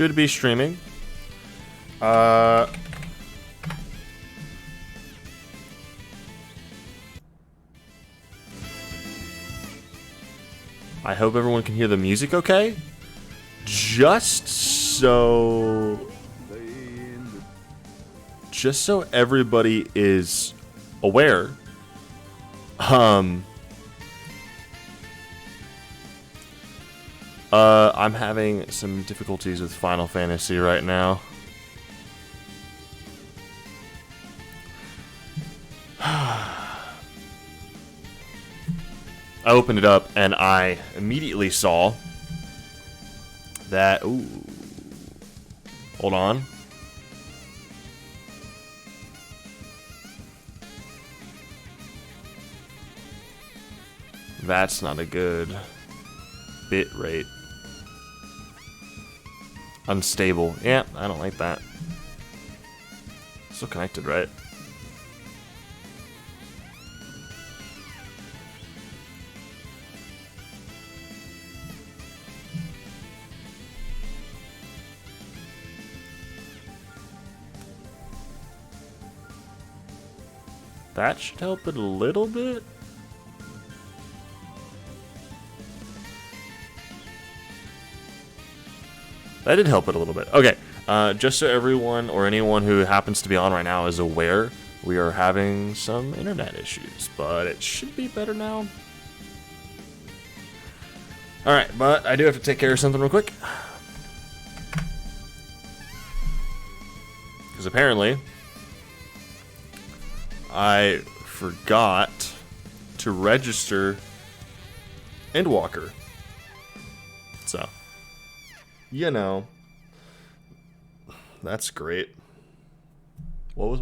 should be streaming. I hope everyone can hear the music okay. Just so everybody is aware, I'm having some difficulties with Final Fantasy right now. I opened it up and I immediately saw that. Ooh, hold on. That's not a good bit rate. Unstable. Yeah, I don't like that. Still connected, right? That should help it a little bit. That did help it a little bit. Okay, just so everyone or anyone who happens to be on right now is aware, we are having some internet issues, but it should be better now. Alright, but I do have to take care of something real quick. Because apparently, I forgot to register Endwalker. So, you know, that's great. What was...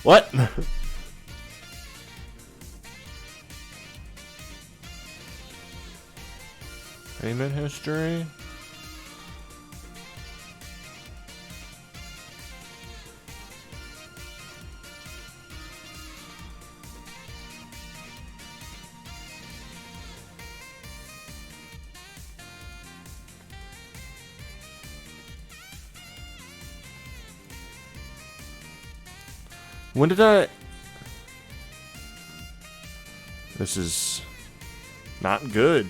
What? Payment history? When did I... This is not good.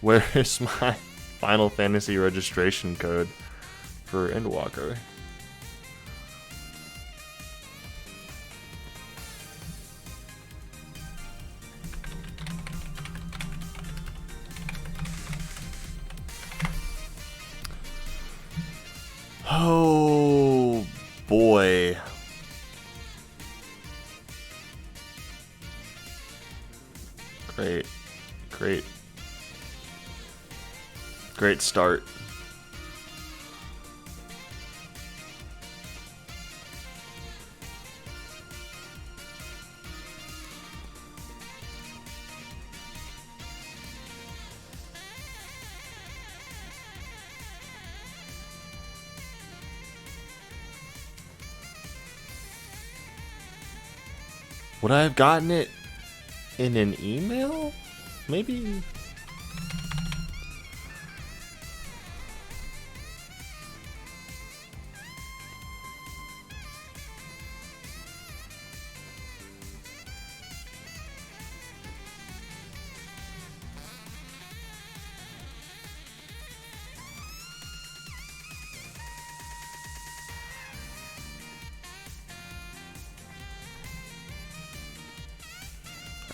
Where is my Final Fantasy registration code for Endwalker? Oh boy. Great. Great. Great start. Would I have gotten it in an email? Maybe.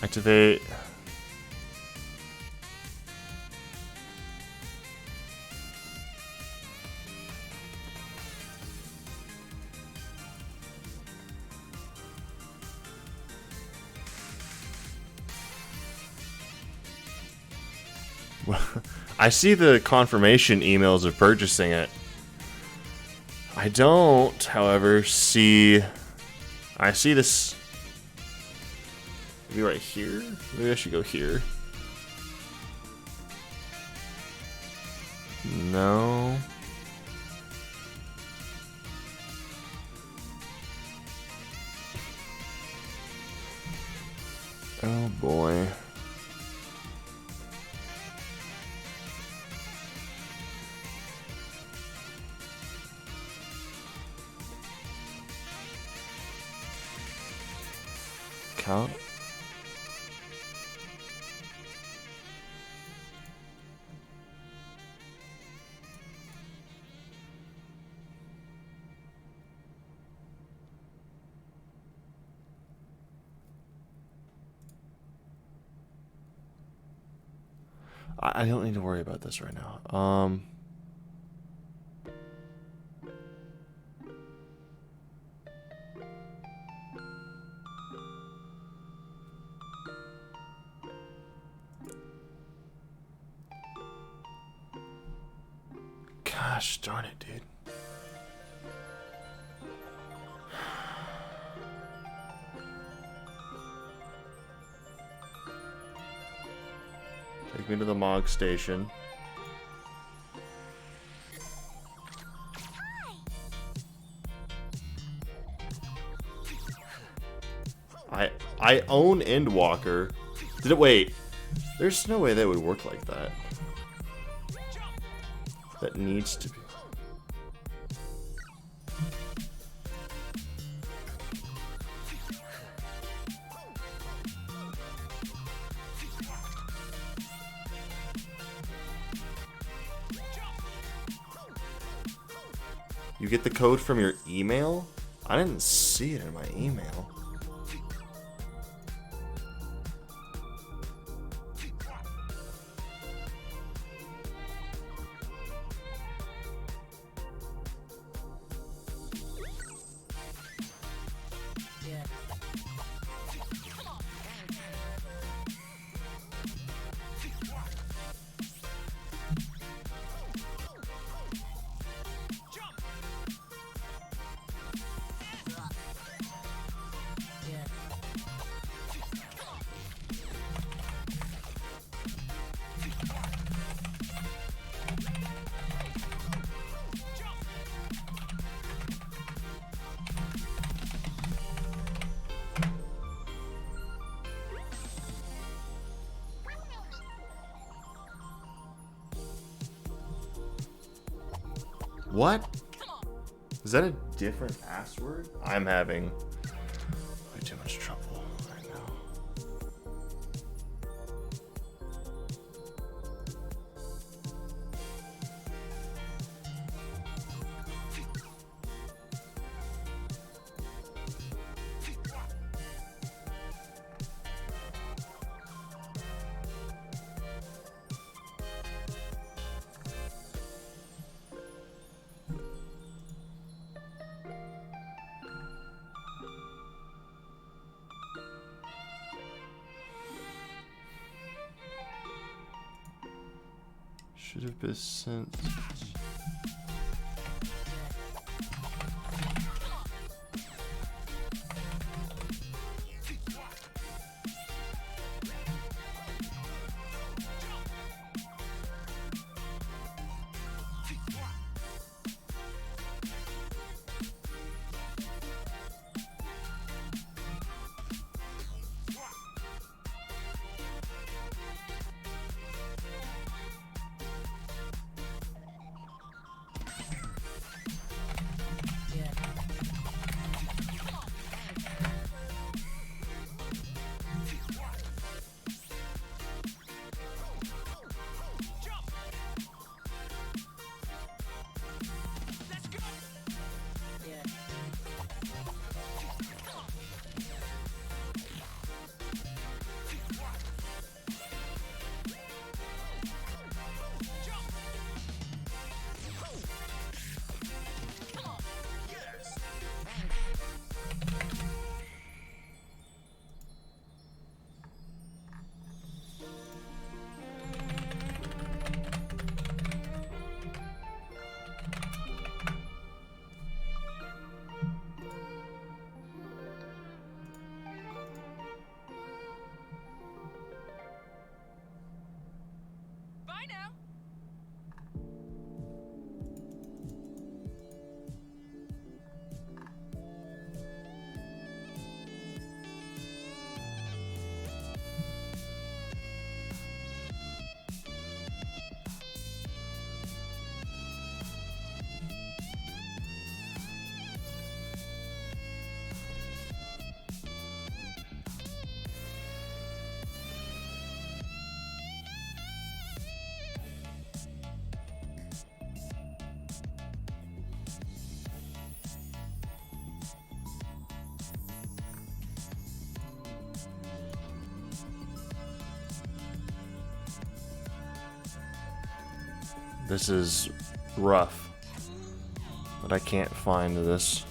Activate. I see the confirmation emails of purchasing it. I don't, however, see... I see this Maybe right here? Maybe I should go here. No. Oh boy. Count. I don't need to worry about this right now. Gosh darn it, dude. Take me to the Mog station. I own Endwalker. Did it wait? There's no way that would work like that. That needs to be. You get the code from your email? I didn't see it in my email. What? Is that a different password? I'm having way too much trouble right now. Should have been sent. This is rough. But I can't find this.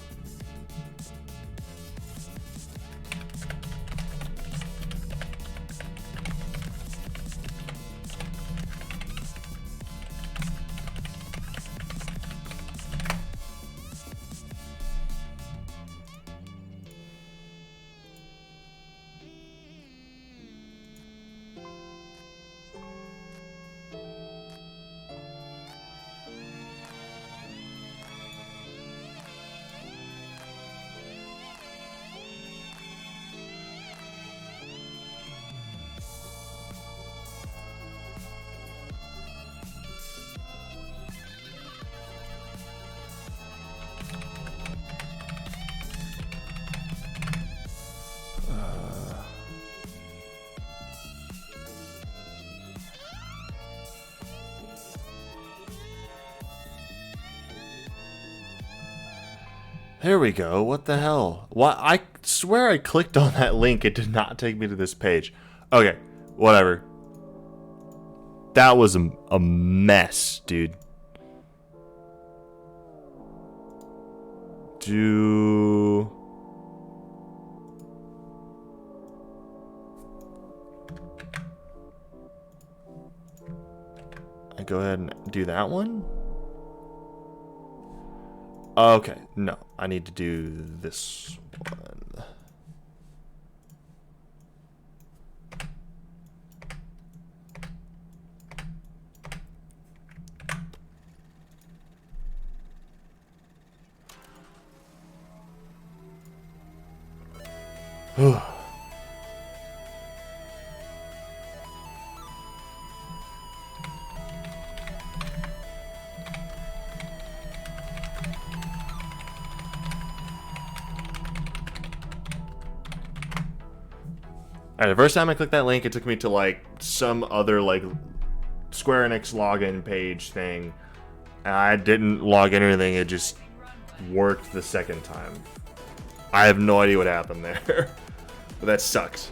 There we go. What the hell? Why? I swear I clicked on that link. It did not take me to this page. Okay, whatever. That was a mess, dude. I go ahead and do that one? Okay, no. I need to do this one. Alright, the first time I clicked that link, it took me to, like, some other, like, Square Enix login page thing. And I didn't log in or anything, it just worked the second time. I have no idea what happened there. But that sucks.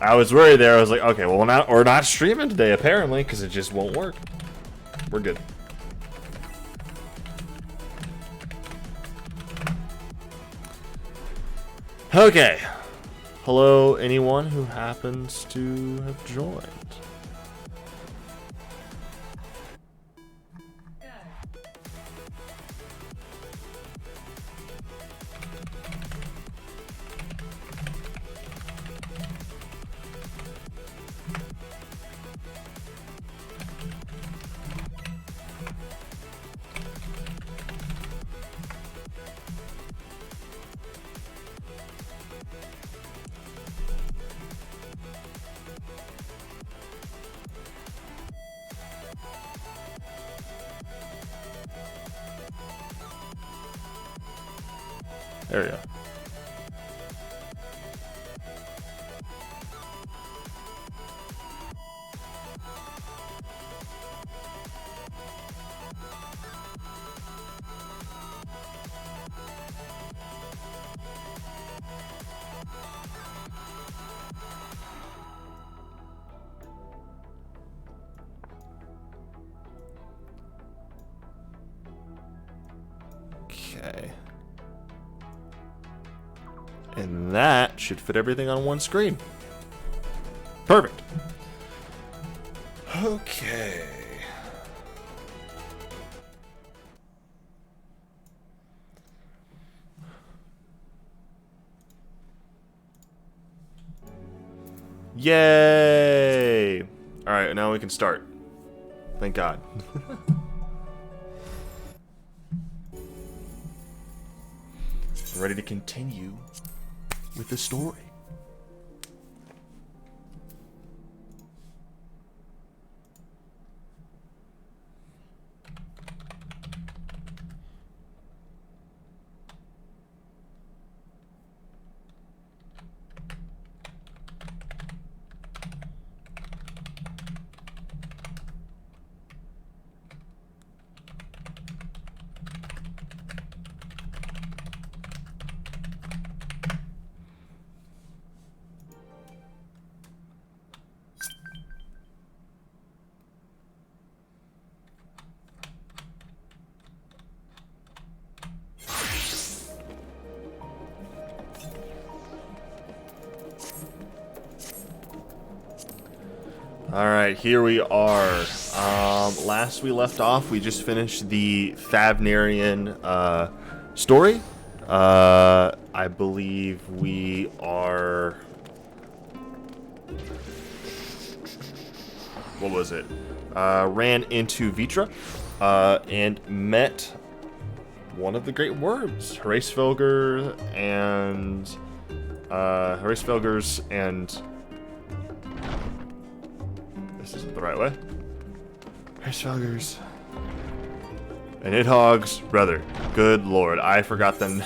I was worried there, I was like, okay, well, we're not streaming today, apparently, because it just won't work. We're good. Okay. Hello, anyone who happens to have joined. There we go. Okay. And that should fit everything on one screen. Perfect. Okay. Yay! Alright, now we can start. Thank God. Ready to continue with the story. Alright, here we are. Last we left off, we just finished the Thavnarian story. I believe we are... What was it? Ran into Vitra and met one of the great worms, Hraesvelgr and... Hraesvelgr's and... This isn't the right way. Hraesvelgr's and Nidhogg's brother. Good lord, I forgot the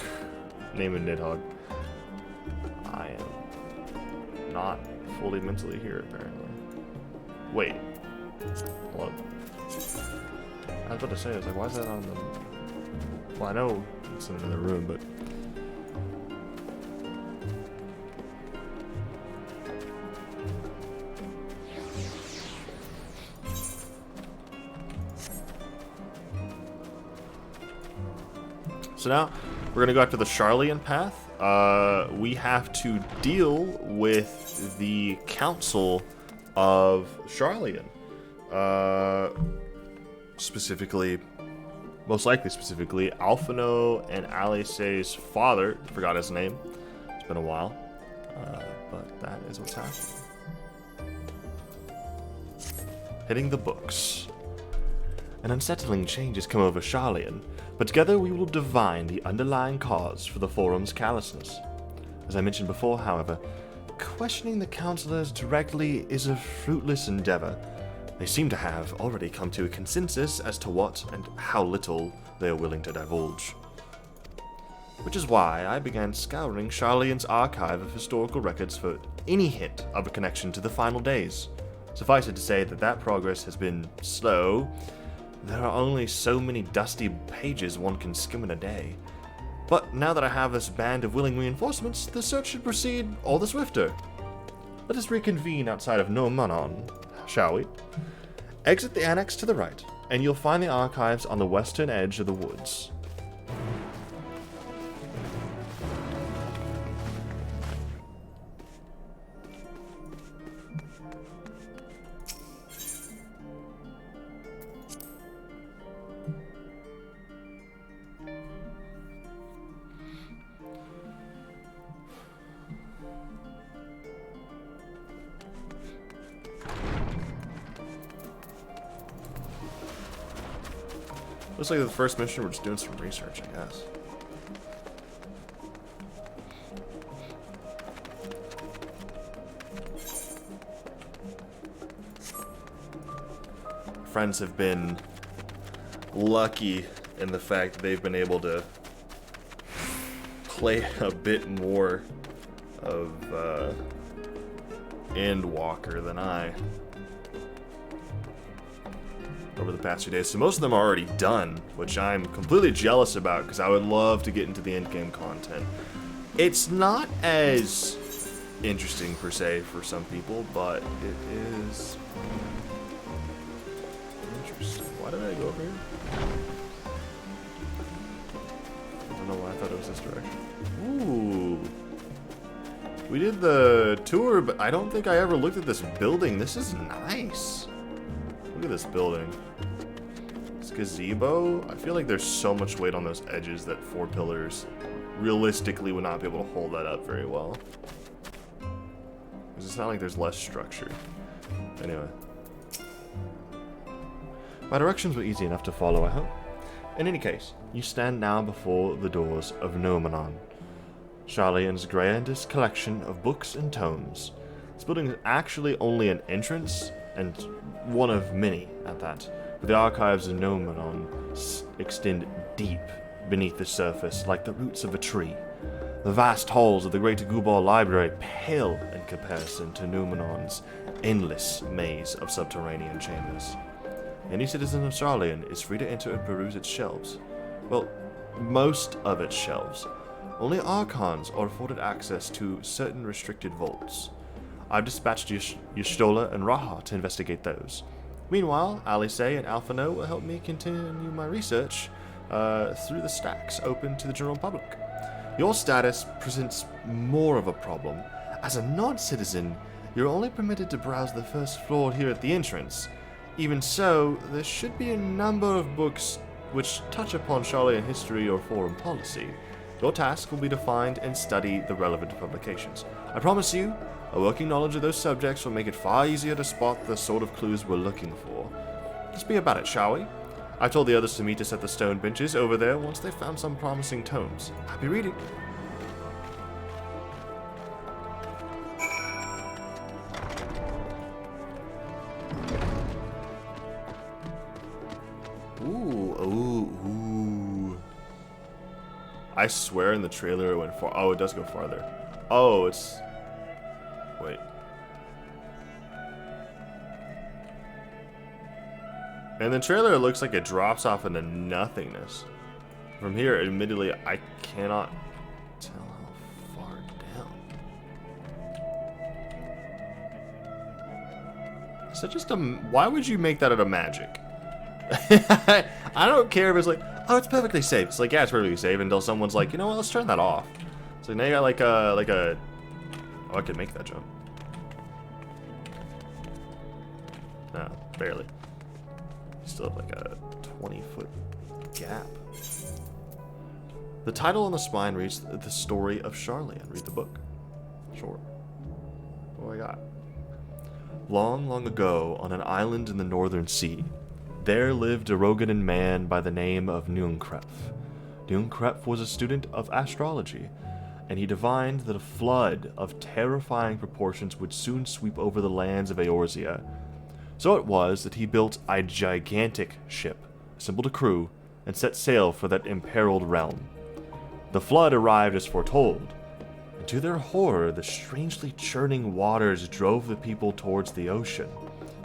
name of Nidhogg. I am not fully mentally here, apparently. Wait. Hold up. I was about to say, I was like, why is that on the... Well, I know it's in another room, but... So now, we're going to go after the Sharlyan path. We have to deal with the Council of Sharlyan. Specifically, most likely specifically, Alphino and Alice's father. Forgot his name. It's been a while. But that is what's happening. Hitting the books. An unsettling change has come over Sharlyan, but together we will divine the underlying cause for the Forum's callousness. As I mentioned before, however, questioning the counselors directly is a fruitless endeavor. They seem to have already come to a consensus as to what and how little they are willing to divulge. Which is why I began scouring Sharlyan's archive of historical records for any hint of a connection to the final days. Suffice it to say that progress has been slow. There are only so many dusty pages one can skim in a day. But now that I have this band of willing reinforcements, the search should proceed all the swifter. Let us reconvene outside of Normanon, shall we? Exit the annex to the right, and you'll find the archives on the western edge of the woods. Looks like the first mission, we're just doing some research, I guess. Friends have been lucky in the fact that they've been able to play a bit more of Endwalker than I over the past few days. So most of them are already done, which I'm completely jealous about because I would love to get into the endgame content. It's not as interesting per se for some people, but it is interesting. Why did I go over here? I don't know why I thought it was this direction. Ooh. We did the tour, but I don't think I ever looked at this building. This is nice. Look at this building. This gazebo. I feel like there's so much weight on those edges that 4 pillars realistically would not be able to hold that up very well. Because it's not like there's less structure. Anyway. My directions were easy enough to follow, I hope. In any case, you stand now before the doors of Nomanon, Sharlyan's grandest collection of books and tomes. This building is actually only an entrance, and one of many at that, but the archives of Nomanon extend deep beneath the surface like the roots of a tree. The vast halls of the Great Gubal Library pale in comparison to Nomanon's endless maze of subterranean chambers. Any citizen of Sharlyan is free to enter and peruse its shelves. Well, most of its shelves. Only Archons are afforded access to certain restricted vaults. I've dispatched Y'shtola and Raha to investigate those. Meanwhile, Alice and Alphino will help me continue my research through the stacks open to the general public. Your status presents more of a problem. As a non-citizen, You're only permitted to browse the first floor here at the entrance. Even so, there should be a number of books which touch upon Sharlayan history or foreign policy. Your task will be to find and study the relevant publications. I promise you, a working knowledge of those subjects will make it far easier to spot the sort of clues we're looking for. Let's be about it, shall we? I told the others to meet us at the stone benches over there once they found some promising tomes. Happy reading! Ooh. I swear in the trailer it went far. Oh, it does go farther. Oh, it's... Wait. In the trailer, it looks like it drops off into nothingness. From here, admittedly, I cannot tell how far down. Is that just a... Why would you make that out of magic? I don't care if it's like, oh, it's perfectly safe. It's like, yeah, it's perfectly safe until someone's like, you know what, let's turn that off. So now you got like a... Oh, I can make that jump. No, barely. Still have like a 20-foot gap. The title on the spine reads The Story of Sharlyan. Read the book. Sure. What do I got? Long, long ago, on an island in the northern sea, there lived a Rogadan man by the name of Nunkref. Nunkref was a student of astrology, and he divined that a flood of terrifying proportions would soon sweep over the lands of Eorzea. So it was that he built a gigantic ship, assembled a crew, and set sail for that imperiled realm. The flood arrived as foretold, and to their horror, the strangely churning waters drove the people towards the ocean.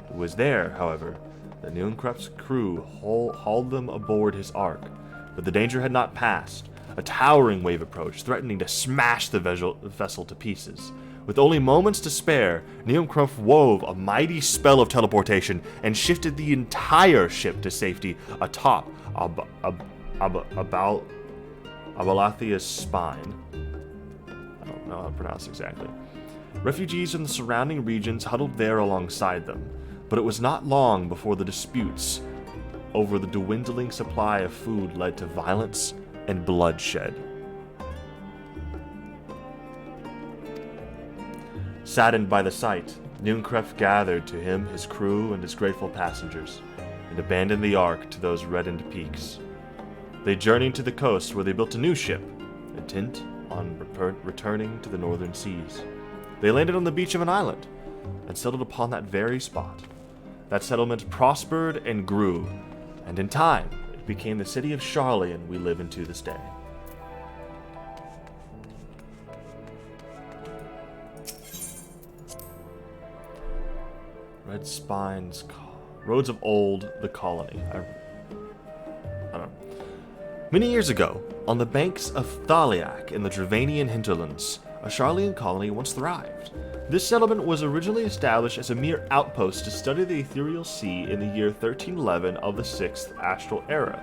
It was there, however, that Nunkref's crew hauled them aboard his ark, but the danger had not passed. A towering wave approached, threatening to smash the vessel to pieces. With only moments to spare, Nunkref wove a mighty spell of teleportation and shifted the entire ship to safety atop Abalathia's spine. I don't know how to pronounce it exactly. Refugees from the surrounding regions huddled there alongside them, but it was not long before the disputes over the dwindling supply of food led to violence and bloodshed. Saddened by the sight, Nunkref gathered to him his crew and his grateful passengers, and abandoned the ark to those reddened peaks. They journeyed to the coast where they built a new ship, intent on returning to the northern seas. They landed on the beach of an island, and settled upon that very spot. That settlement prospered and grew, and in time, it became the city of Sharlyan we live in to this day. Red Spines, Roads of Old, the Colony. I don't know. Many years ago, on the banks of Thaliak in the Dravanian hinterlands, a Sharlayan colony once thrived. This settlement was originally established as a mere outpost to study the ethereal sea in the year 1311 of the 6th Astral Era.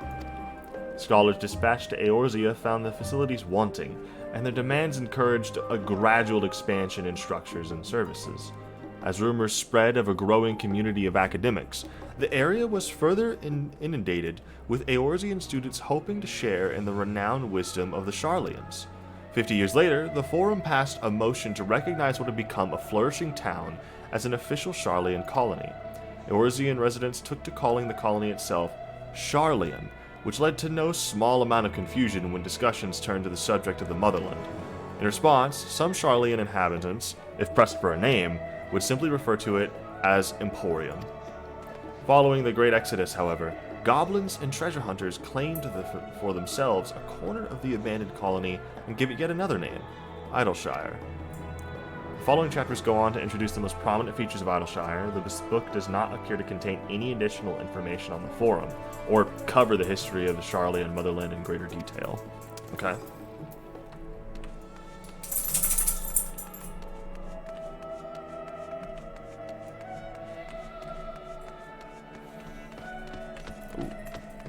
Scholars dispatched to Eorzea found the facilities wanting, and their demands encouraged a gradual expansion in structures and services. As rumors spread of a growing community of academics, the area was further inundated with Eorzean students hoping to share in the renowned wisdom of the Sharlayans. 50 years later, the Forum passed a motion to recognize what had become a flourishing town as an official Sharlayan colony. Eorzean residents took to calling the colony itself Sharlyan, which led to no small amount of confusion when discussions turned to the subject of the motherland. In response, some Sharlayan inhabitants, if pressed for a name, would simply refer to it as Emporium. Following the Great Exodus, however, goblins and treasure hunters claimed for themselves a corner of the abandoned colony and give it yet another name, Idleshire. The following chapters go on to introduce the most prominent features of Idleshire, though this book does not appear to contain any additional information on the Forum, or cover the history of the Sharlayan motherland in greater detail. Okay.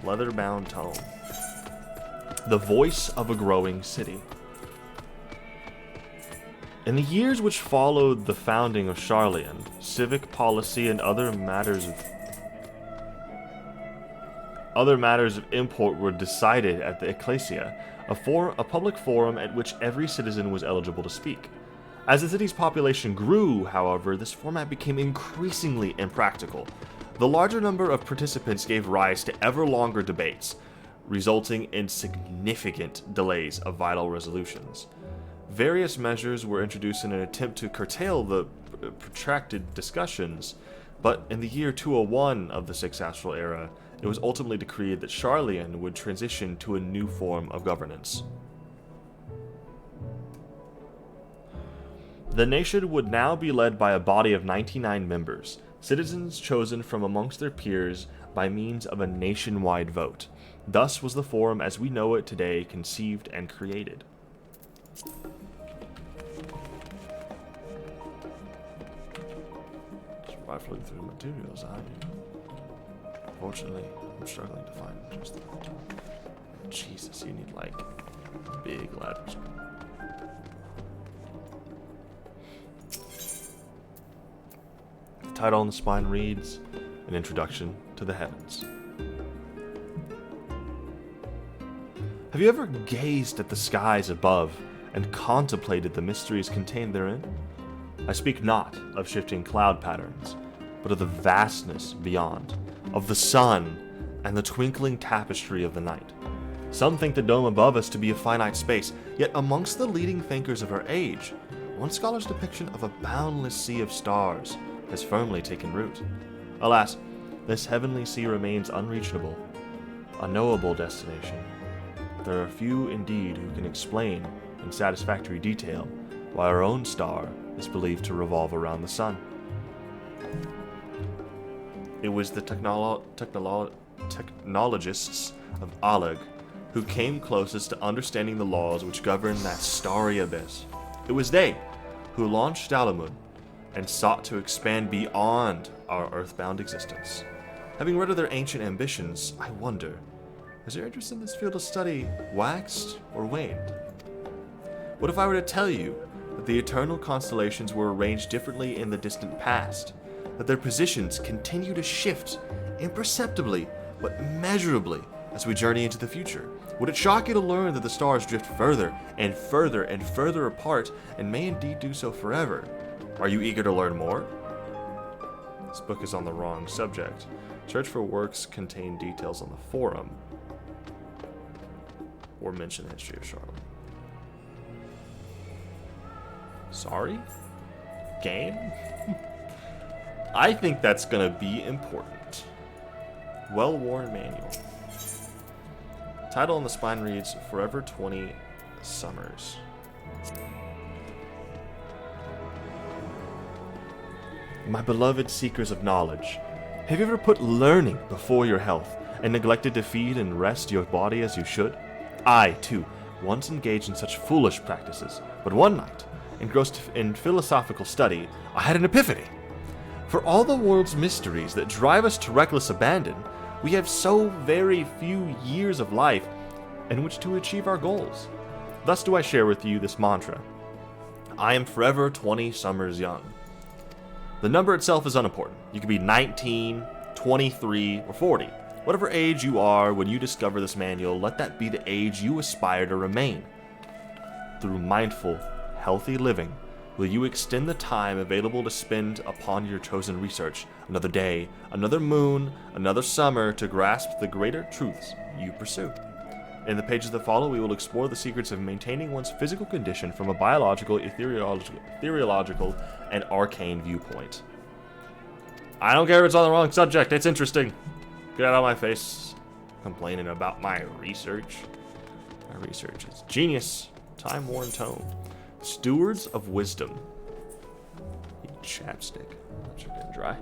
Leather-bound tome. The voice of a growing city. In the years which followed the founding of Sharlyan, civic policy and other matters of import were decided at the Ecclesia, a public forum at which every citizen was eligible to speak. As the city's population grew, however, this format became increasingly impractical. The larger number of participants gave rise to ever longer debates, resulting in significant delays of vital resolutions. Various measures were introduced in an attempt to curtail the protracted discussions, but in the year 201 of the Sixth Astral Era, it was ultimately decreed that Sharlyan would transition to a new form of governance. The nation would now be led by a body of 99 members, citizens chosen from amongst their peers by means of a nationwide vote. Thus was the forum as we know it today conceived and created. Just rifling through materials, Unfortunately, I'm struggling to find just the... Jesus, you need, like, big ladders. The title on the spine reads, An Introduction to the Heavens. Have you ever gazed at the skies above and contemplated the mysteries contained therein? I speak not of shifting cloud patterns, but of the vastness beyond, of the sun and the twinkling tapestry of the night. Some think the dome above us to be a finite space, yet amongst the leading thinkers of our age, one scholar's depiction of a boundless sea of stars has firmly taken root. Alas, this heavenly sea remains unreachable, a knowable destination. There are few indeed who can explain in satisfactory detail why our own star is believed to revolve around the sun. It was the technologists of Alag who came closest to understanding the laws which govern that starry abyss. It was they who launched Dalamun and sought to expand beyond our earthbound existence. Having read of their ancient ambitions, I wonder, has your interest in this field of study waxed or waned? What if I were to tell you that the eternal constellations were arranged differently in the distant past, that their positions continue to shift imperceptibly but measurably as we journey into the future? Would it shock you to learn that the stars drift further and further and further apart and may indeed do so forever? Are you eager to learn more? This book is on the wrong subject. Search for works contain details on the forum or mention the history of Sharlyan. Sorry? Game? I think that's gonna be important. Well-worn manual. Title on the spine reads, Forever 20 Summers. My beloved seekers of knowledge, have you ever put learning before your health and neglected to feed and rest your body as you should? I, too, once engaged in such foolish practices, but one night, engrossed in philosophical study, I had an epiphany. For all the world's mysteries that drive us to reckless abandon, we have so very few years of life in which to achieve our goals. Thus do I share with you this mantra. I am forever 20 summers young. The number itself is unimportant. You could be 19, 23, or 40. Whatever age you are when you discover this manual, let that be the age you aspire to remain. Through mindful, healthy living, will you extend the time available to spend upon your chosen research, another day, another moon, another summer, to grasp the greater truths you pursue. In the pages that follow, we will explore the secrets of maintaining one's physical condition from a biological, ethereological, and arcane viewpoint. I don't care if it's on the wrong subject, it's interesting. Get out of my face, complaining about my research. My research is genius, time-worn tone. Stewards of wisdom. Chapstick. That's getting dry.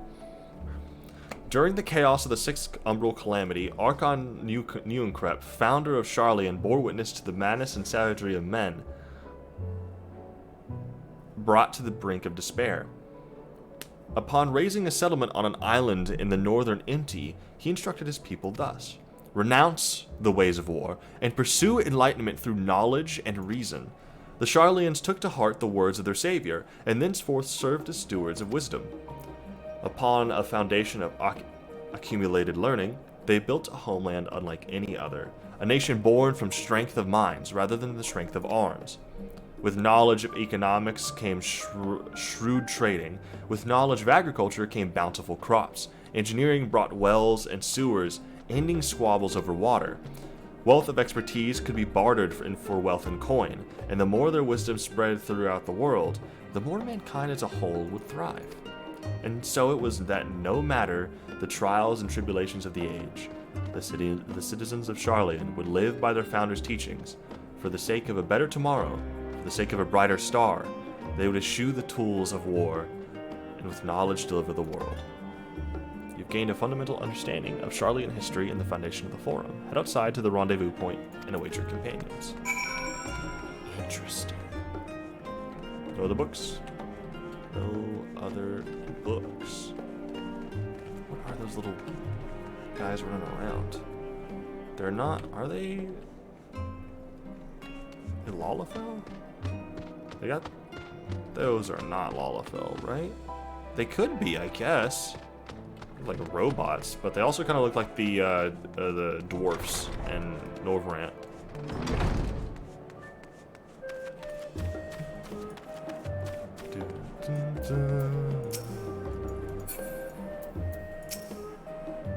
During the chaos of the Sixth Umbral Calamity, Archon Neuencrep, founder of Sharlyan, bore witness to the madness and savagery of men, brought to the brink of despair. Upon raising a settlement on an island in the northern Inti, he instructed his people thus: renounce the ways of war, and pursue enlightenment through knowledge and reason. The Sharlyans took to heart the words of their savior, and thenceforth served as stewards of wisdom. Upon a foundation of accumulated learning, they built a homeland unlike any other, a nation born from strength of minds rather than the strength of arms. With knowledge of economics came shrewd trading. With knowledge of agriculture came bountiful crops. Engineering brought wells and sewers, ending squabbles over water. Wealth of expertise could be bartered for wealth and coin, and the more their wisdom spread throughout the world, the more mankind as a whole would thrive. And so it was that no matter the trials and tribulations of the age, the citizens of Sharlyan would live by their founders' teachings. For the sake of a better tomorrow, for the sake of a brighter star, they would eschew the tools of war, and with knowledge deliver the world. You've gained a fundamental understanding of Sharlayan history and the foundation of the forum. Head outside to the rendezvous point and await your companions. Interesting. No other books? No other books. What are those little guys running around? They're not, are they? Lalafell? They got, those are not Lalafell, right? They could be, I guess. Like robots, but they also kind of look like the dwarfs in Norvrant.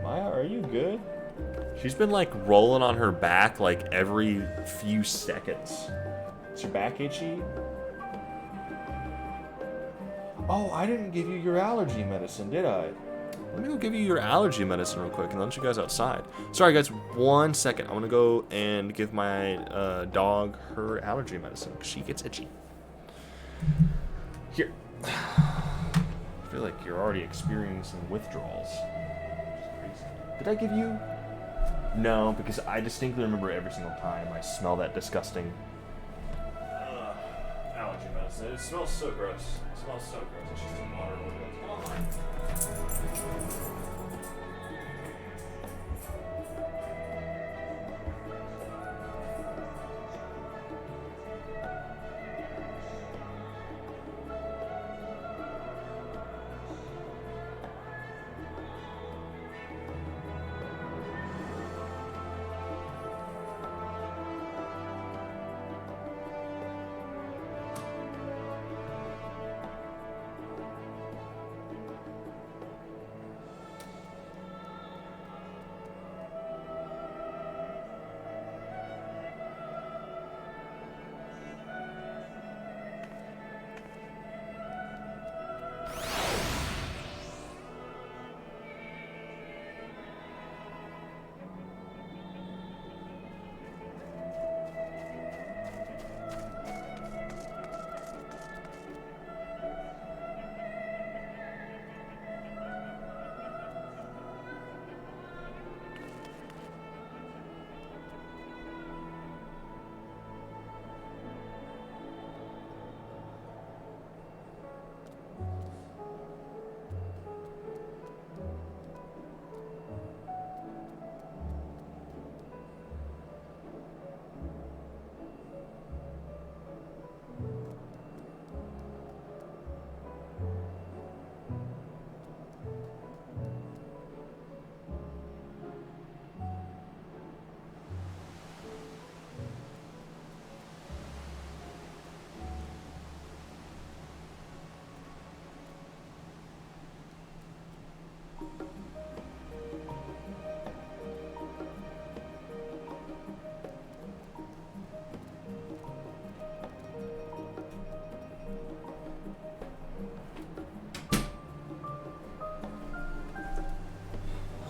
Maya, are you good? She's been like rolling on her back like every few seconds. Is your back itchy? Oh, I didn't give you your allergy medicine, did I? Let me go give you your allergy medicine real quick and let you guys outside. Sorry guys, 1 second. I want to go and give my dog her allergy medicine because she gets itchy. Here. I feel like you're already experiencing withdrawals. Did I give you? No, because I distinctly remember every single time I smell that disgusting allergy medicine. It smells so gross. It smells so gross. It's just some water. Come on.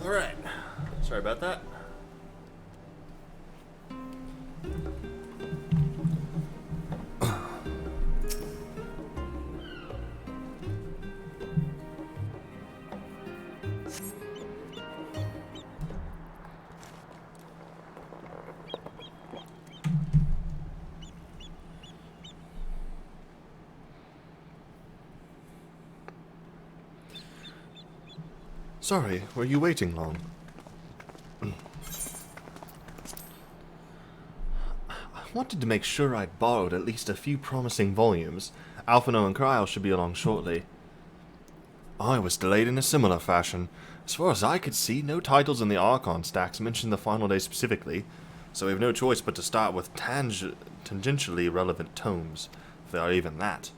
Alright. Sorry about that. Sorry, were you waiting long? wanted to make sure I'd borrowed at least a few promising volumes. Alphino and Cryle should be along shortly. I was delayed in a similar fashion. As far as I could see, no titles in the Archon stacks mention the final day specifically, so we have no choice but to start with tangentially relevant tomes, if they are even that.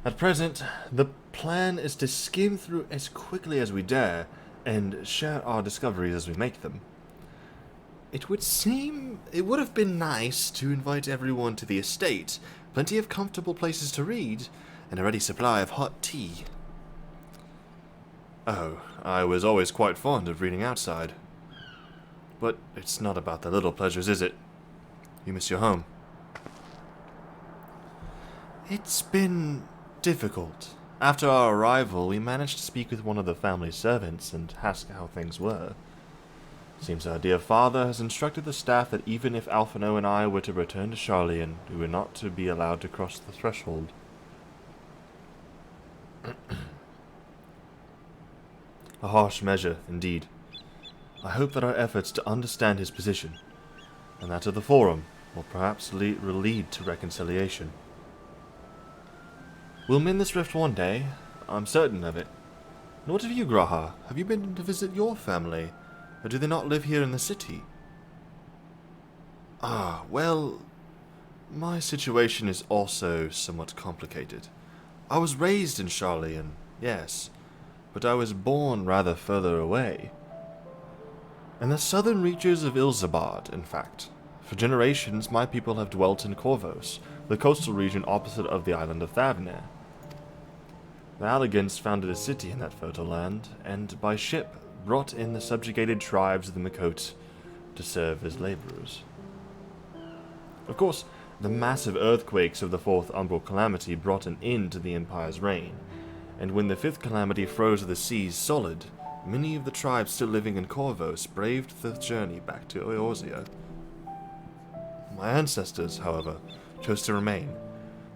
At present, the plan is to skim through as quickly as we dare, and share our discoveries as we make them. It would seem it would have been nice to invite everyone to the estate, plenty of comfortable places to read, and a ready supply of hot tea. Oh, I was always quite fond of reading outside. But it's not about the little pleasures, is it? You miss your home. It's been difficult. After our arrival, we managed to speak with one of the family's servants and ask how things were. Seems our dear father has instructed the staff that even if Alphino and I were to return to Sharlyan, we were not to be allowed to cross the threshold. A harsh measure, indeed. I hope that our efforts to understand his position, and that of the Forum, will perhaps lead to reconciliation. We'll mend this rift one day, I'm certain of it. And what of you, Graha? Have you been to visit your family, or do they not live here in the city? Ah, well, my situation is also somewhat complicated. I was raised in Sharlyan, yes, but I was born rather further away. In the southern reaches of Ilzabad, in fact. For generations, my people have dwelt in Corvos, the coastal region opposite of the island of Thavner. The Alligans founded a city in that fertile land, and by ship brought in the subjugated tribes of the Makot to serve as laborers. Of course, the massive earthquakes of the Fourth Umbral Calamity brought an end to the Empire's reign, and when the Fifth Calamity froze the seas solid, many of the tribes still living in Corvos braved the journey back to Eorzea. My ancestors, however, chose to remain,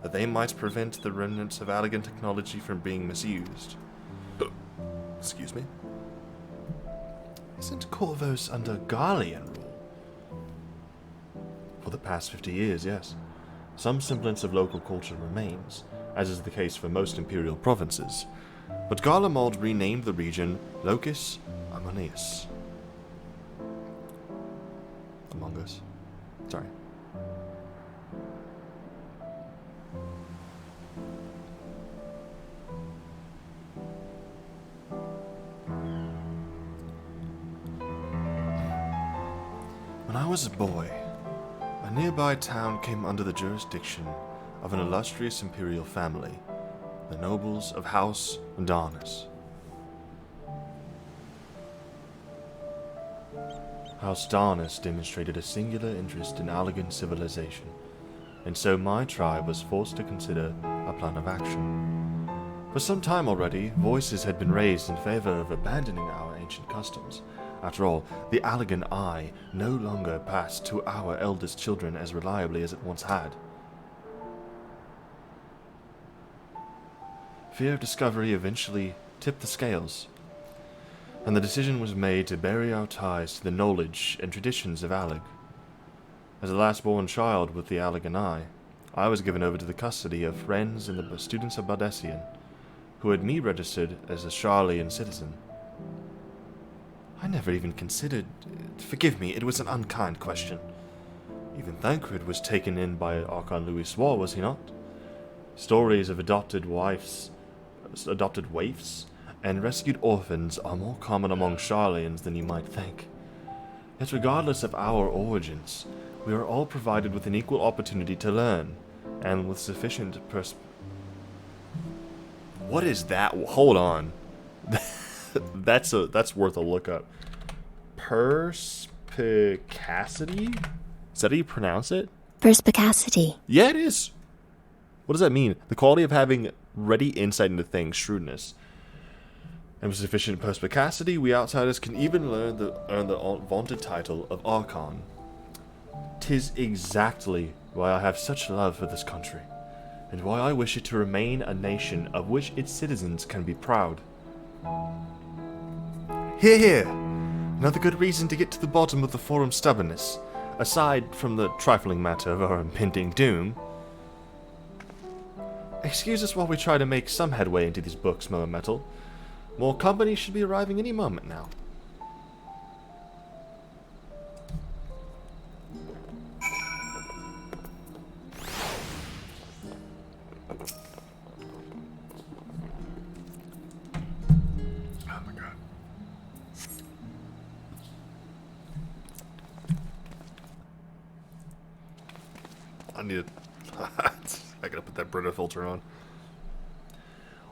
that they might prevent the remnants of Allagan technology from being misused. Excuse me? Isn't Corvos under Garlean rule? For the past 50 years, yes. Some semblance of local culture remains, as is the case for most imperial provinces, but Garlemald renamed the region Locus Ammonius. Among Us. Sorry. When I was a boy, a nearby town came under the jurisdiction of an illustrious imperial family, the nobles of House Darnus. House Darnus demonstrated a singular interest in Allagan civilization, and so my tribe was forced to consider a plan of action. For some time already, voices had been raised in favor of abandoning our ancient customs. After all, the Allagan Eye no longer passed to our eldest children as reliably as it once had. Fear of discovery eventually tipped the scales, and the decision was made to bury our ties to the knowledge and traditions of Allag. As the last-born child with the Allagan Eye, I was given over to the custody of friends and the students of Bardessian, who had me registered as a Sharlayan citizen. I never even considered... Forgive me, it was an unkind question. Even Thancred was taken in by Archon Louis Swar, was he not? Stories of adopted waifs, and rescued orphans are more common among Sharlayans than you might think. Yet regardless of our origins, we are all provided with an equal opportunity to learn, and with sufficient What is that? Hold on. That's worth a look up. Perspicacity? Is that how you pronounce it? Perspicacity. Yeah, it is. What does that mean? The quality of having ready insight into things, shrewdness. And with sufficient perspicacity, we outsiders can even earn the vaunted title of Archon. 'Tis exactly why I have such love for this country, and why I wish it to remain a nation of which its citizens can be proud. Hear, hear! Another good reason to get to the bottom of the Forum's stubbornness. Aside from the trifling matter of our impending doom. Excuse us while we try to make some headway into these books, Mother Metal. More company should be arriving any moment now. I need to... I gotta put that Brita filter on.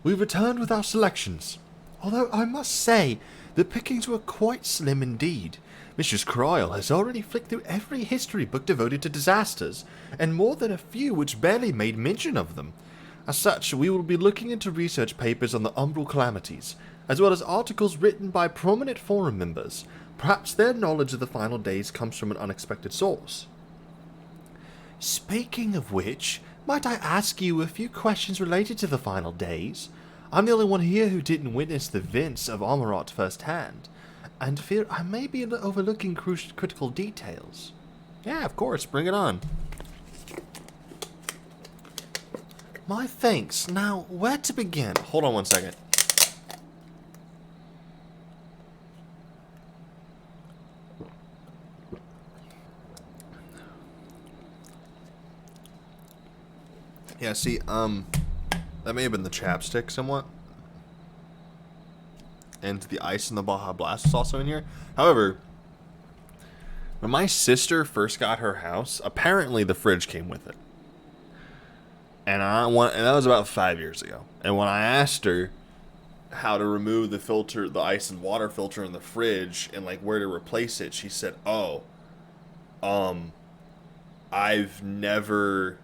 We've returned with our selections. Although I must say, the pickings were quite slim indeed. Mistress Cryle has already flicked through every history book devoted to disasters, and more than a few which barely made mention of them. As such, we will be looking into research papers on the umbral calamities, as well as articles written by prominent forum members. Perhaps their knowledge of the final days comes from an unexpected source. Speaking of which, might I ask you a few questions related to the final days? I'm the only one here who didn't witness the events of Amarat firsthand, and fear I may be overlooking critical details. Yeah, of course, bring it on. My thanks. Now, where to begin? Hold on one second. Yeah, see, that may have been the chapstick somewhat. And the ice in the Baja Blast is also in here. However, when my sister first got her house, apparently the fridge came with it. And that was about 5 years ago. And when I asked her how to remove the filter, the ice and water filter in the fridge, and like where to replace it, she said, "Oh, I've never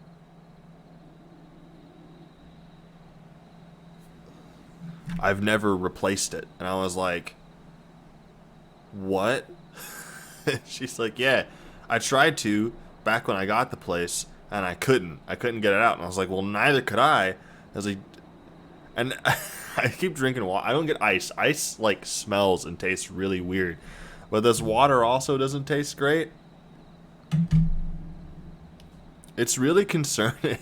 replaced it." And I was like, "What?" She's like, "Yeah, I tried to back when I got the place, and I couldn't get it out." And I was like, "Well, neither could I." I was like, and I keep drinking water. I don't get ice. Ice like smells and tastes really weird, but this water also doesn't taste great. It's really concerning.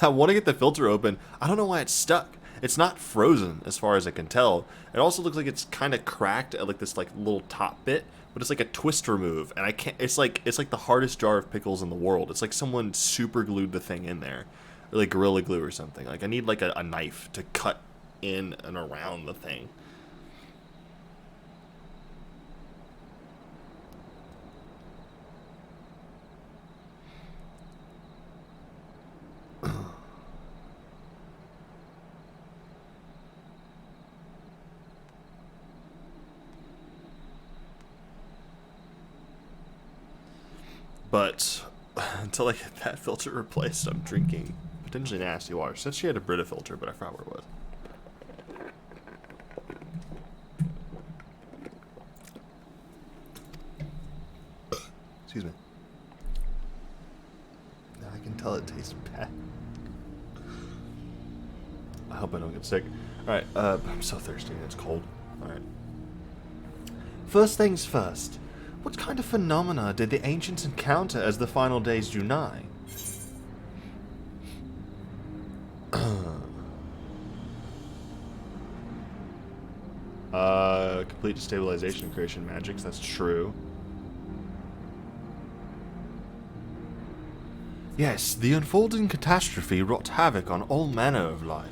I want to get the filter open. I don't know why it's stuck. It's not frozen as far as I can tell. It also looks like it's kind of cracked at like this like little top bit, but it's like a twist remove, and I can't. It's like the hardest jar of pickles in the world. It's like someone super glued the thing in there, or like Gorilla Glue or something. Like I need like a knife to cut in and around the thing. But until I get that filter replaced, I'm drinking potentially nasty water. She said she had a Brita filter, but I forgot where it was. Excuse me. Now I can tell it tastes bad. I hope I don't get sick. Alright, I'm so thirsty and it's cold. Alright. First things first. What kind of phenomena did the ancients encounter as the final days drew nigh? Complete destabilization of creation magics, that's true. Yes, the unfolding catastrophe wrought havoc on all manner of life.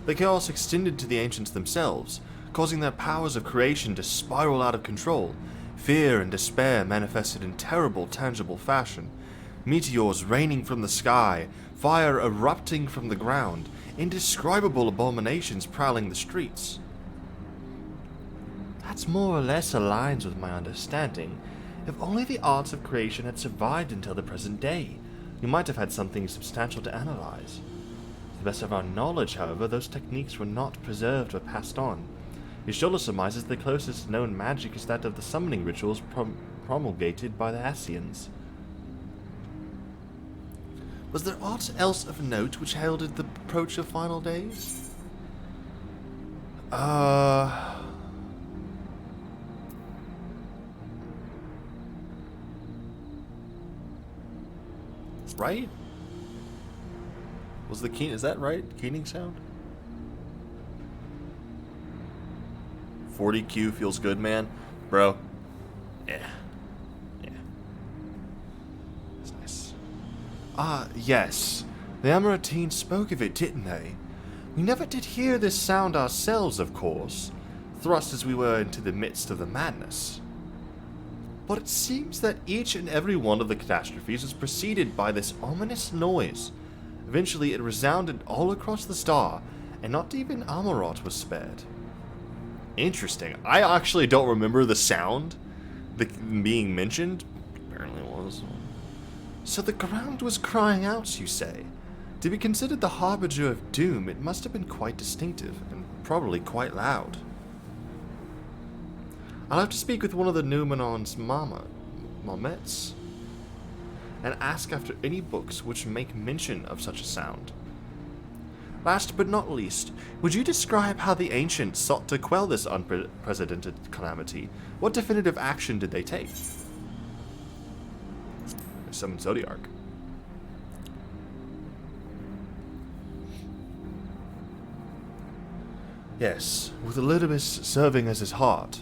The chaos extended to the ancients themselves, causing their powers of creation to spiral out of control. Fear and despair manifested in terrible, tangible fashion. Meteors raining from the sky, fire erupting from the ground, indescribable abominations prowling the streets. That's more or less aligns with my understanding. If only the arts of creation had survived until the present day, we might have had something substantial to analyze. To the best of our knowledge, however, those techniques were not preserved or passed on. Yashola surmises the closest known magic is that of the summoning rituals promulgated by the Asians. Was there aught else of note which heralded the approach of final days? right? Was the keen? Is that right? Keening sound? 40Q feels good, man. Bro. Yeah. Yeah. It's nice. Ah, yes. The Amaratine spoke of it, didn't they? We never did hear this sound ourselves, of course, thrust as we were into the midst of the madness. But it seems that each and every one of the catastrophes was preceded by this ominous noise. Eventually it resounded all across the star, and not even Amarat was spared. Interesting. I actually don't remember the sound being mentioned. Apparently it was. So the ground was crying out, you say? To be considered the harbinger of doom, it must have been quite distinctive, and probably quite loud. I'll have to speak with one of the Numenon's Momets, and ask after any books which make mention of such a sound. Last but not least, would you describe how the ancients sought to quell this unprecedented calamity? What definitive action did they take? Summon Zodiark. Yes, with Elidibus serving as his heart,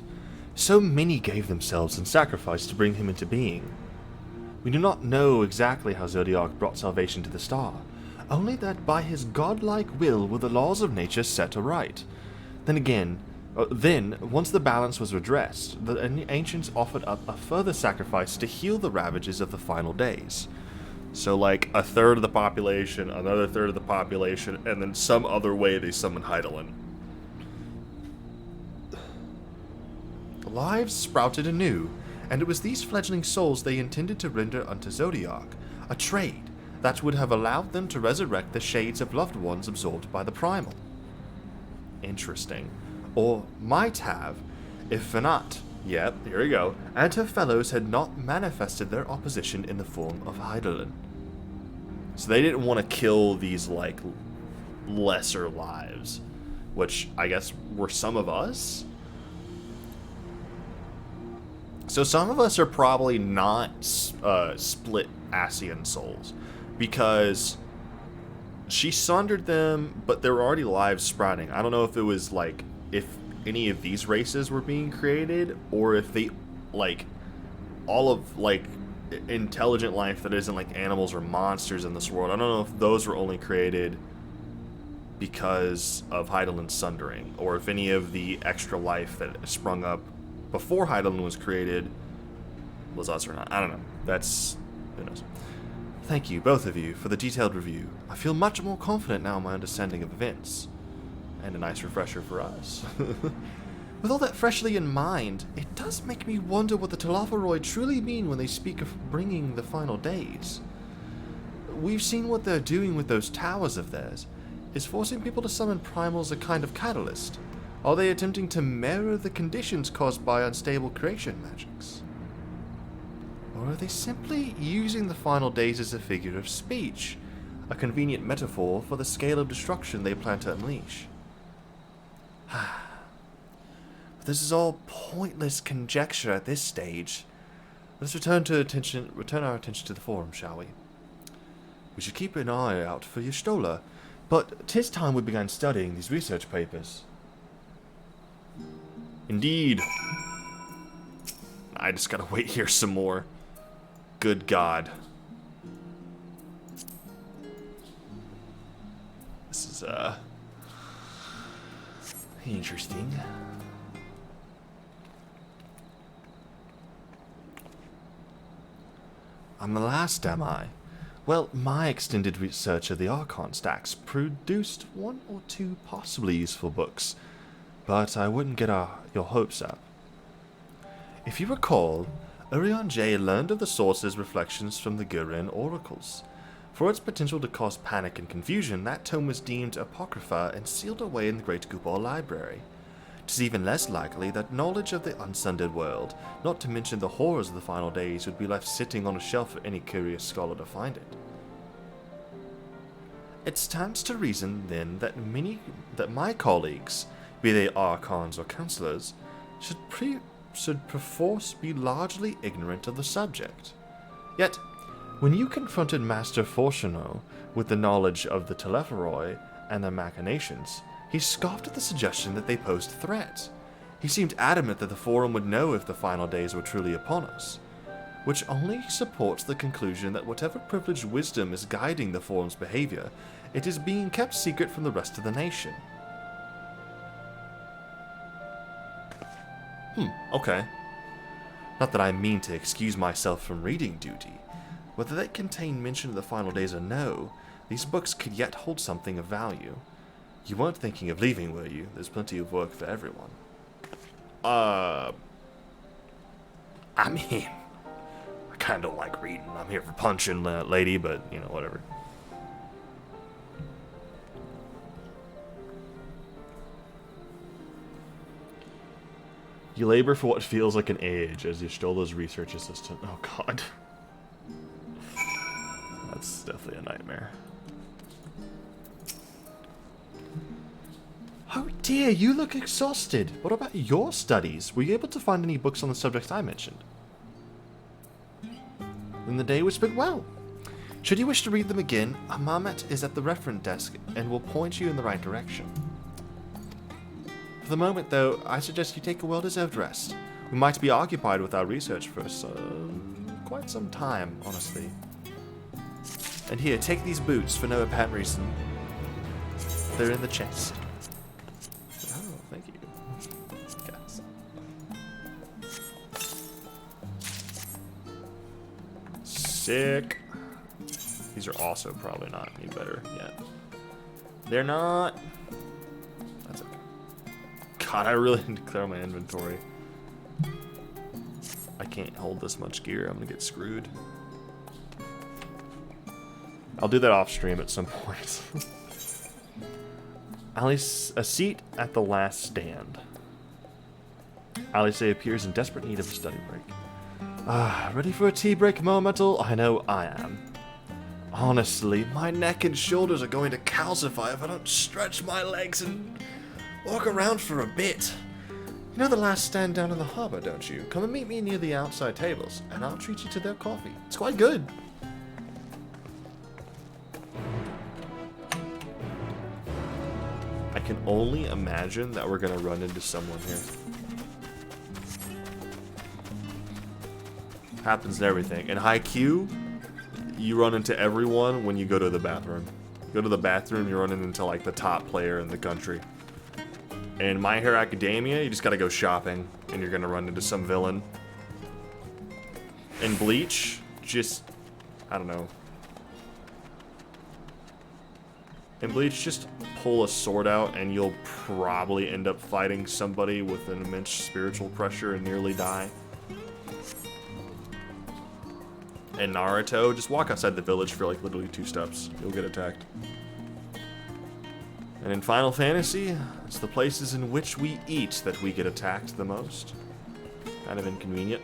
so many gave themselves in sacrifice to bring him into being. We do not know exactly how Zodiark brought salvation to the star, only that by his godlike will were the laws of nature set aright. Then, once the balance was redressed, the ancients offered up a further sacrifice to heal the ravages of the final days. So like a third of the population, another third of the population, and then some other way they summoned Hydaelyn. The lives sprouted anew, and it was these fledgling souls they intended to render unto Zodiark, a trade that would have allowed them to resurrect the shades of loved ones absorbed by the primal. Interesting. Or might have, if Fanat, yep, here we go, and her fellows had not manifested their opposition in the form of Hydaelyn. So they didn't want to kill these, like, lesser lives, which I guess were some of us? So some of us are probably not split Ascian souls, because she sundered them, but there were already lives sprouting. I don't know if it was like, if any of these races were being created, or if they, like, all of, like, intelligent life that isn't like animals or monsters in this world. I don't know if those were only created because of Hydaelyn's sundering, or if any of the extra life that sprung up before Hydaelyn was created was us or not. I don't know. That's, who knows. Thank you, both of you, for the detailed review. I feel much more confident now in my understanding of events. And a nice refresher for us. With all that freshly in mind, it does make me wonder what the Telophoroi truly mean when they speak of bringing the final days. We've seen what they're doing with those towers of theirs. Is forcing people to summon primals a kind of catalyst? Are they attempting to mirror the conditions caused by unstable creation magics? Or are they simply using the final days as a figure of speech, a convenient metaphor for the scale of destruction they plan to unleash? But this is all pointless conjecture at this stage. Let's return our attention to the forum, shall we? We should keep an eye out for Y'shtola, but 'tis time we began studying these research papers. Indeed. I just gotta wait here some more. Good God. This is, interesting. I'm the last, am I? Well, my extended research of the Archon stacks produced one or two possibly useful books, but I wouldn't get your hopes up. If you recall, Urian J learned of the source's reflections from the Gurren oracles. For its potential to cause panic and confusion, that tome was deemed apocrypha and sealed away in the Great Gubal Library. It is even less likely that knowledge of the unsundered world, not to mention the horrors of the final days, would be left sitting on a shelf for any curious scholar to find it. It stands to reason, then, that my colleagues, be they archons or counselors, should perforce be largely ignorant of the subject. Yet, When you confronted Master Fortuneau with the knowledge of the Telepharoi and their machinations, he scoffed at the suggestion that they posed threats. He seemed adamant that the Forum would know if the final days were truly upon us, which only supports the conclusion that whatever privileged wisdom is guiding the Forum's behavior, it is being kept secret from the rest of the nation. Okay. Not that I mean to excuse myself from reading duty. Whether they contain mention of the final days or no, these books could yet hold something of value. You weren't thinking of leaving, were you? There's plenty of work for everyone. I mean, I kind of like reading. I'm here for punching, lady, but, you know, whatever. You labor for what feels like an age as you Stola's research assistant. Oh, God. That's definitely a nightmare. Oh dear, you look exhausted. What about your studies? Were you able to find any books on the subjects I mentioned? Then the day was spent well. Should you wish to read them again, Amamet is at the referent desk and will point you in the right direction. For the moment, though, I suggest you take a well-deserved rest. We might be occupied with our research for quite some time, honestly. And here, take these boots for no apparent reason. They're in the chest. Oh, thank you. Yes. Sick. These are also probably not any better yet. They're not. That's okay. God, I really need to clear my inventory. I can't hold this much gear. I'm gonna get screwed. I'll do that off stream at some point. Alice, a seat at the last stand. Alice appears in desperate need of a study break. Ready for a tea break, Mometal? I know I am. Honestly, my neck and shoulders are going to calcify if I don't stretch my legs and walk around for a bit. You know the last stand down in the harbor, don't you? Come and meet me near the outside tables, and I'll treat you to their coffee. It's quite good. I can only imagine that we're gonna run into someone here. Happens in everything. In Haikyuu, you run into everyone when you go to the bathroom. You go to the bathroom, you're running into like the top player in the country. In My Hero Academia, you just gotta go shopping, and you're gonna run into some villain. In Bleach, just, I don't know. In Bleach, just pull a sword out and you'll probably end up fighting somebody with an immense spiritual pressure and nearly die. In Naruto, just walk outside the village for like literally 2 steps. You'll get attacked. And in Final Fantasy, it's the places in which we eat that we get attacked the most. Kind of inconvenient.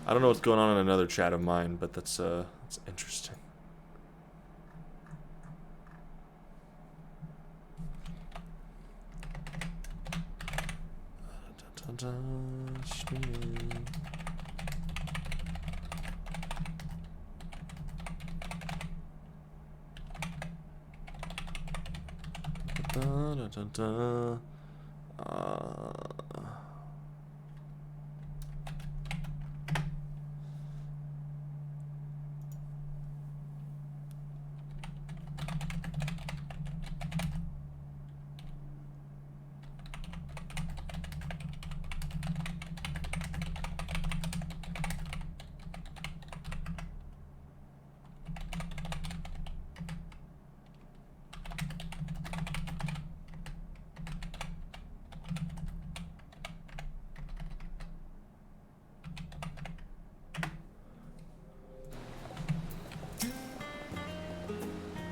I don't know what's going on in another chat of mine, but that's interesting.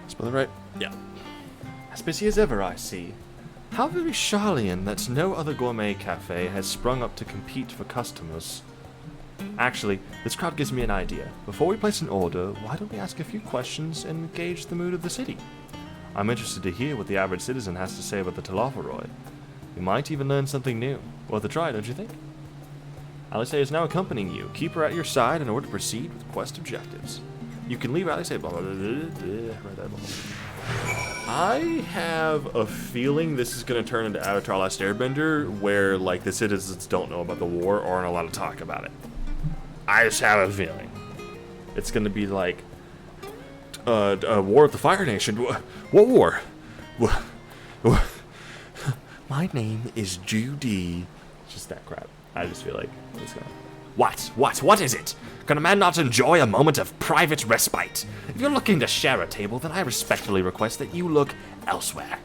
Spelling right? Yeah. As busy as ever, I see. How very Sharlyan that no other gourmet cafe has sprung up to compete for customers. Actually, this crowd gives me an idea. Before we place an order, why don't we ask a few questions and gauge the mood of the city? I'm interested to hear what the average citizen has to say about the Talafaroi. We might even learn something new. Worth a try, don't you think? Alice is now accompanying you. Keep her at your side in order to proceed with quest objectives. You can leave Alice blah blah blah right there, blah blah. I have a feeling this is going to turn into Avatar Last Airbender, where like the citizens don't know about the war or aren't allowed to talk about it. I just have a feeling it's going to be like War of the Fire Nation. What war? My name is Judy. Just that crap. I just feel like it's gonna. What is it? Can a man not enjoy a moment of private respite? If you're looking to share a table, then I respectfully request that you look elsewhere.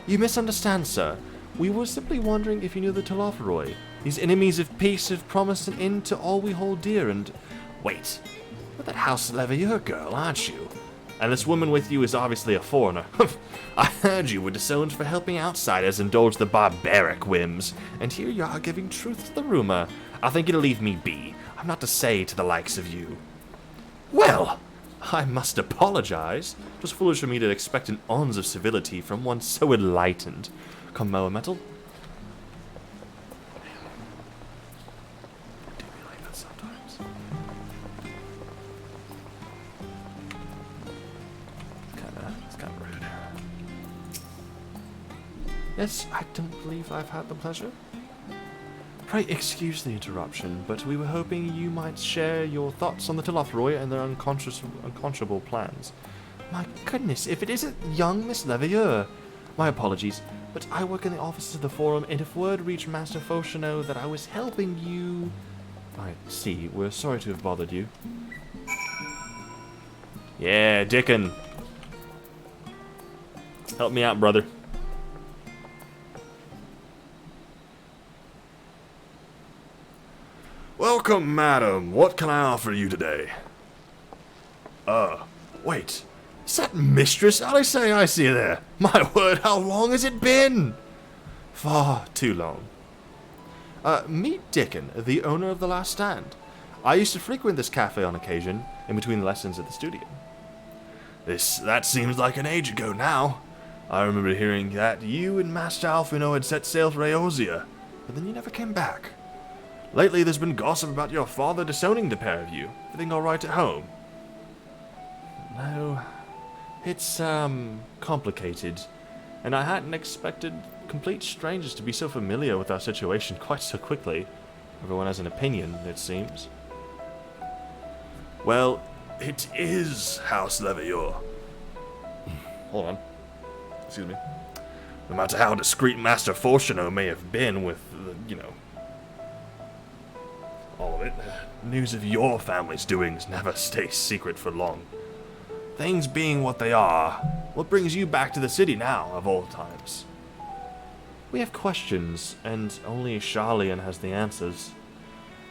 You misunderstand, sir. We were simply wondering if you knew the Talafaroi. These enemies of peace have promised an end to all we hold dear and... Wait, you're that House Leveilleur girl, aren't you? And this woman with you is obviously a foreigner. I heard you were disowned for helping outsiders indulge the barbaric whims, and here you are giving truth to the rumor. I think you'll leave me be. I'm not to say to the likes of you. Well, I must apologize. It was foolish for me to expect an ounce of civility from one so enlightened. Come, Metal. I do be like that sometimes. It's kinda rude. Yes, I don't believe I've had the pleasure. Pray excuse the interruption, but we were hoping you might share your thoughts on the Talafaroi and their unconscionable plans. My goodness, if it isn't young Miss Leveilleur! My apologies, but I work in the office of the Forum, and if word reached Master Faucheneau that I was helping you... I see, we're sorry to have bothered you. Yeah, Dickon! Help me out, brother. Welcome, madam. What can I offer you today? Wait. Is that Mistress Alice I see there? My word, how long has it been? Far too long. Meet Dickon, the owner of The Last Stand. I used to frequent this cafe on occasion, in between lessons at the studio. That seems like an age ago now. I remember hearing that you and Master Alphino had set sail for Eosia, but then you never came back. Lately, there's been gossip about your father disowning the pair of you. Everything all right at home? No, it's, complicated. And I hadn't expected complete strangers to be so familiar with our situation quite so quickly. Everyone has an opinion, it seems. Well, it is House Leveilleur. Hold on. Excuse me. No matter how discreet Master Faucheneau may have been with, all of it, news of your family's doings never stays secret for long. Things being what they are, what brings you back to the city now, of all times? We have questions, and only Sharlyan has the answers.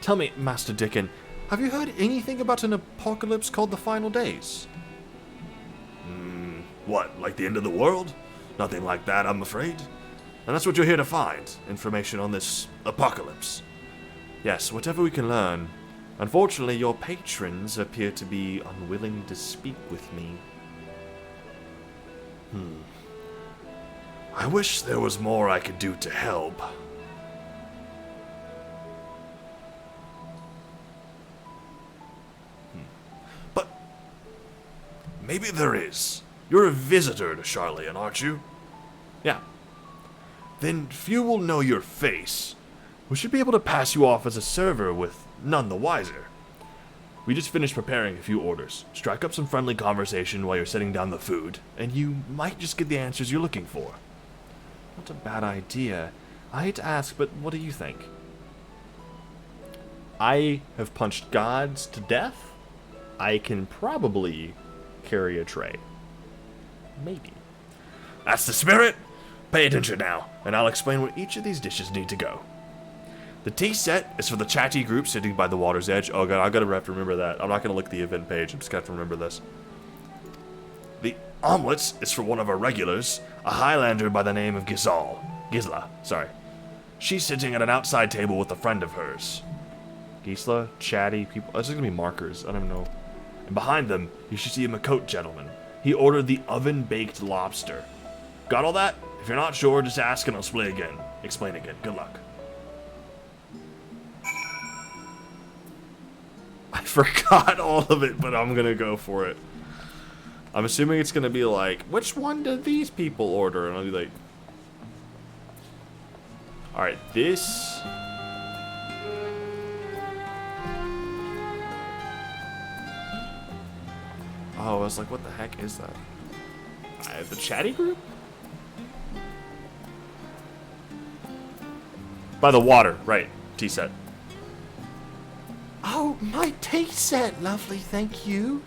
Tell me, Master Dickon, have you heard anything about an apocalypse called the Final Days? What, like the end of the world? Nothing like that, I'm afraid. And that's what you're here to find, information on this apocalypse. Yes, whatever we can learn. Unfortunately, your patrons appear to be unwilling to speak with me. I wish there was more I could do to help. But maybe there is. You're a visitor to Sharlyan, aren't you? Yeah. Then few will know your face. We should be able to pass you off as a server with none the wiser. We just finished preparing a few orders. Strike up some friendly conversation while you're setting down the food, and you might just get the answers you're looking for. Not a bad idea. I hate to ask, but what do you think? I have punched gods to death. I can probably carry a tray. Maybe. That's the spirit! Pay attention now, and I'll explain where each of these dishes need to go. The tea set is for the chatty group sitting by the water's edge. Oh god, I gotta have to remember that. I'm not gonna look at the event page, I'm just gonna have to remember this. The omelets is for one of our regulars, a Highlander by the name of Gisla, sorry. She's sitting at an outside table with a friend of hers. Gisela, chatty people. That's just gonna be markers. I don't even know. And behind them, you should see a Makot gentleman. He ordered the oven-baked lobster. Got all that? If you're not sure, just ask and I'll explain again. Good luck. I forgot all of it, but I'm gonna go for it. I'm assuming it's gonna be like, which one did these people order? And I'll be like, alright, this. Oh, I was like, what the heck is that? The chatty group? By the water, right. Tea set. Oh, my tea set, lovely, thank you.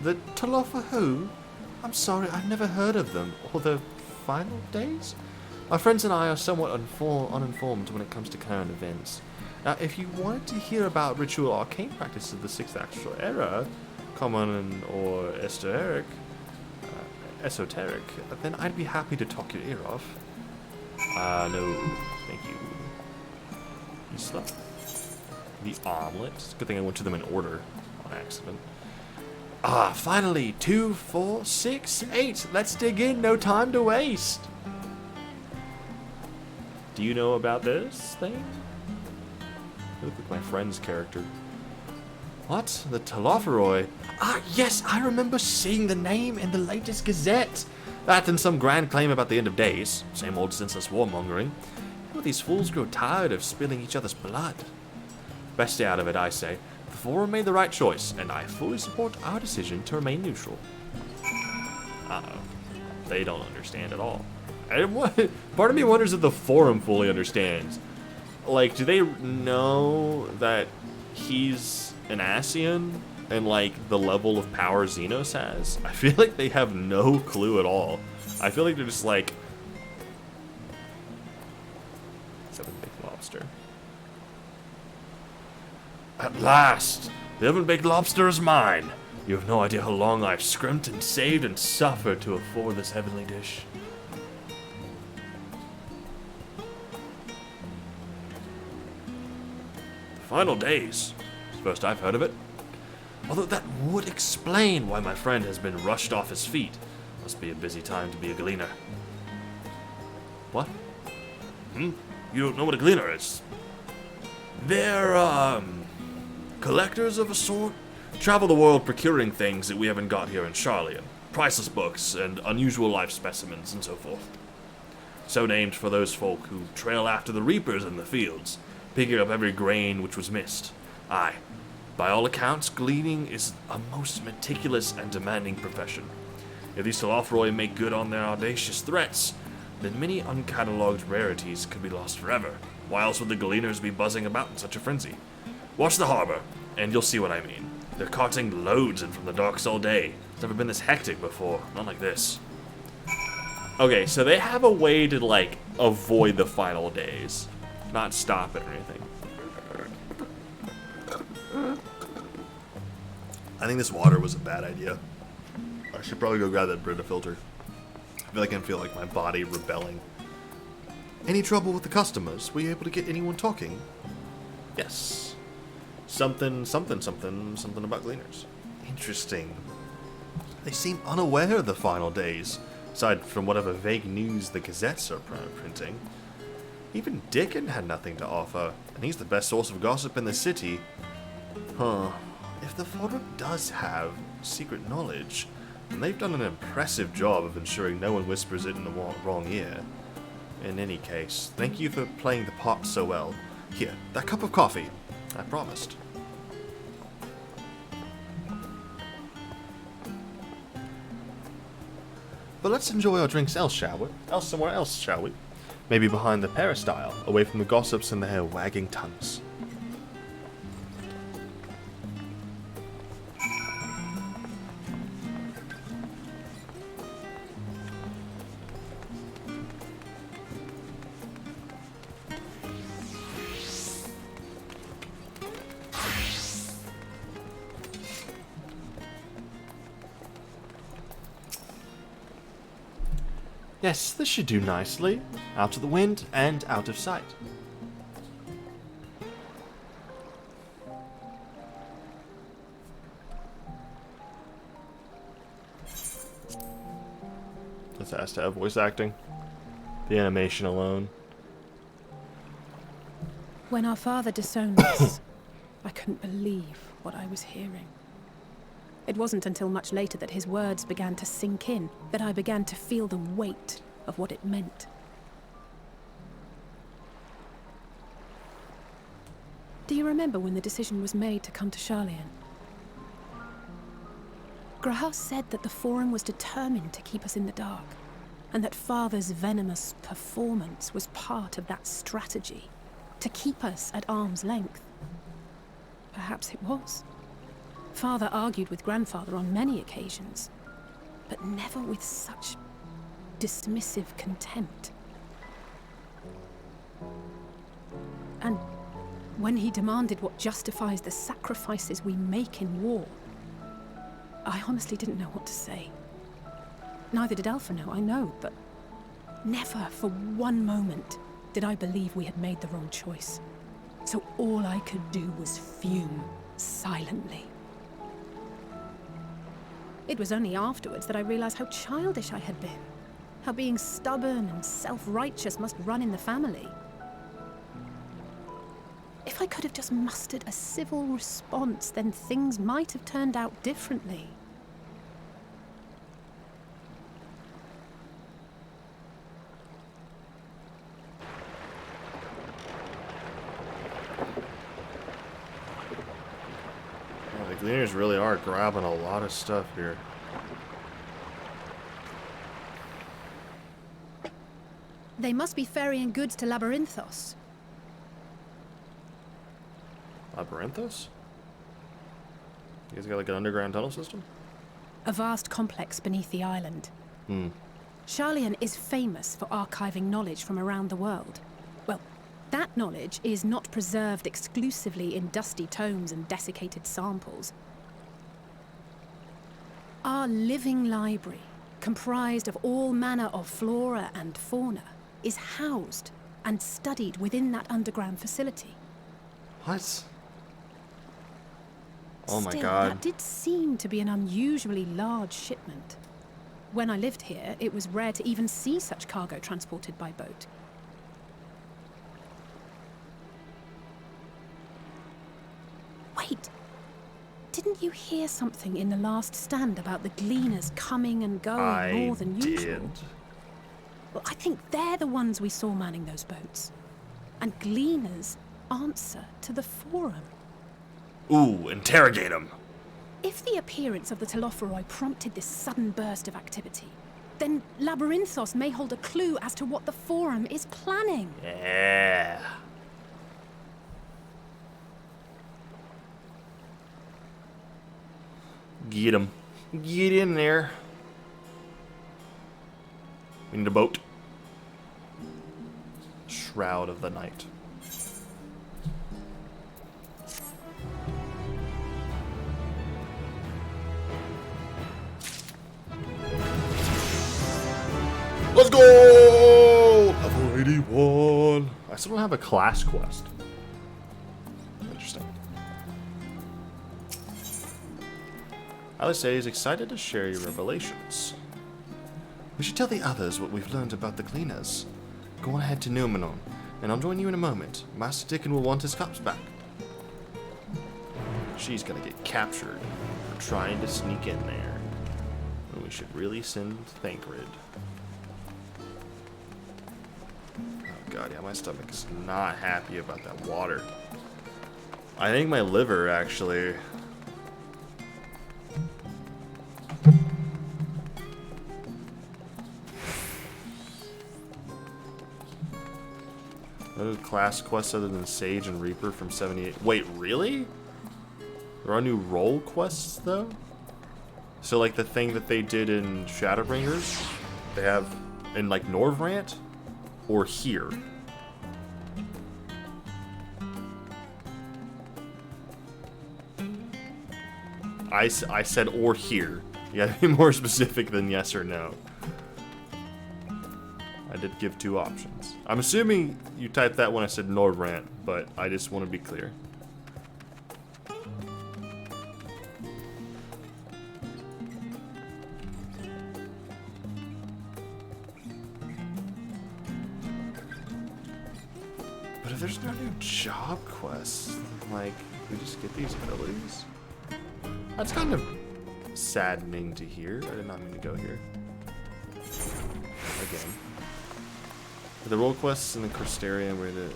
The Talofa who? I'm sorry, I've never heard of them. Or the final days? My friends and I are somewhat uninformed when it comes to current events. Now, if you wanted to hear about ritual arcane practices of the 6th Astral Era, common or esoteric, then I'd be happy to talk your ear off. No, thank you. You slept. The omelets. Good thing I went to them in order on accident. Ah, finally, 2, 4, 6, 8. Let's dig in, no time to waste. Do you know about this thing? You look like my friend's character. What? The Talofaroi? Ah, yes, I remember seeing the name in the latest Gazette. That and some grand claim about the end of days. Same old senseless warmongering. How these fools grow tired of spilling each other's blood. Best stay out of it, I say. The Forum made the right choice, and I fully support our decision to remain neutral. Uh-oh. They don't understand at all. Part of me wonders if the Forum fully understands. Like, do they know that he's an Ascian and, like, the level of power Xenos has? I feel like they have no clue at all. I feel like they're just like... 7-baked lobster. At last! The oven-baked lobster is mine! You have no idea how long I've scrimped and saved and suffered to afford this heavenly dish. Final days. It's the first I've heard of it. Although that would explain why my friend has been rushed off his feet. Must be a busy time to be a gleaner. What? You don't know what a gleaner is? They're, collectors of a sort. Travel the world procuring things that we haven't got here in Sharlyan. Priceless books and unusual life specimens and so forth. So named for those folk who trail after the reapers in the fields, picking up every grain which was missed. Aye, by all accounts, gleaning is a most meticulous and demanding profession. If these Talofaroi make good on their audacious threats, then many uncatalogued rarities could be lost forever. Why else would the gleaners be buzzing about in such a frenzy? Watch the harbor, and you'll see what I mean. They're carting loads in from the docks all day. It's never been this hectic before, not like this. Okay, so they have a way to, like, avoid the final days. Not stop it or anything. I think this water was a bad idea. I should probably go grab that Brita filter. I feel like I can feel like my body rebelling. Any trouble with the customers? Were you able to get anyone talking? Yes. Something about gleaners. Interesting. They seem unaware of the final days, aside from whatever vague news the gazettes are printing. Even Dickon had nothing to offer, and he's the best source of gossip in the city. Huh. If the Forum does have secret knowledge, then they've done an impressive job of ensuring no one whispers it in the wrong ear. In any case, thank you for playing the part so well. Here, that cup of coffee. I promised. But let's enjoy our drinks somewhere else, shall we? Maybe behind the peristyle, away from the gossips and their wagging tongues. Yes, this should do nicely. Out of the wind and out of sight. This has to have voice acting. The animation alone. When our father disowned us, I couldn't believe what I was hearing. It wasn't until much later that his words began to sink in, that I began to feel the weight of what it meant. Do you remember when the decision was made to come to Sharlyan? Graham said that the Forum was determined to keep us in the dark, and that Father's venomous performance was part of that strategy, to keep us at arm's length. Perhaps it was. Father argued with Grandfather on many occasions, but never with such dismissive contempt. And when he demanded what justifies the sacrifices we make in war, I honestly didn't know what to say. Neither did Alpha know, I know, but never for one moment did I believe we had made the wrong choice. So all I could do was fume silently. It was only afterwards that I realized how childish I had been. How being stubborn and self-righteous must run in the family. If I could have just mustered a civil response, then things might have turned out differently. Yeah, the Gleaners really are grabbing a lot of stuff here. They must be ferrying goods to Labyrinthos. Labyrinthos? You guys got like an underground tunnel system? A vast complex beneath the island. Sharlyan is famous for archiving knowledge from around the world. Well, that knowledge is not preserved exclusively in dusty tomes and desiccated samples. Our living library, comprised of all manner of flora and fauna, is housed and studied within that underground facility. What? Oh my Still, god. that did seem to be an unusually large shipment. When I lived here, it was rare to even see such cargo transported by boat. Wait! Didn't you hear something in the last stand about the Gleaners coming and going more than usual? Well, I think they're the ones we saw manning those boats. And Gleaners answer to the Forum. Ooh, interrogate him. If the appearance of the Telophoroi prompted this sudden burst of activity, then Labyrinthos may hold a clue as to what the Forum is planning. Yeah. Get him. Get in there. We need a boat. Shroud of the Night. Let's go! Level 81. I still don't have a class quest. Interesting. Alice is excited to share your revelations. We should tell the others what we've learned about the Gleaners. Go on ahead to Numenor, and I'll join you in a moment. Master Dickon will want his cups back. She's gonna get captured for trying to sneak in there. And we should really send Thancred. Oh god, yeah, my stomach is not happy about that water. I think my liver, actually. No class quests other than Sage and Reaper from 78. Wait, really? There are new role quests, though? So, like, the thing that they did in Shadowbringers, they have in, like, Norvrant? Or here? I said or here. You gotta be more specific than yes or no. I did give two options. I'm assuming you typed that when I said Norvrant, but I just want to be clear. But if there's no new job quests, like, we just get these abilities? That's kind of saddening to hear. I did not mean to go here. Again. The role quests in the Crystarium were the...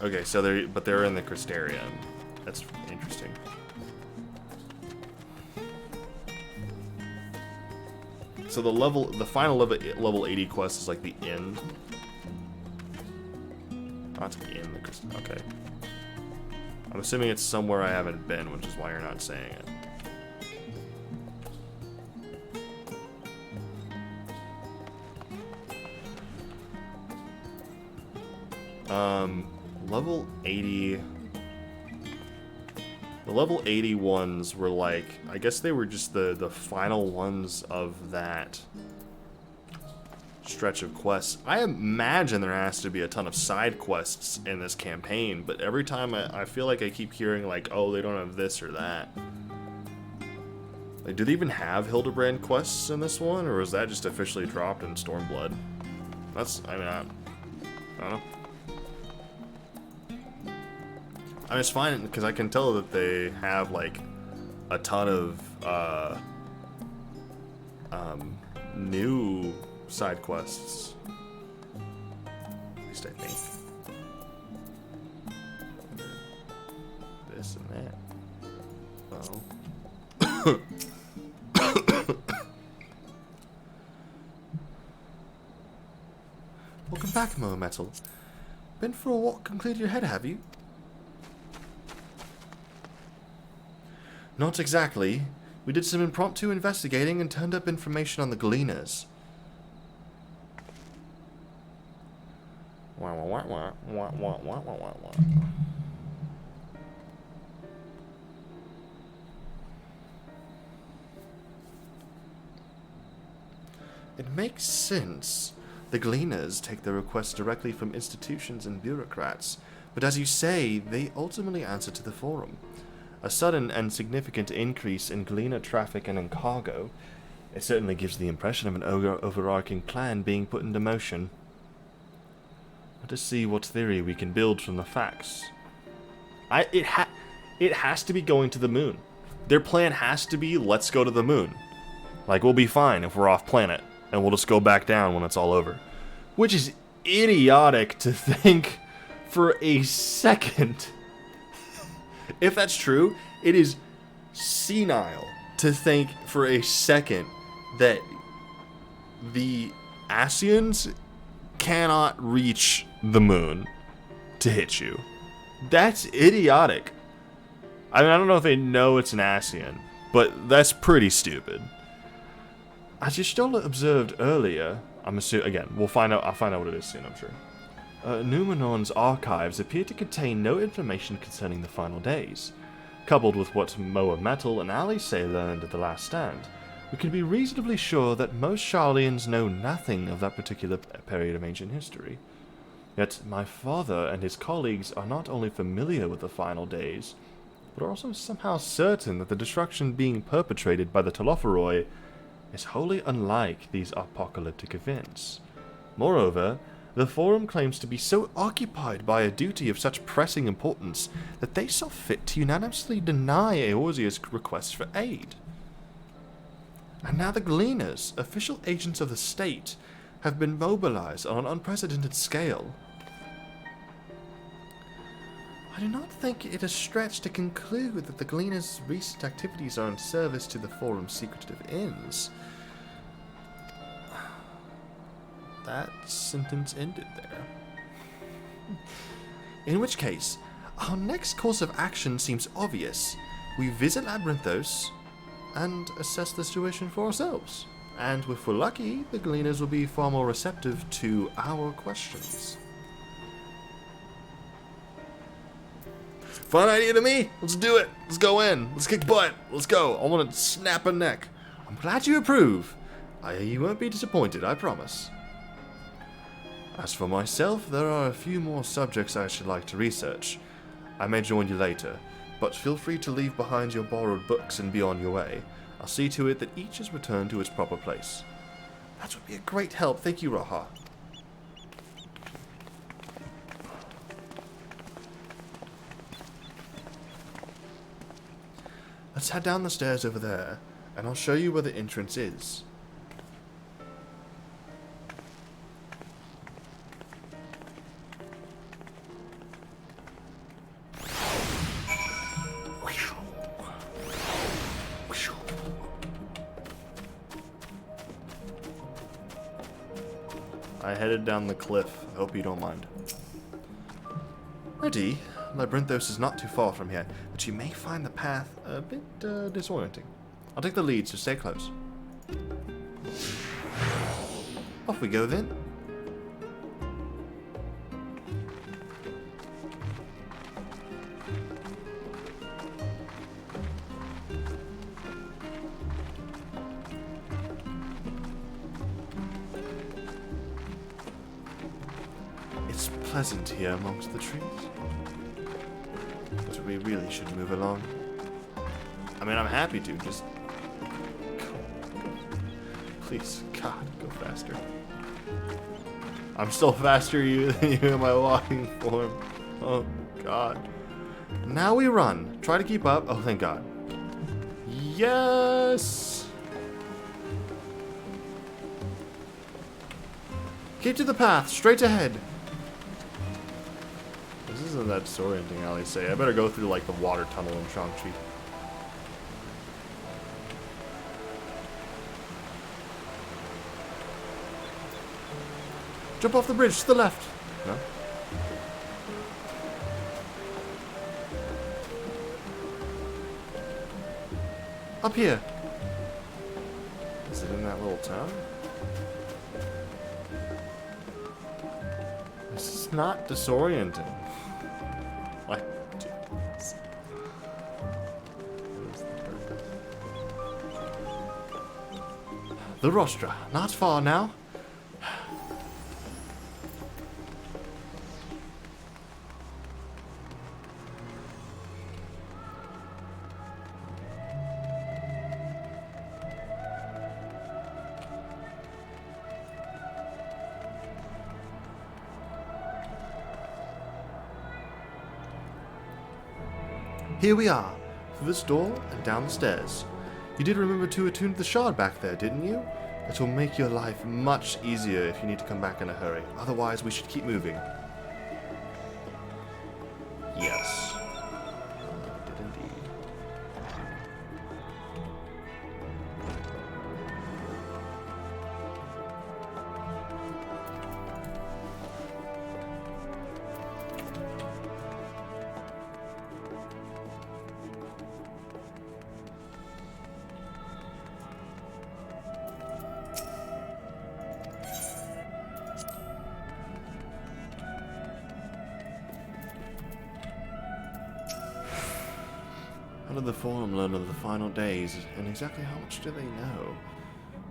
Okay, so they're in the Crystarium. That's interesting. So the final level 80 quest is like the end. Not in the crystal. Okay. I'm assuming it's somewhere I haven't been, which is why you're not saying it. Level 80. The level 80 ones were like, I guess they were just the final ones of that stretch of quests. I imagine there has to be a ton of side quests in this campaign, but every time I feel like I keep hearing like, oh, they don't have this or that. Like, do they even have Hildebrand quests in this one, or is that just officially dropped in Stormblood? That's, I mean, I don't know. I mean, it's fine, because I can tell that they have, like, a ton of, new side quests. At least I think. This and that. Oh. Welcome back, Moa Metal. Been for a walk and cleared your head, have you? Not exactly. We did some impromptu investigating and turned up information on the Gleaners. It makes sense. The Gleaners take their requests directly from institutions and bureaucrats, but as you say, they ultimately answer to the Forum. A sudden and significant increase in Gleaner traffic and in cargo, it certainly gives the impression of an overarching plan being put into motion. Let us see what theory we can build from the facts. It has to be going to the moon. Their plan has to be, let's go to the moon. Like, we'll be fine if we're off planet, and we'll just go back down when it's all over. Which is idiotic to think for a second. If that's true, it is senile to think for a second that the Asians cannot reach the moon to hit you. That's idiotic. I mean, I don't know if they know it's an Asian, but that's pretty stupid. As Y'shtola observed earlier, I'm assuming, again, I'll find out what it is soon, I'm sure. Numenor's archives appear to contain no information concerning the final days. Coupled with what Moa Metal and Alice learned at the last stand, we can be reasonably sure that most Sharlyans know nothing of that particular period of ancient history. Yet my father and his colleagues are not only familiar with the final days, but are also somehow certain that the destruction being perpetrated by the Telophoroi is wholly unlike these apocalyptic events. Moreover, the Forum claims to be so occupied by a duty of such pressing importance that they saw fit to unanimously deny Eorzea's request for aid. And now the Gleaners, official agents of the state, have been mobilized on an unprecedented scale. I do not think it a stretch to conclude that the Gleaners' recent activities are in service to the Forum's secretive ends. That sentence ended there. In which case, our next course of action seems obvious. We visit Labyrinthos and assess the situation for ourselves. And if we're lucky, the Gleaners will be far more receptive to our questions. Fun idea to me. Let's do it. Let's go in. Let's kick butt. Let's go. I want to snap a neck. I'm glad you approve. You won't be disappointed, I promise. As for myself, there are a few more subjects I should like to research. I may join you later, but feel free to leave behind your borrowed books and be on your way. I'll see to it that each is returned to its proper place. That would be a great help. Thank you, Raha. Let's head down the stairs over there, and I'll show you where the entrance is. I headed down the cliff. I hope you don't mind. Ready? Labyrinthos is not too far from here, but you may find the path a bit disorienting. I'll take the lead, so stay close. Off we go then. It's pleasant here amongst the trees. But we really should move along. I mean, I'm happy to, just... Please, God, go faster. I'm still faster than you in my walking form. Oh, God. Now we run. Try to keep up. Oh, thank God. Yes! Keep to the path, straight ahead. This isn't that disorienting, I'll say. I better go through, like, the water tunnel in Shang-Chi. Jump off the bridge to the left. No? Up here. Is it in that little town? This is not disorienting. Like, jeez. The rostra. Not far now. Here we are, through this door and down the stairs. You did remember to attune to the shard back there, didn't you? It will make your life much easier if you need to come back in a hurry. Otherwise, we should keep moving. Yes. I did indeed. How did the Forum learn of the final days, and exactly how much do they know?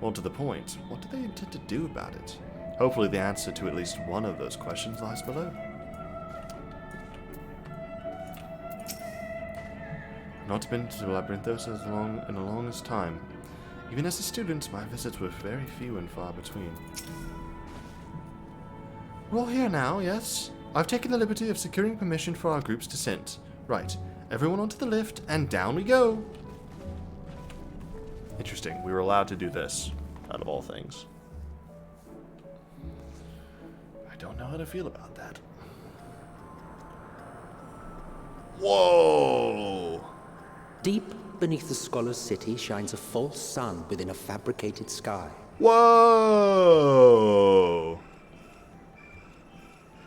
Well, to the point, what do they intend to do about it? Hopefully the answer to at least one of those questions lies below. Not been to Labyrinthos in the longest time. Even as a student, my visits were very few and far between. We're all here now, yes? I've taken the liberty of securing permission for our group's descent. Right. Everyone onto the lift, and down we go! Interesting. We were allowed to do this, out of all things. I don't know how to feel about that. Whoa! Deep beneath the scholar's city shines a false sun within a fabricated sky. Whoa!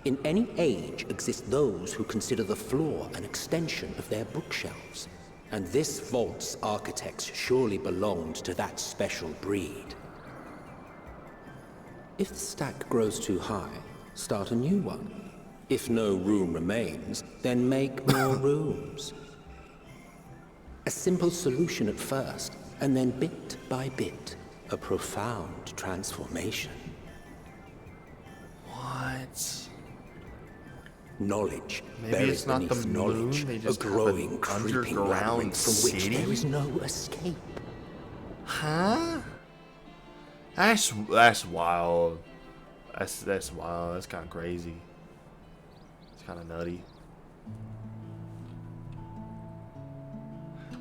In any age exist those who consider the floor an extension of their bookshelves. And this vault's architects surely belonged to that special breed. If the stack grows too high, start a new one. If no room remains, then make more rooms. A simple solution at first, and then bit by bit, a profound transformation. What? Knowledge Maybe buried it's not the beneath moon, knowledge, they a just have growing, an creeping underground labyrinth from which city? there is no escape. Huh? That's wild. That's wild. That's kind of crazy. It's kind of nutty.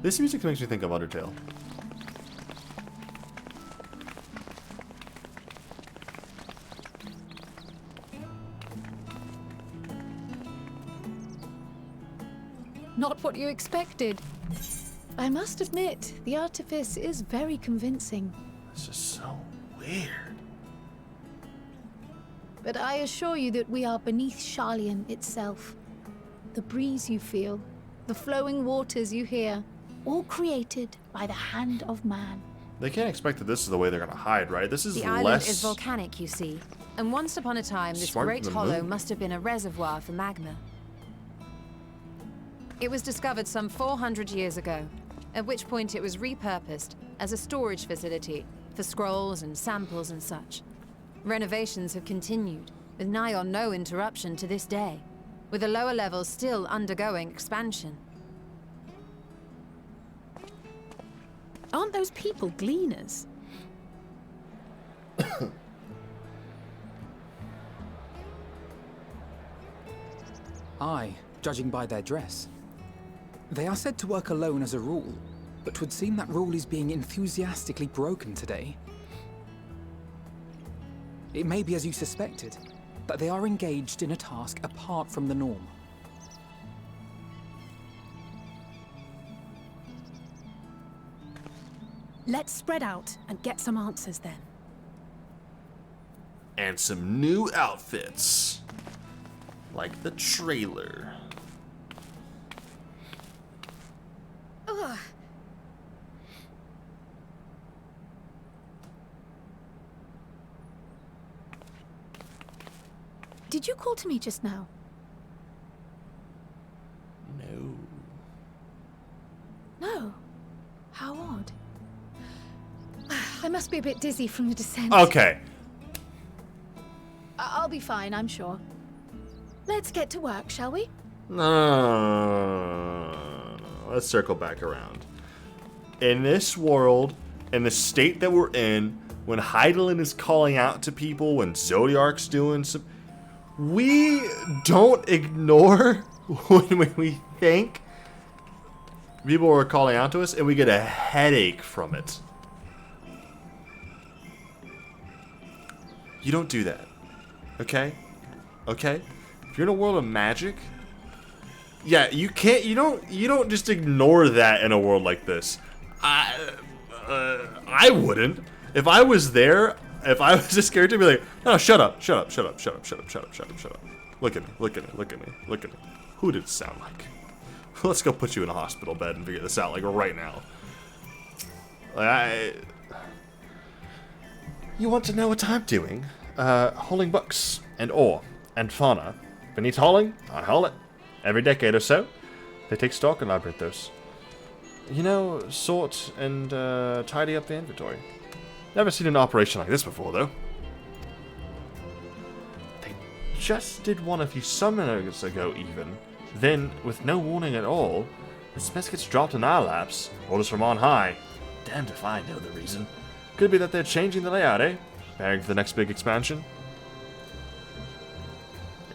This music makes me think of Undertale. Not what you expected. I must admit, the artifice is very convincing. This is so weird. But I assure you that we are beneath Sharlyan itself. The breeze you feel, the flowing waters you hear, all created by the hand of man. They can't expect that this is the way they're gonna hide, right? This is The less... island is volcanic, you see. And once upon a time, this Smarter great than hollow moon. must have been a reservoir for magma. It was discovered some 400 years ago, at which point it was repurposed as a storage facility for scrolls and samples and such. Renovations have continued, with nigh on no interruption to this day, with the lower levels still undergoing expansion. Aren't those people gleaners? Aye, judging by their dress. They are said to work alone as a rule, but 'twould seem that rule is being enthusiastically broken today. It may be as you suspected, that they are engaged in a task apart from the norm. Let's spread out and get some answers then. And some new outfits. Like the trailer. Ugh. Did you call to me just now? No. No. How odd. I must be a bit dizzy from the descent. Okay. I'll be fine, I'm sure. Let's get to work, shall we? No. Let's circle back around. In this world, in the state that we're in, when Hydaelyn is calling out to people, when Zodiark's doing some... We don't ignore when we think people are calling out to us, and we get a headache from it. You don't do that. Okay? Okay? If you're in a world of magic, yeah, you can't, you don't just ignore that in a world like this. I wouldn't. If I was there, if I was this character, I'd be like, no, shut up, shut up, shut up, shut up, shut up, shut up, shut up, shut up. Look at me, look at me, look at me, look at me. Who did it sound like? Let's go put you in a hospital bed and figure this out, like, right now. You want to know what I'm doing? Hauling books, and ore, and fauna. If it needs hauling, I haul it. Every decade or so, they take stock and elaborate those. You know, sort and tidy up the inventory. Never seen an operation like this before, though. They just did one a few summers ago, even. Then, with no warning at all, this mess gets dropped in our laps. Orders from on high. Damned if I know the reason. Could be that they're changing the layout, eh? Preparing for the next big expansion.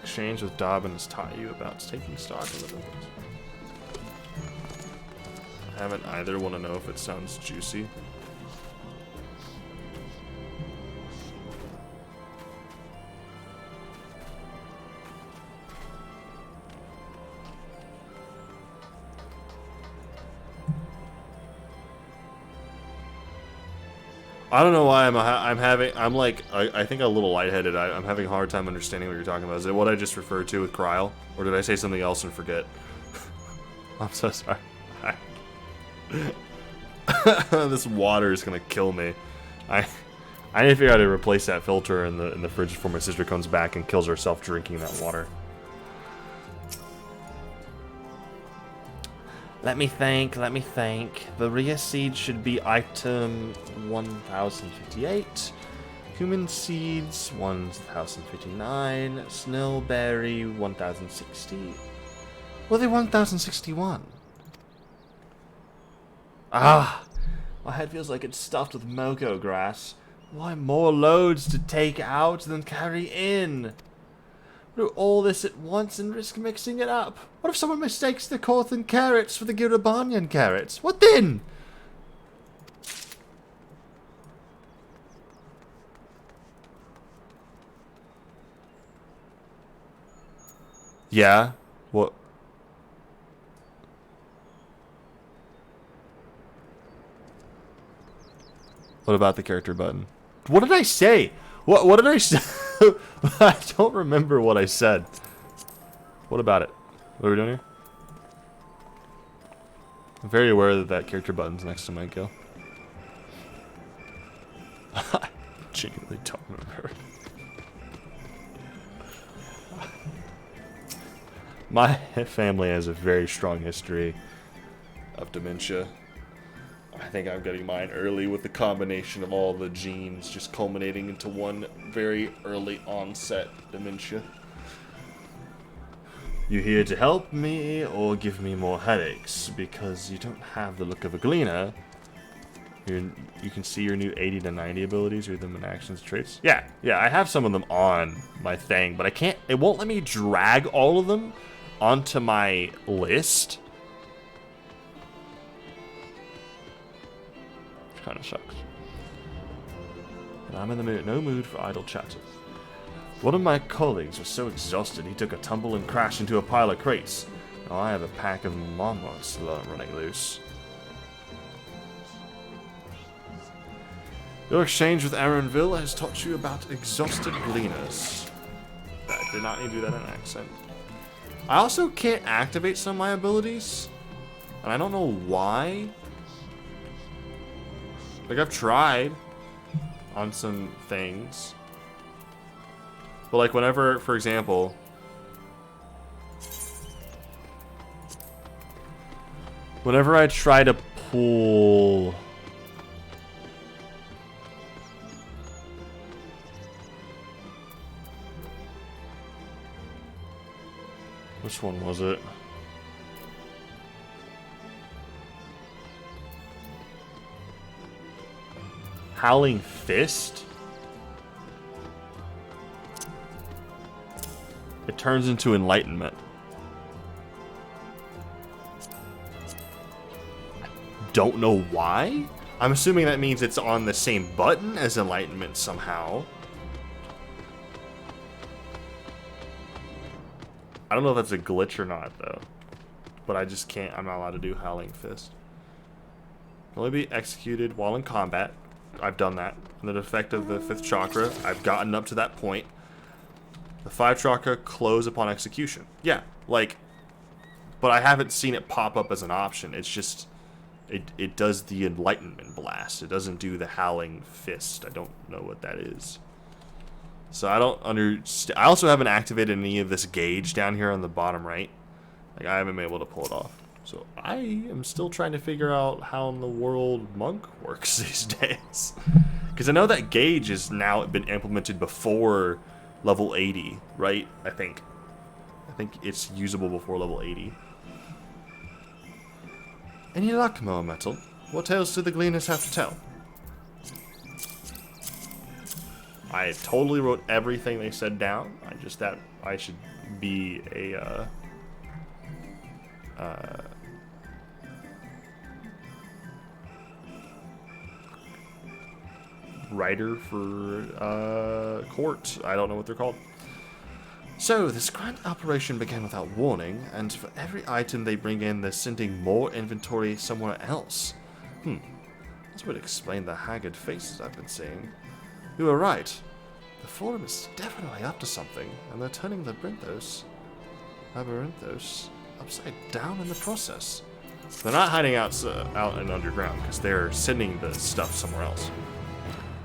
Exchange with Dobbin has taught you about taking stock in the business. I haven't either. Want to know if it sounds juicy. I don't know why I'm like, I think a little lightheaded. I'm having a hard time understanding what you're talking about. Is it what I just referred to with Kryl? Or did I say something else and forget? I'm so sorry. This water is gonna kill me. I need to figure out how to replace that filter in the fridge before my sister comes back and kills herself drinking that water. Let me think. The Rhea seed should be item 1058. Human seeds 1059. Snillberry 1060. Well, they 1061. Ah, my head feels like it's stuffed with Moko grass. Why more loads to take out than carry in? Do all this at once and risk mixing it up? What if someone mistakes the Corthan carrots for the Girabanyan carrots? What then? Yeah? What? What about the character button? What did I say? What did I say? I don't remember what I said. What about it? What are we doing here? I'm very aware that that character button's next to my kill. I genuinely don't remember. My family has a very strong history of dementia. I think I'm getting mine early with the combination of all the genes just culminating into one very early onset dementia. You here to help me or give me more headaches? Because you don't have the look of a gleaner. You can see your new 80 to 90 abilities, read them in actions, traits. Yeah, I have some of them on my thing, but I can't, it won't let me drag all of them onto my list. Which kind of sucks. And I'm in the no mood for idle chatter. One of my colleagues was so exhausted he took a tumble and crashed into a pile of crates. Now I have a pack of marmots running loose. Your exchange with Aaronville has taught you about exhausted gleaners. I did not need to do that in an accent. I also can't activate some of my abilities, and I don't know why. Like, I've tried on some things. But like whenever, for example, whenever I try to pull which one was it? Howling Fist? It turns into Enlightenment. Don't know why? I'm assuming that means it's on the same button as Enlightenment somehow. I don't know if that's a glitch or not, though. But I just can't, I'm not allowed to do Howling Fist. Can only be executed while in combat. I've done that. And the effect of the 5th chakra, I've gotten up to that point. The 5 chakra close upon execution. Yeah, like, but I haven't seen it pop up as an option. It's just, it does the Enlightenment Blast. It doesn't do the Howling Fist. I don't know what that is. So I don't understand. I also haven't activated any of this gauge down here on the bottom right. Like, I haven't been able to pull it off. So I am still trying to figure out how in the world Monk works these days. Because I know that gauge has now been implemented before level 80, right? I think it's usable before level 80. Any luck, Moa Metal? What tales do the Gleaners have to tell? I totally wrote everything they said down. I just that I should be a writer for court. I don't know what they're called. So, this grand operation began without warning, and for every item they bring in, they're sending more inventory somewhere else. This would explain the haggard faces I've been seeing. You were right. The Forum is definitely up to something, and they're turning the Labyrinthos upside down in the process. They're not hiding out in underground, because they're sending the stuff somewhere else.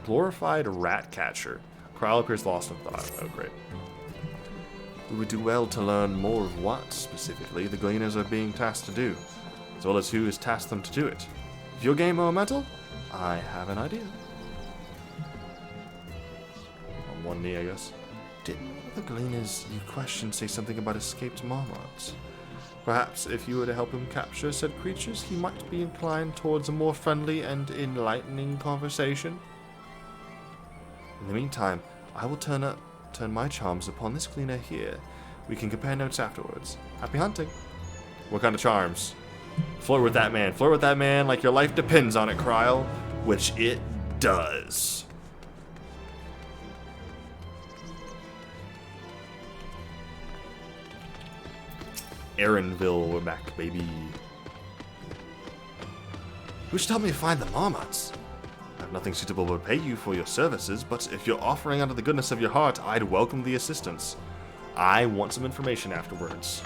Glorified rat catcher. Krile appears lost in thought. Oh, great. We would do well to learn more of what, specifically, the Gleaners are being tasked to do, as well as who has tasked them to do it. If your game more metal, I have an idea. On one knee, I guess. Didn't the Gleaners you questioned say something about escaped marmots? Perhaps if you were to help him capture said creatures, he might be inclined towards a more friendly and enlightening conversation. In the meantime, I will turn turn my charms upon this cleaner here. We can compare notes afterwards. Happy hunting. What kind of charms? Flirt with that man. Flirt with that man like your life depends on it, Kryl. Which it does. Aaronville, we're back, baby. Who should help me find the Marmots? I have nothing suitable to pay you for your services, but if you're offering out of the goodness of your heart, I'd welcome the assistance. I want some information afterwards.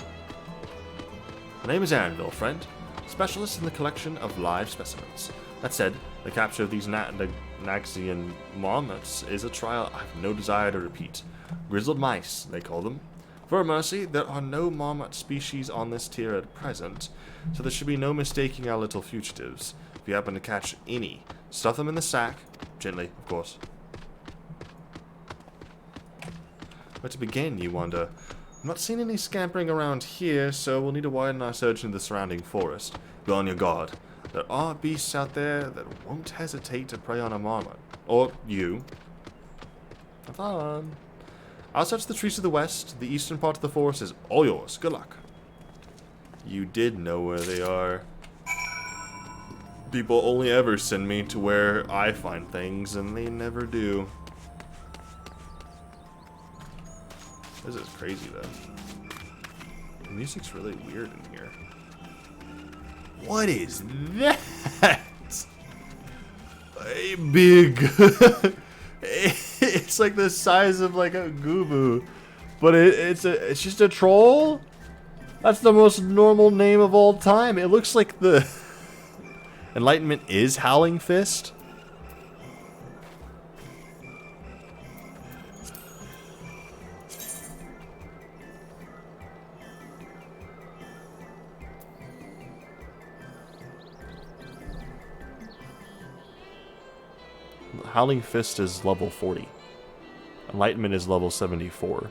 My name is Aaronville, friend. Specialist in the collection of live specimens. That said, the capture of these Naxian marmots is a trial I have no desire to repeat. Grizzled mice, they call them. For a mercy, there are no marmot species on this tier at present, so there should be no mistaking our little fugitives. If you happen to catch any, stuff them in the sack, gently, of course. Where to begin, you wonder? I'm not seeing any scampering around here, so we'll need to widen our search into the surrounding forest. Be on your guard. There are beasts out there that won't hesitate to prey on a marmot. Or you. Have fun. I'll search the trees to the west. The eastern part of the forest is all yours. Good luck. You did know where they are. People only ever send me to where I find things, and they never do. This is crazy, though. The music's really weird in here. What is that? A big... It's like the size of like a Goobu. But it's just a troll? That's the most normal name of all time. It looks like the... Enlightenment is Howling Fist? Howling Fist is level 40. Enlightenment is level 74.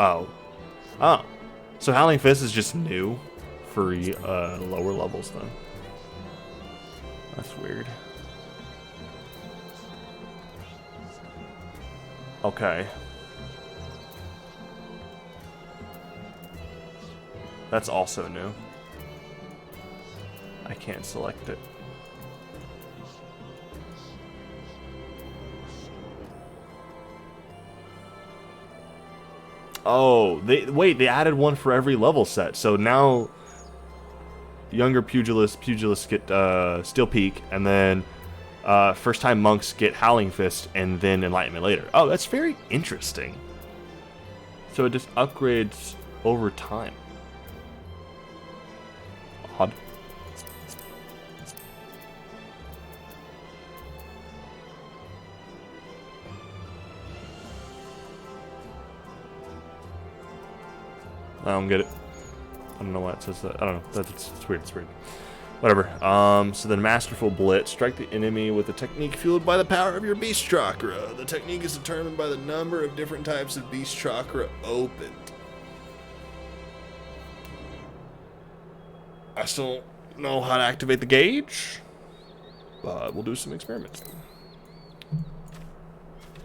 Oh. Oh. So Howling Fist is just new for lower levels then. That's weird. Okay. That's also new. I can't select it. Oh, they added one for every level set. So now younger pugilists get Steel Peak, and then first time monks get Howling Fist, and then Enlightenment later. Oh, that's very interesting. So it just upgrades over time. Odd. I don't get it. I don't know why it says that. I don't know. It's weird. It's weird. Whatever. So then Masterful Blitz. Strike the enemy with a technique fueled by the power of your Beast Chakra. The technique is determined by the number of different types of Beast Chakra opened. I still don't know how to activate the gauge, but we'll do some experiments.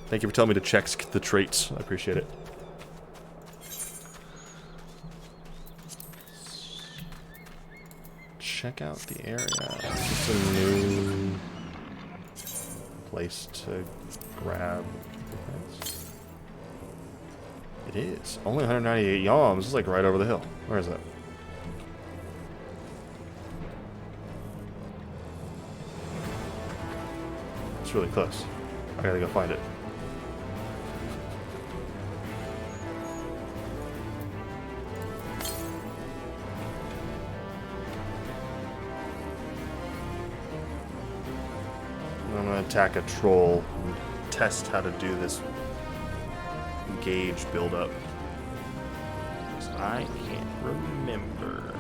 Thank you for telling me to check the traits. I appreciate it. Check out the area. Is this a new place to grab things? It is. Only 198 yalms. It's like right over the hill. Where is that? It's really close. I gotta go find it. I'm gonna attack a troll and test how to do this gauge buildup. Because I can't remember.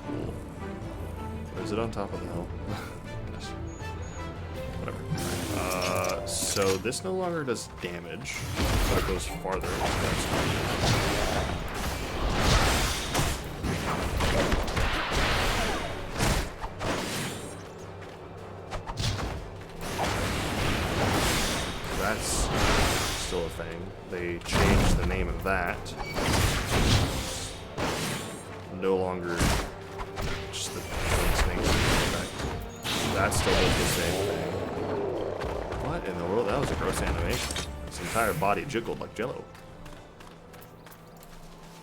Cool. Is it on top of the hill? Yes. Whatever. So this no longer does damage, but it goes farther. changed the name of that. No longer just the snakes effect. That still does the same thing. What in the world? That was a gross animation. His entire body jiggled like jello.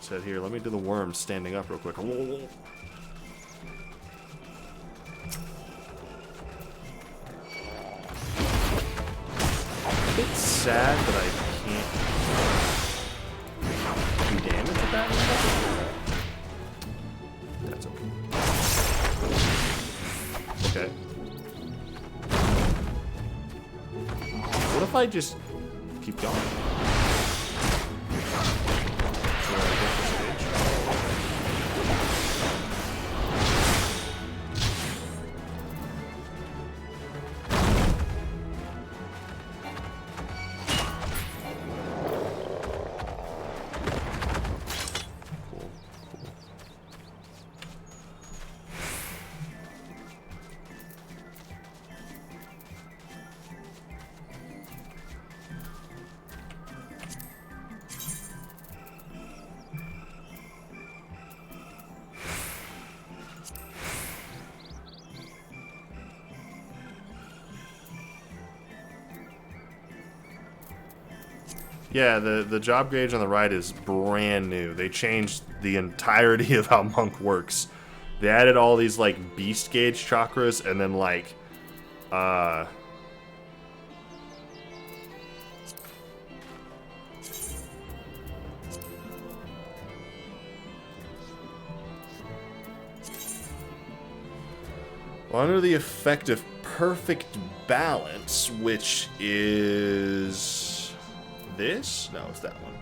Said here, let me do the worm standing up real quick. It's sad that I can't do damage with that. That's okay. Okay. What if I just keep going? Yeah, the job gauge on the right is brand new. They changed the entirety of how Monk works. They added all these, like, beast gauge chakras, and then, like, well, under the effect of perfect balance, which is this? No, it's that one.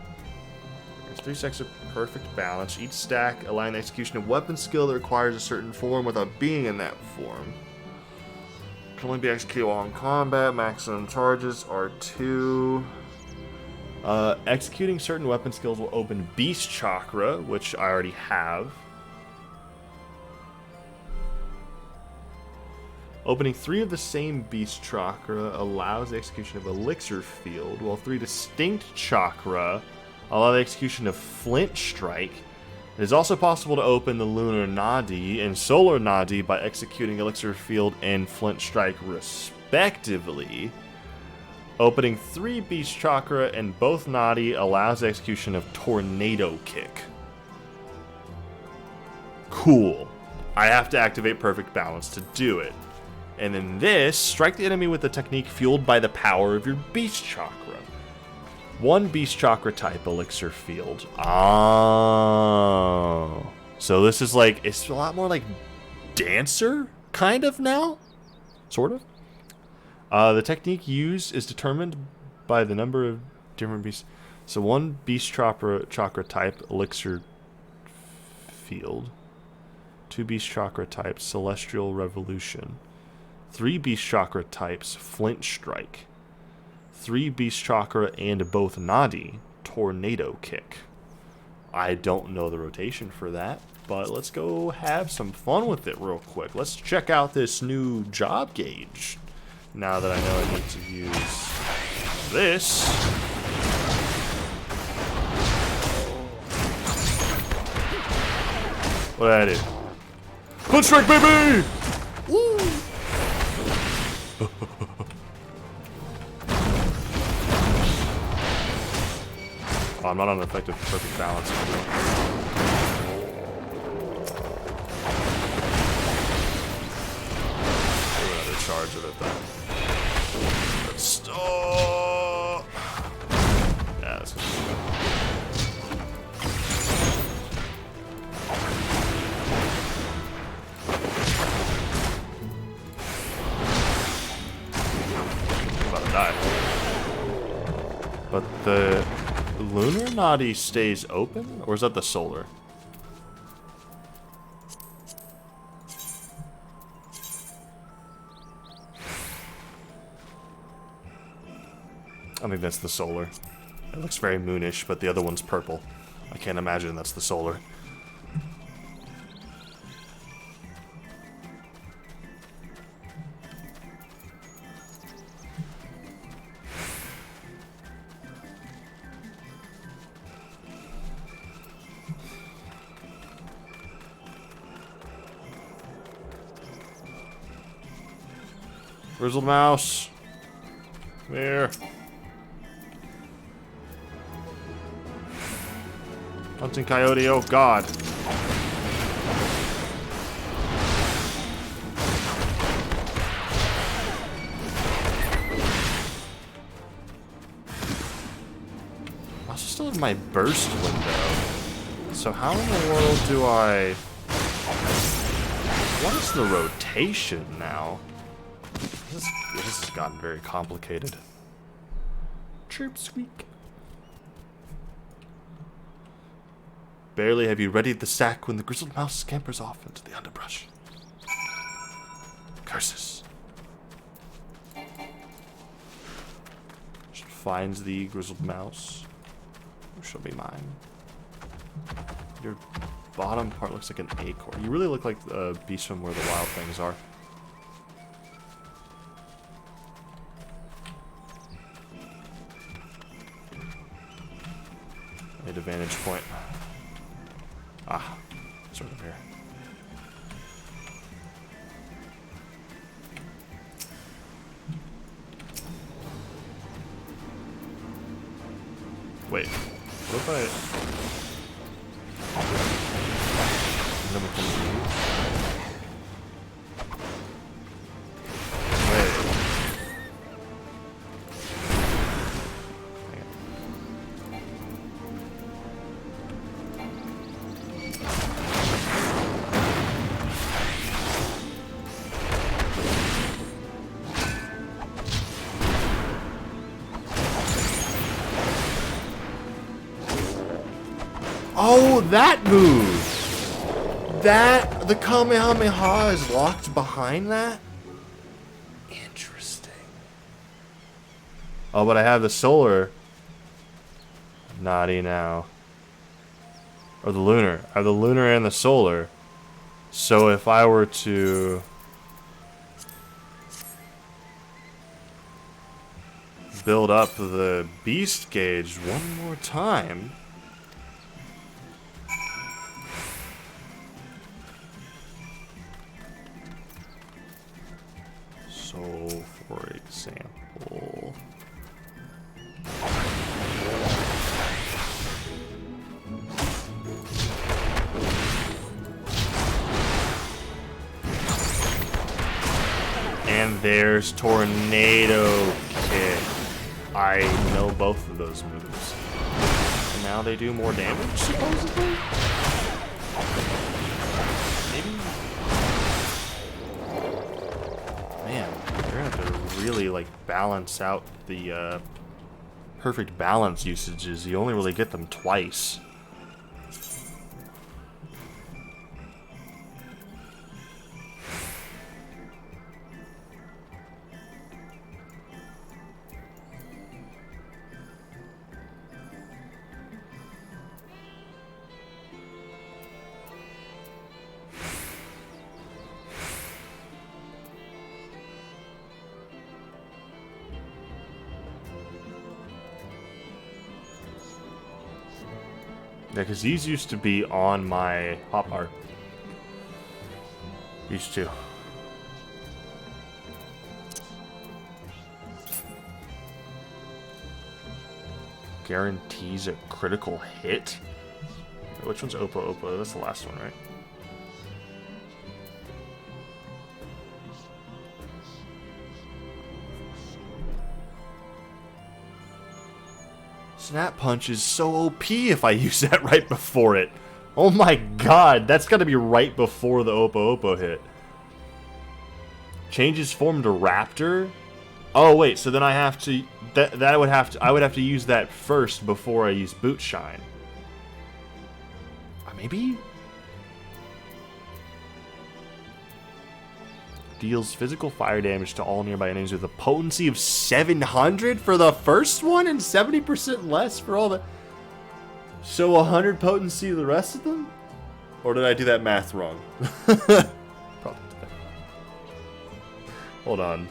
There's 3 stacks of perfect balance. Each stack align the execution of weapon skill that requires a certain form without being in that form. Can only be executed while in combat. Maximum charges are 2. Executing certain weapon skills will open Beast Chakra, which I already have. Opening 3 of the same Beast Chakra allows the execution of Elixir Field, while 3 distinct Chakra allow the execution of Flint Strike. It is also possible to open the Lunar Nadi and Solar Nadi by executing Elixir Field and Flint Strike respectively. Opening 3 Beast Chakra and both Nadi allows the execution of Tornado Kick. Cool. I have to activate Perfect Balance to do it. And then this, strike the enemy with a technique fueled by the power of your Beast Chakra. 1 Beast Chakra type Elixir Field. Oh. So this is like, it's a lot more like Dancer, kind of now? Sort of. The technique used is determined by the number of different beasts. So 1 Beast Chakra type Elixir Field. 2 Beast Chakra types Celestial Revolution. 3 Beast Chakra types Flint Strike. 3 Beast Chakra and both Nadi Tornado Kick. I don't know the rotation for that, but let's go have some fun with it real quick. Let's check out this new job gauge. Now that I know I need to use this. What did I do? Flint Strike, baby! Woo! Oh, I'm not on effective perfect balance. Another charge of it though. Let's stop. Yeah, that's gonna be good. I'm about to die. But the Lunar Nadi stays open? Or is that the solar? I think that's the solar. It looks very moonish, but the other one's purple. I can't imagine that's the solar. Grizzled mouse. Come here. Hunting coyote, oh god. I also still have my burst window. So how in the world do I... What is the rotation now? This has gotten very complicated. Chirp squeak. Barely have you readied the sack when the grizzled mouse scampers off into the underbrush. Curses. Finds the grizzled mouse. Who shall be mine? Your bottom part looks like an acorn. You really look like a beast from where the wild things are. Need a vantage point. Ah, it's right up here. Wait, what if I... Number 2. Wait. Oh, that move! That, the Kamehameha is locked behind that? Interesting. Oh, but I have the solar. Naughty now. Or the lunar. I have the lunar and the solar. So if I were to... build up the beast gauge one more time... So, for example... And there's Tornado Kick. I know both of those moves. And now they do more damage, supposedly? Maybe? Man, you're gonna have to really, like, balance out the, perfect balance usages. You only really get them twice. Yeah, because these used to be on my hotbar. Used to. Guarantees a critical hit? Which one's Oppo Oppo? That's the last one, right? Snap Punch is so OP if I use that right before it. Oh my god, that's gotta be right before the Oppo Oppo hit. Changes form to Raptor? Oh wait, so then I have to I would have to use that first before I use Boot Shine. Maybe? Deals physical fire damage to all nearby enemies with a potency of 700 for the first one and 70% less for all the... So 100 potency to the rest of them? Or did I do that math wrong? Probably. Hold on.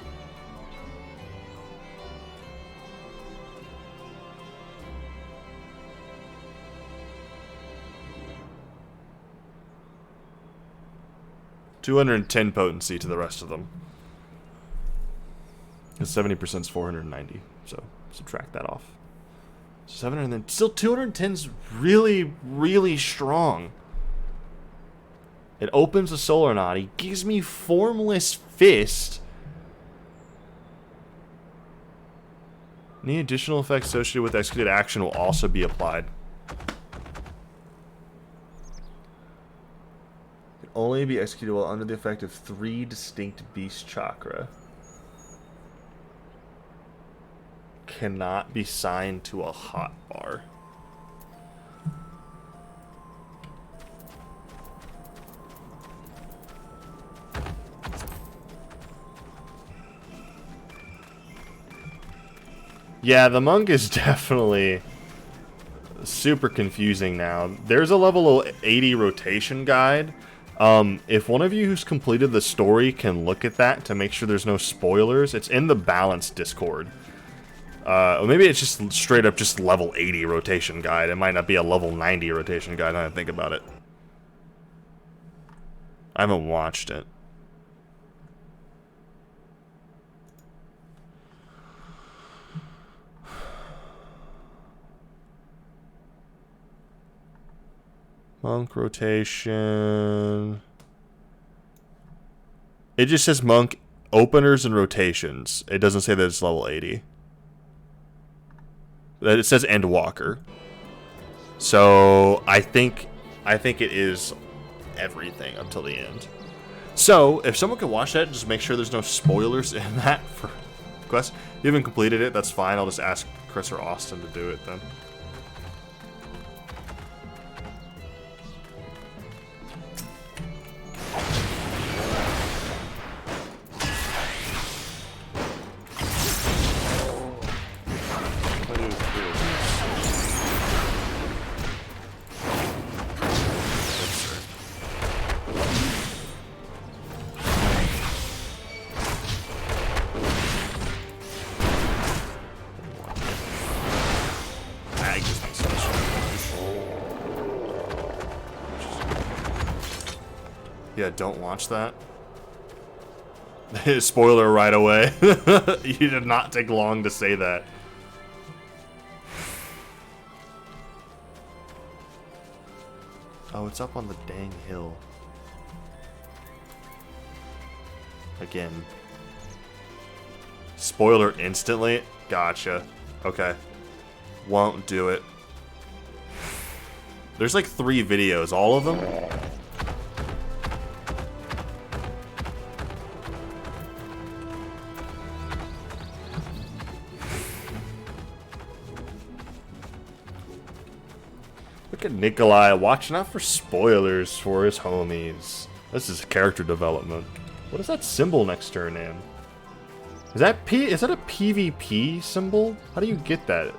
$210 potency to the rest of them. Because 70% is 490, so subtract that off. 700, and then still 210's really, really strong. It opens a solar knot. He gives me Formless Fist. Any additional effects associated with executed action will also be applied. Can only be executed while under the effect of 3 distinct beast chakra. Cannot be signed to a hotbar. Yeah, the monk is definitely super confusing now. There's a level 80 rotation guide. If one of you who's completed the story can look at that to make sure there's no spoilers, it's in the balance Discord. Or maybe it's just straight up just level 80 rotation guide. It might not be a level 90 rotation guide, now that I think about it. I haven't watched it. Monk rotation. It just says monk openers and rotations. It doesn't say that it's level 80. It says Endwalker. So I think it is everything until the end. So if someone can watch that, just make sure there's no spoilers in that for quest. If you haven't completed it, that's fine. I'll just ask Chris or Austin to do it then. Yeah, don't watch that. Spoiler right away. You did not take long to say that. Oh, it's up on the dang hill. Again. Spoiler instantly? Gotcha. Okay. Won't do it. There's like 3 videos, all of them. Look at Nikolai watching out for spoilers for his homies. This is character development. What is that symbol next to her name? Is that a PvP symbol? How do you get that?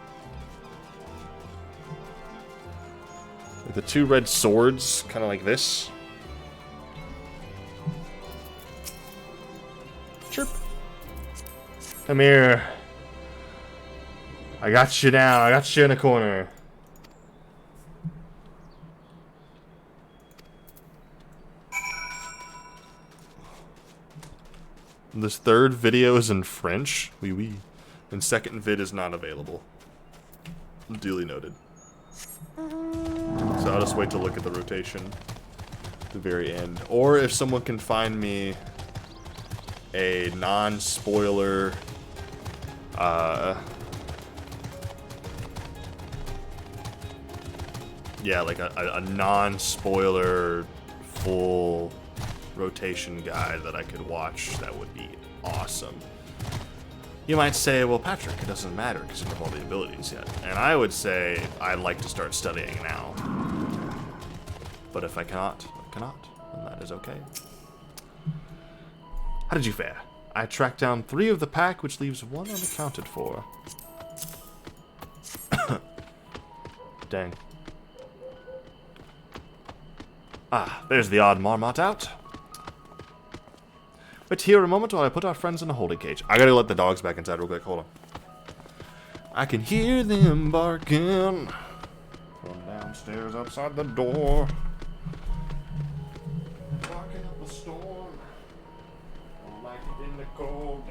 Like the 2 red swords, kind of like this. Chirp. Come here. I got you now. I got you in a corner. This 3rd video is in French, oui oui, and 2nd vid is not available. Duly noted. So I'll just wait to look at the rotation at the very end. Or if someone can find me a non-spoiler, yeah, like a non-spoiler full rotation guide that I could watch, that would be awesome. You might say, well, Patrick, it doesn't matter because you don't have all the abilities yet. And I would say I'd like to start studying now. But if I cannot, I cannot, and that is okay. How did you fare? I tracked down 3 of the pack, which leaves 1 unaccounted for. Dang. Ah, there's the odd marmot out. Wait here a moment while I put our friends in a holding cage. I gotta let the dogs back inside real quick. Hold on. I can hear them barking from downstairs outside the door. Barking up a storm. I like it in the cold.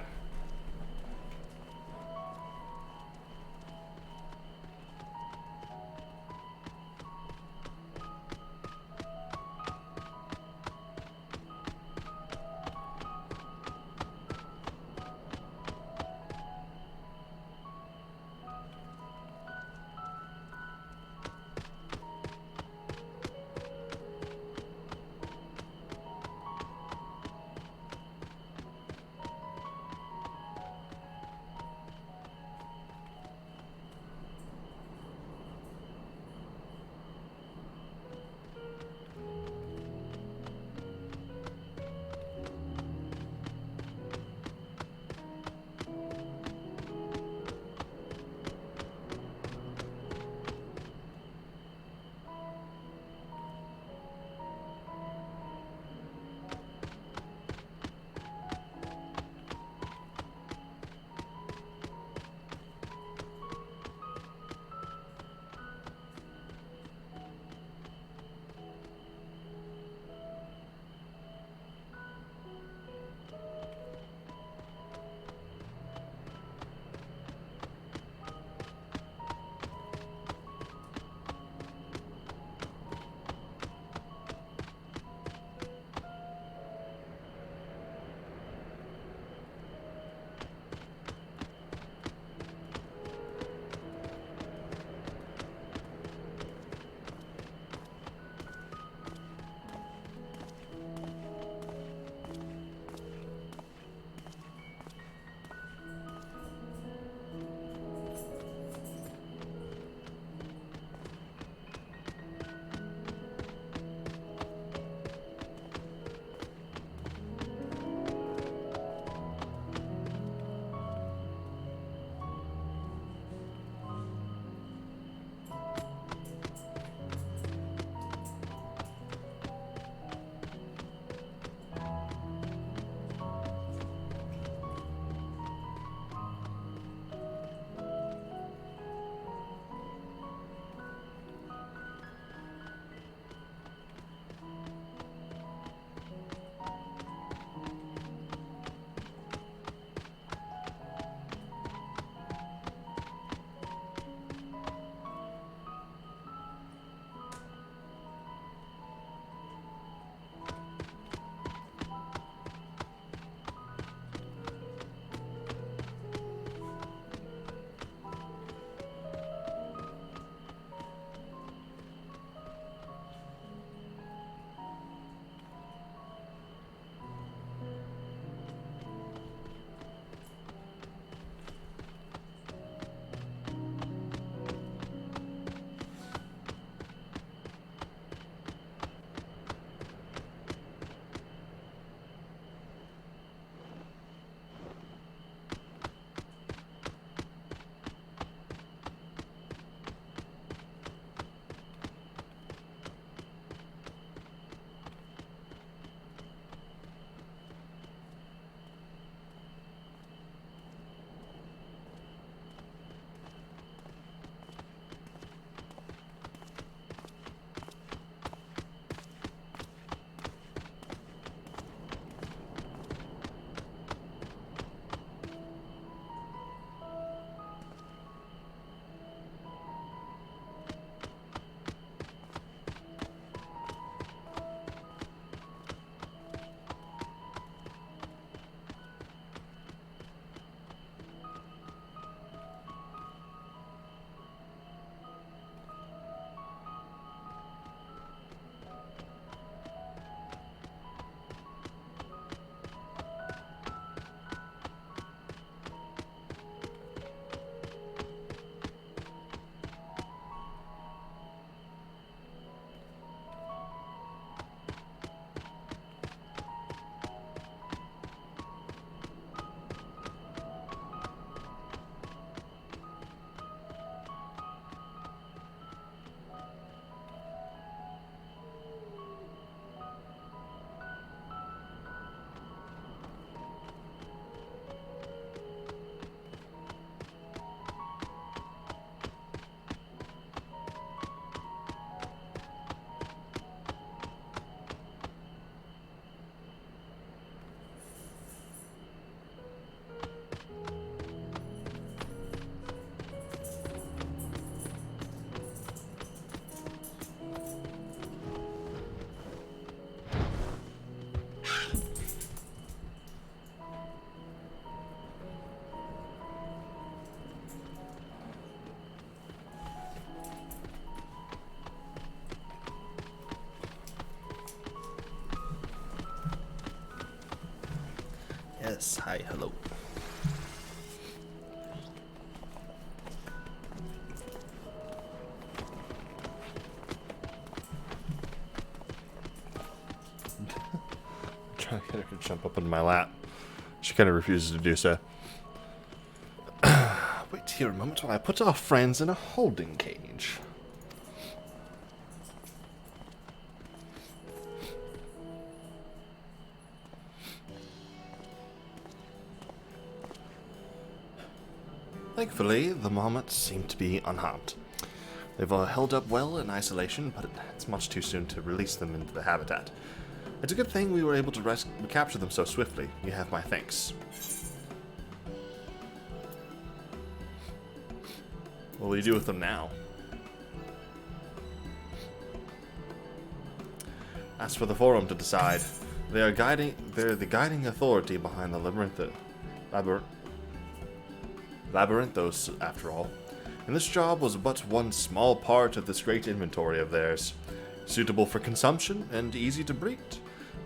Yes, hi, hello. I'm trying to get her to jump up into my lap. She kind of refuses to do so. Wait here a moment while I put our friends in a holding cage. Thankfully, the marmots seem to be unharmed. They've held up well in isolation, but it's much too soon to release them into the habitat. It's a good thing we were able to capture them so swiftly. You have my thanks. What will you do with them now? As for the Forum to decide, they're the guiding authority behind the Labyrinthos, after all. And this job was but one small part of this great inventory of theirs. Suitable for consumption and easy to breed.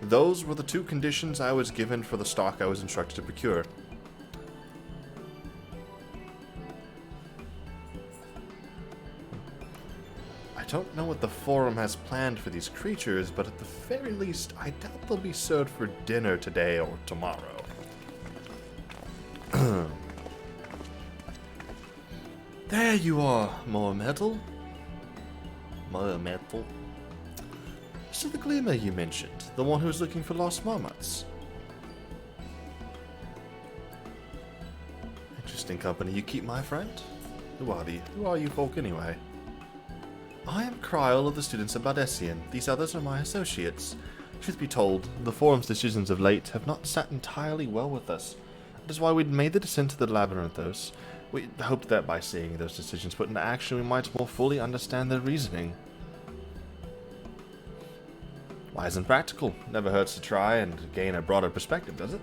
Those were the two conditions I was given for the stock I was instructed to procure. I don't know what the Forum has planned for these creatures, but at the very least, I doubt they'll be served for dinner today or tomorrow. There you are, more metal. More metal. So the Gleamer you mentioned, the one who's looking for lost marmots. Interesting company you keep, my friend. Who are you folk anyway? I am Kryl of the students of Bardessian. These others are my associates. Truth be told, the Forum's decisions of late have not sat entirely well with us. That is why we'd made the descent to the Labyrinthos. We hoped that by seeing those decisions put into action, we might more fully understand their reasoning. Wise and practical. Never hurts to try and gain a broader perspective, does it?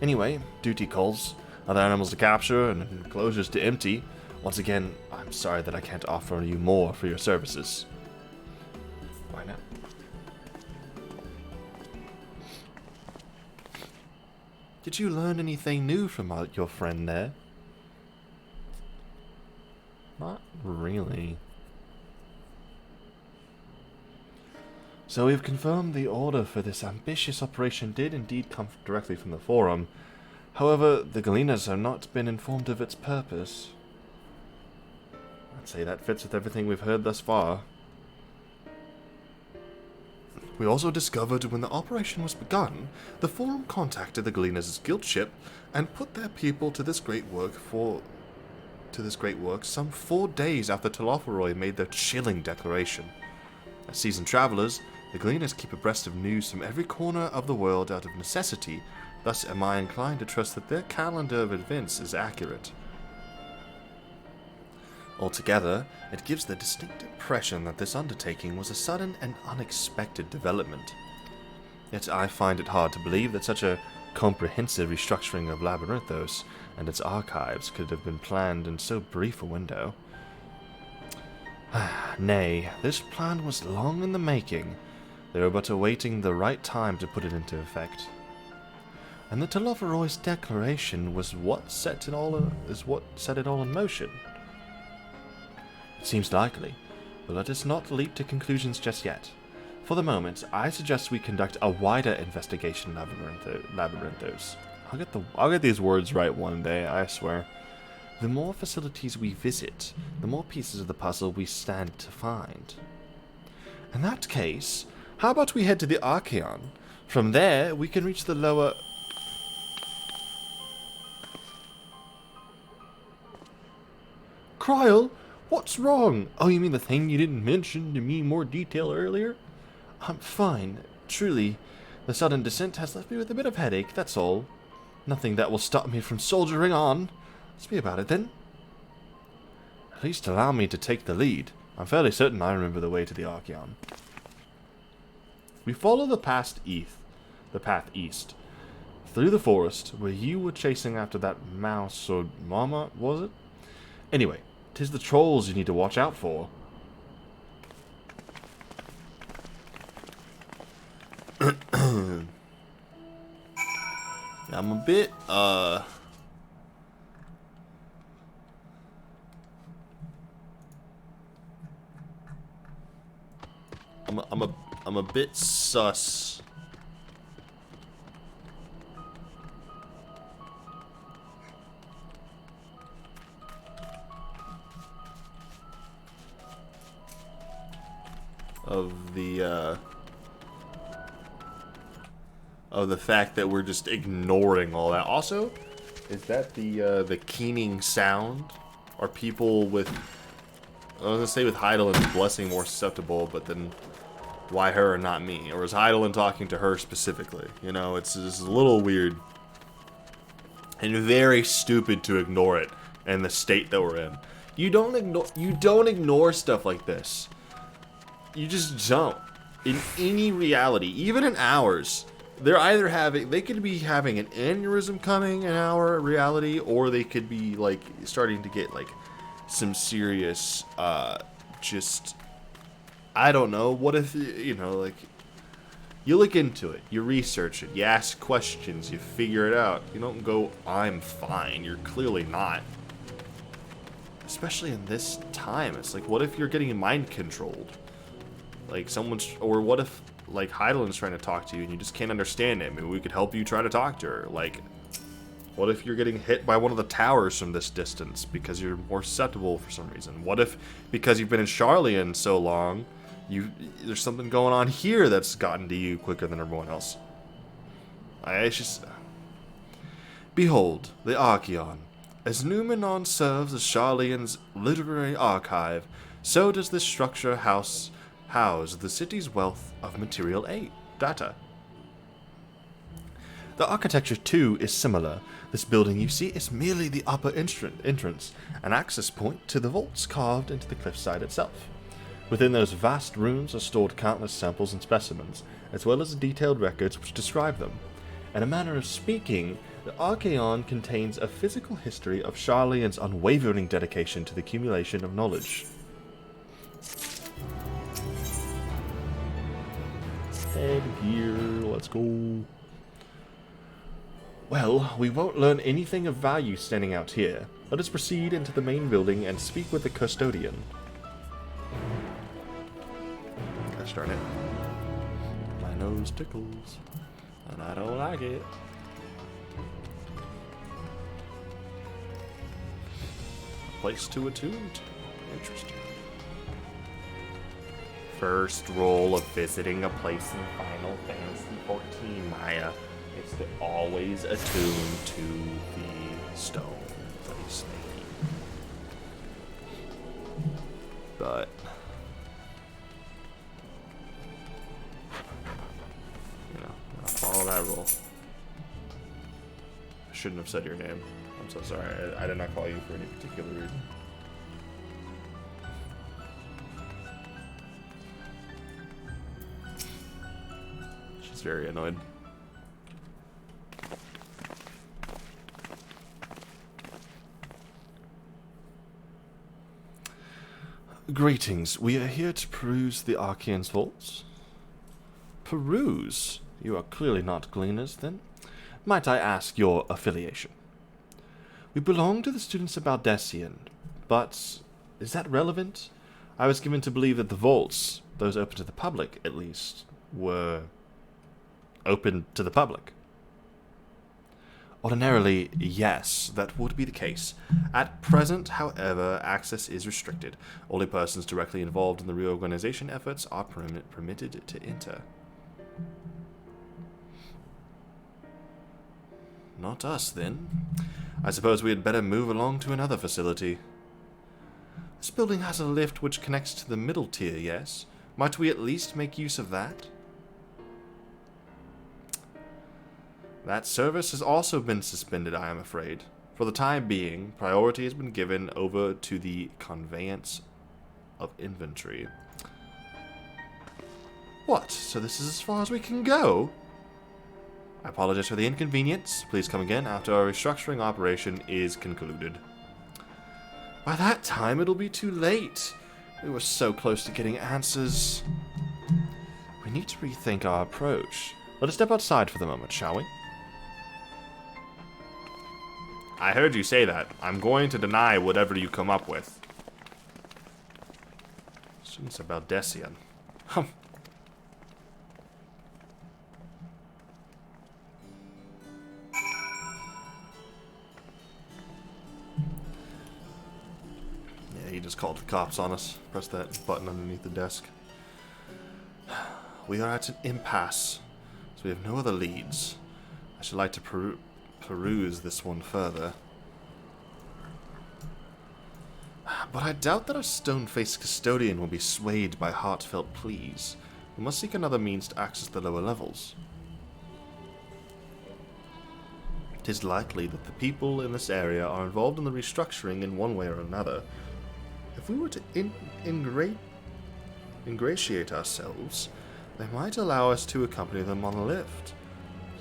Anyway, duty calls. Other animals to capture and enclosures to empty. Once again, I'm sorry that I can't offer you more for your services. Why not? Did you learn anything new from your friend there? Not really. So we've confirmed the order for this ambitious operation did indeed come directly from the Forum. However, the Galenas have not been informed of its purpose. I'd say that fits with everything we've heard thus far. We also discovered when the operation was begun, the Forum contacted the Galenas' guild ship and put their people to this great work some 4 days after Telophoroi made their chilling declaration. As seasoned travelers, the Galenas keep abreast of news from every corner of the world out of necessity, thus am I inclined to trust that their calendar of events is accurate. Altogether, it gives the distinct impression that this undertaking was a sudden and unexpected development. Yet I find it hard to believe that such a comprehensive restructuring of Labyrinthos and its archives could have been planned in so brief a window. Nay, this plan was long in the making. They were but awaiting the right time to put it into effect. And the Telophoroi's declaration was what set it all in motion. It seems likely, but let us not leap to conclusions just yet. For the moment, I suggest we conduct a wider investigation of Labyrinthos. I'll get these words right one day, I swear. The more facilities we visit, the more pieces of the puzzle we stand to find. In that case, how about we head to the Archaeon? From there, we can reach the lower... Kryl, what's wrong? Oh, you mean the thing you didn't mention to me in more detail earlier? I'm fine, truly. The sudden descent has left me with a bit of headache, that's all. Nothing that will stop me from soldiering on. Let's be about it then. At least allow me to take the lead. I'm fairly certain I remember the way to the Archaeon. We follow the path east, through the forest, where you were chasing after that mouse or marmot, was it? Anyway, 'tis the trolls you need to watch out for. I'm a bit, I'm a bit sus. Of the fact that we're just ignoring all that. Also, is that the keening sound? Are people with, I was gonna say with Heidelin blessing more susceptible, but then why her and not me? Or is Heidelin talking to her specifically? You know, it's just a little weird and very stupid to ignore it in the state that we're in. You don't ignore stuff like this. You just don't. In any reality, even in ours, they could be having an aneurysm coming in our reality, or they could be like starting to get like some serious just, I don't know, what if, you know, like, you look into it, you research it, you ask questions, you figure it out. You don't go, I'm fine. You're clearly not. Especially in this time. It's like, what if you're getting mind controlled? Like, or what if, like, Heidelin's trying to talk to you and you just can't understand it? Maybe we could help you try to talk to her. Like, what if you're getting hit by one of the towers from this distance because you're more susceptible for some reason? What if, because you've been in Sharlyan so long, there's something going on here that's gotten to you quicker than everyone else? It's just... Behold, the Archeon. As Numenon serves as Sharlayan's literary archive, so does this structure house the city's wealth of material data. The architecture, too, is similar. This building you see is merely the upper entrance, an access point to the vaults carved into the cliffside itself. Within those vast rooms are stored countless samples and specimens, as well as detailed records which describe them. In a manner of speaking, the Archeon contains a physical history of Sharlayan's unwavering dedication to the accumulation of knowledge. Head here, let's go. Well, we won't learn anything of value standing out here. Let us proceed into the main building and speak with the custodian. Gosh darn it. My nose tickles, and I don't like it. A place to attune to. Interesting. First rule of visiting a place in Final Fantasy XIV, Maya, is to always attune to the stone place thingy. But you know, I'll follow that rule. I shouldn't have said your name. I'm so sorry. I did not call you for any particular reason. She's very annoyed. Greetings. We are here to peruse the Archeon's vaults. Peruse? You are clearly not gleaners, then. Might I ask your affiliation? We belong to the students of Baldessian, but is that relevant? I was given to believe that the vaults, those open to the public at least, were open to the public. Ordinarily, yes, that would be the case. At present, however, access is restricted. Only persons directly involved in the reorganization efforts are permitted to enter. Not us, then. I suppose we had better move along to another facility. This building has a lift which connects to the middle tier, yes? Might we at least make use of that? That service has also been suspended, I am afraid. For the time being, priority has been given over to the conveyance of inventory. What? So this is as far as we can go? I apologize for the inconvenience. Please come again after our restructuring operation is concluded. By that time, it'll be too late. We were so close to getting answers. We need to rethink our approach. Let us step outside for the moment, shall we? I heard you say that. I'm going to deny whatever you come up with. It's about Decian. Hum. Yeah, he just called the cops on us. Press that button underneath the desk. We are at an impasse, so we have no other leads. I should like to peruse this one further. But I doubt that our stone-faced custodian will be swayed by heartfelt pleas. We must seek another means to access the lower levels. It is likely that the people in this area are involved in the restructuring in one way or another. If we were to ingratiate ourselves, they might allow us to accompany them on the lift.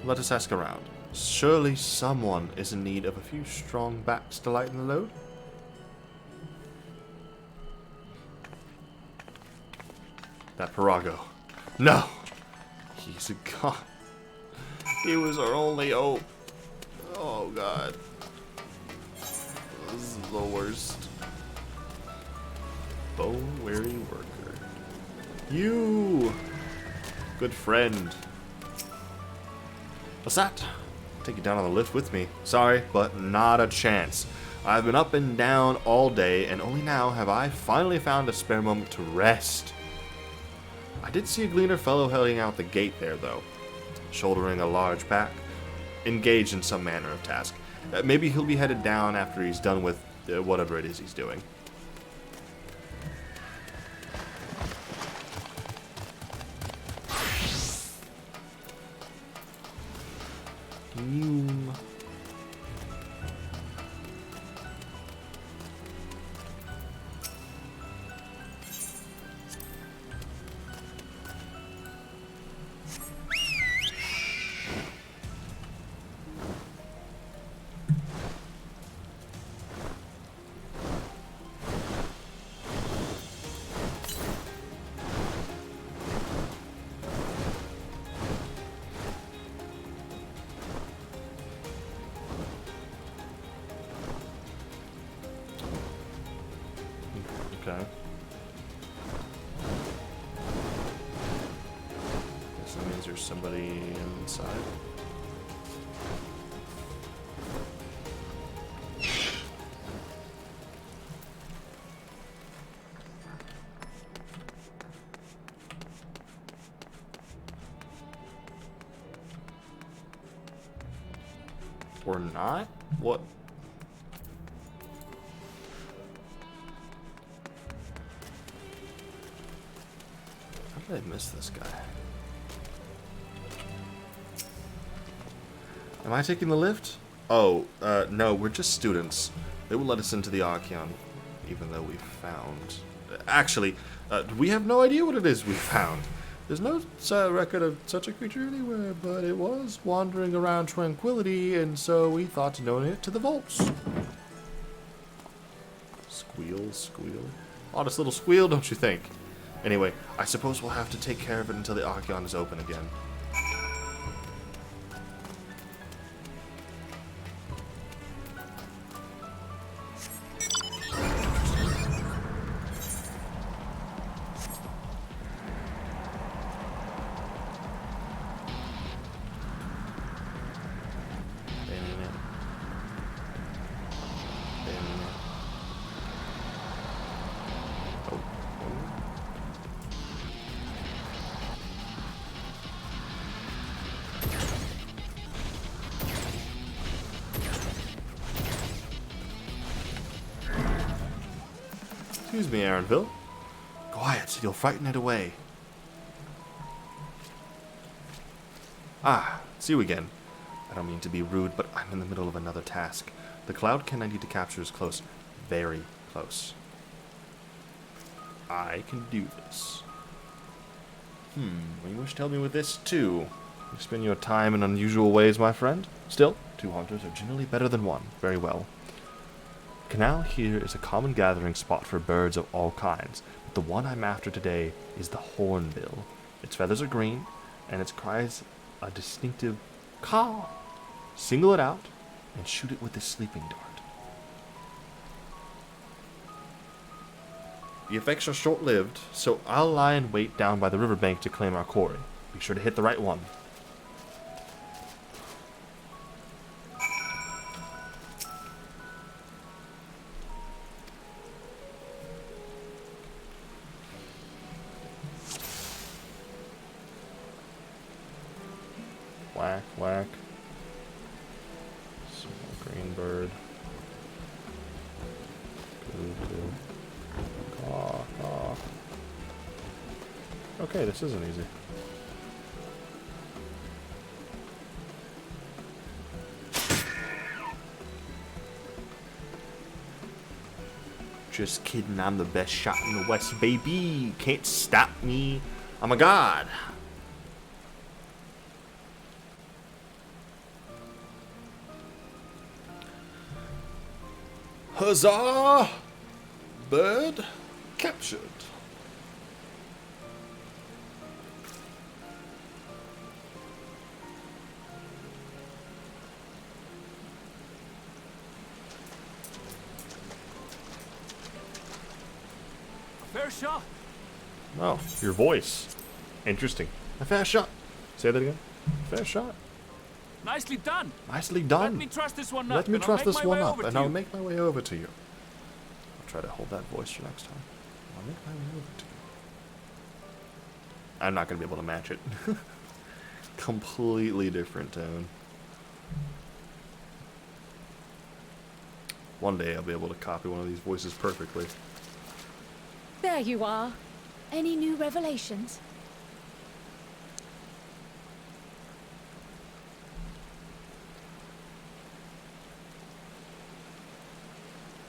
So let us ask around. Surely someone is in need of a few strong backs to lighten the load? That Parago. No! He's a god. He was our only hope. Oh god. This is the worst. Bone-weary worker. You! Good friend. What's that? I'll take you down on the lift with me. Sorry, but not a chance. I've been up and down all day, and only now have I finally found a spare moment to rest. I did see a gleaner fellow heading out the gate there, though, shouldering a large pack, engaged in some manner of task. Maybe he'll be headed down after he's done with whatever it is he's doing. Okay. Guess that means there's somebody inside. Or not? What? How did I miss this guy? Am I taking the lift? Oh, no, we're just students. They will let us into the Archeon, even though we found... Actually, we have no idea what it is we found. There's no record of such a creature anywhere, but it was wandering around Tranquility, and so we thought to donate it to the vaults. Squeal, squeal. Oddest little squeal, don't you think? Anyway, I suppose we'll have to take care of it until the Archeon is open again. Excuse me, Aaronville. Quiet, you'll frighten it away. Ah, it's you again. I don't mean to be rude, but I'm in the middle of another task. The cloud kin I need to capture is close. Very close. I can do this. You wish to help me with this, too. You spend your time in unusual ways, my friend. Still, 2 hunters are generally better than 1. Very well. The canal here is a common gathering spot for birds of all kinds, but the one I'm after today is the hornbill. Its feathers are green, and its cries a distinctive caw. Single it out, and shoot it with the sleeping dart. The effects are short-lived, so I'll lie in wait down by the riverbank to claim our quarry. Be sure to hit the right one. Whack, whack. Small green bird. Goo. Caw, caw. Okay, this isn't easy. Just kidding, I'm the best shot in the West, baby. Can't stop me. I'm a god. Huzzah! Bird captured. Fair shot. Oh, your voice. Interesting. A fair shot. Say that again. Fair shot. Nicely done. Nicely done. Let me trust this one up. Let me and I'll trust make this my one way up, over and to I'll you. make my way over to you. I'll try to hold that voice for next time. I'll make my way over to you. I'm not going to be able to match it. Completely different tone. One day I'll be able to copy one of these voices perfectly. There you are. Any new revelations?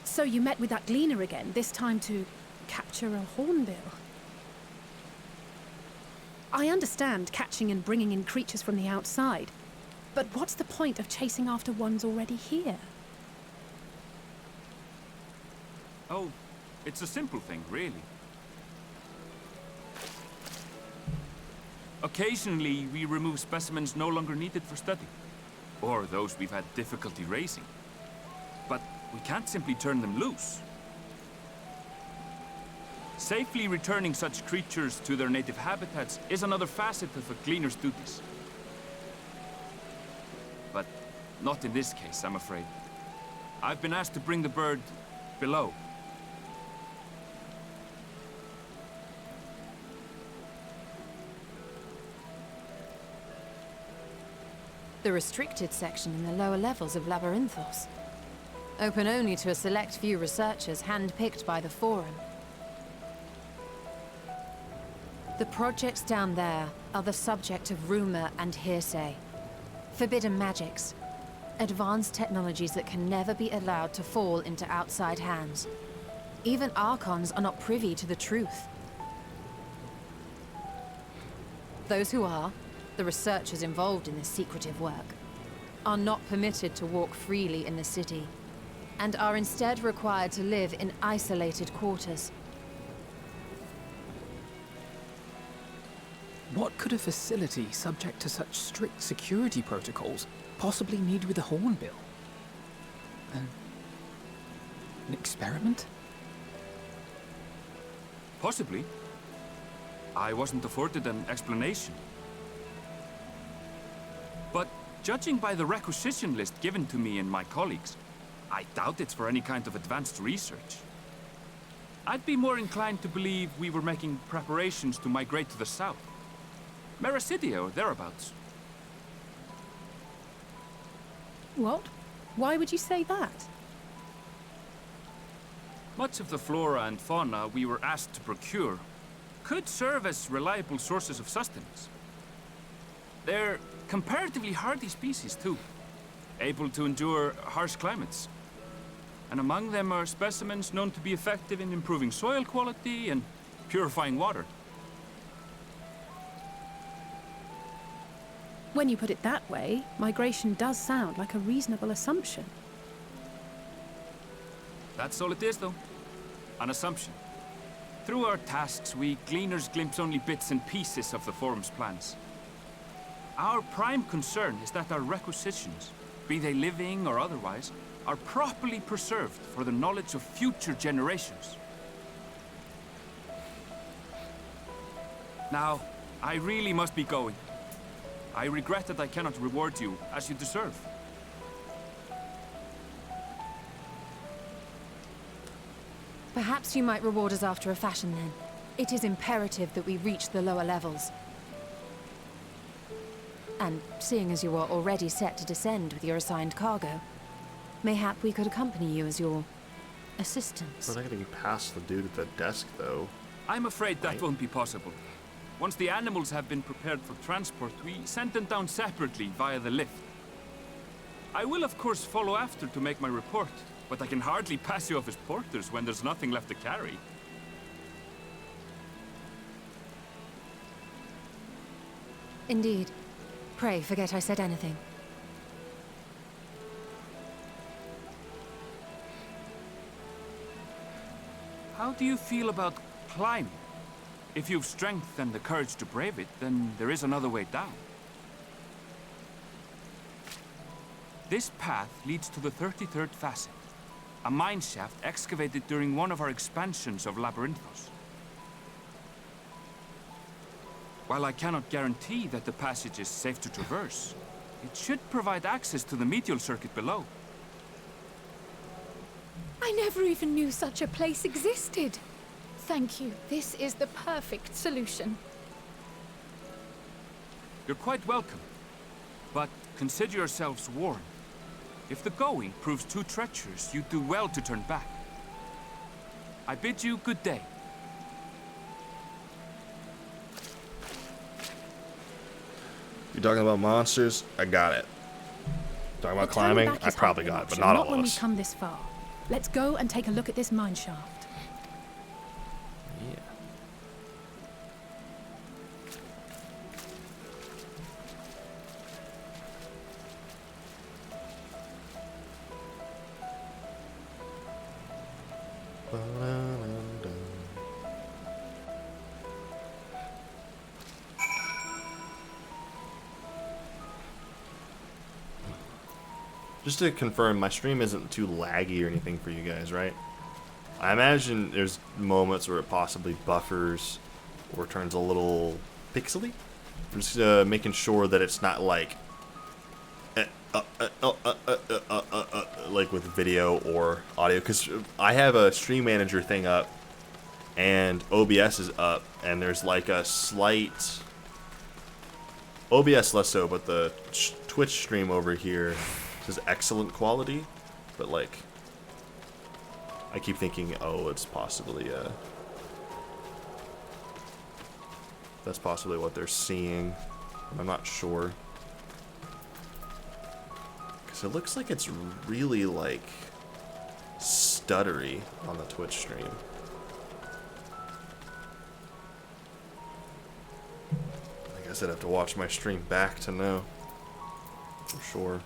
So you met with that gleaner again, this time to capture a hornbill. I understand catching and bringing in creatures from the outside, but what's the point of chasing after ones already here? Oh, it's a simple thing, really. Occasionally, we remove specimens no longer needed for study, or those we've had difficulty raising. But we can't simply turn them loose. Safely returning such creatures to their native habitats is another facet of a cleaner's duties. But not in this case, I'm afraid. I've been asked to bring the bird below. The restricted section in the lower levels of Labyrinthos. Open only to a select few researchers handpicked by the Forum. The projects down there are the subject of rumor and hearsay. Forbidden magics. Advanced technologies that can never be allowed to fall into outside hands. Even Archons are not privy to the truth. Those who are, the researchers involved in this secretive work, are not permitted to walk freely in the city, and are instead required to live in isolated quarters. What could a facility subject to such strict security protocols possibly need with a hornbill? An experiment? Possibly. I wasn't afforded an explanation. But judging by the requisition list given to me and my colleagues, I doubt it's for any kind of advanced research. I'd be more inclined to believe we were making preparations to migrate to the south. Mericidia or thereabouts. What? Why would you say that? Much of the flora and fauna we were asked to procure could serve as reliable sources of sustenance. They're comparatively hardy species, too, able to endure harsh climates. And among them are specimens known to be effective in improving soil quality and purifying water. When you put it that way, migration does sound like a reasonable assumption. That's all it is, though. An assumption. Through our tasks, we gleaners glimpse only bits and pieces of the Forum's plans. Our prime concern is that our requisitions be they living or otherwise, are properly preserved for the knowledge of future generations. Now, I really must be going. I regret that I cannot reward you as you deserve. Perhaps you might reward us after a fashion then. It is imperative that we reach the lower levels. And seeing as you are already set to descend with your assigned cargo, mayhap we could accompany you as your assistants. We're not getting past the dude at the desk, though. I'm afraid that won't be possible. Once the animals have been prepared for transport, we send them down separately via the lift. I will, of course, follow after to make my report, but I can hardly pass you off as porters when there's nothing left to carry. Indeed. Pray forget I said anything. How do you feel about climbing? If you've strength and the courage to brave it, then there is another way down. This path leads to the 33rd facet, a mine shaft excavated during one of our expansions of Labyrinthos. While I cannot guarantee that the passage is safe to traverse, it should provide access to the medial circuit below. I never even knew such a place existed. Thank you. This is the perfect solution. You're quite welcome, but consider yourselves warned. If the going proves too treacherous, you do well to turn back. I bid you good day. You're talking about monsters? I got it. Talking about The turning climbing? back I is probably hardly an got it, but option, not all when of we us. come this far. Let's go and take a look at this mine shaft. Yeah. Just to confirm, my stream isn't too laggy or anything for you guys, right? I imagine there's moments where it possibly buffers or turns a little pixely. I'm just making sure that it's not like like with video or audio, because I have a stream manager thing up and OBS is up, and there's like a slight OBS less so, but the Twitch stream over here says excellent quality, but like I keep thinking, oh, it's possibly that's possibly what they're seeing. I'm not sure, because it looks like it's really like stuttery on the Twitch stream. I guess I'd have to watch my stream back to know for sure.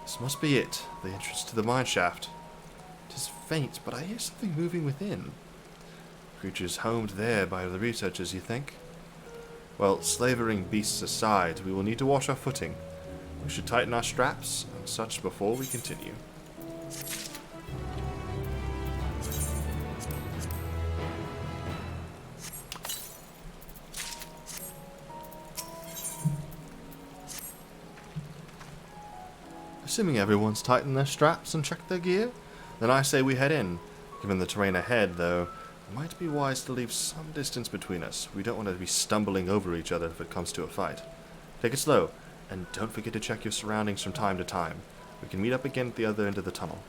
This must be it, the entrance to the mine shaft. It is faint, but I hear something moving within. Creatures homed there by the researchers, you think? Well, slavering beasts aside, we will need to watch our footing. We should tighten our straps and such before we continue. Assuming everyone's tightened their straps and checked their gear, then I say we head in. Given the terrain ahead, though, it might be wise to leave some distance between us. We don't want to be stumbling over each other if it comes to a fight. Take it slow, and don't forget to check your surroundings from time to time. We can meet up again at the other end of the tunnel.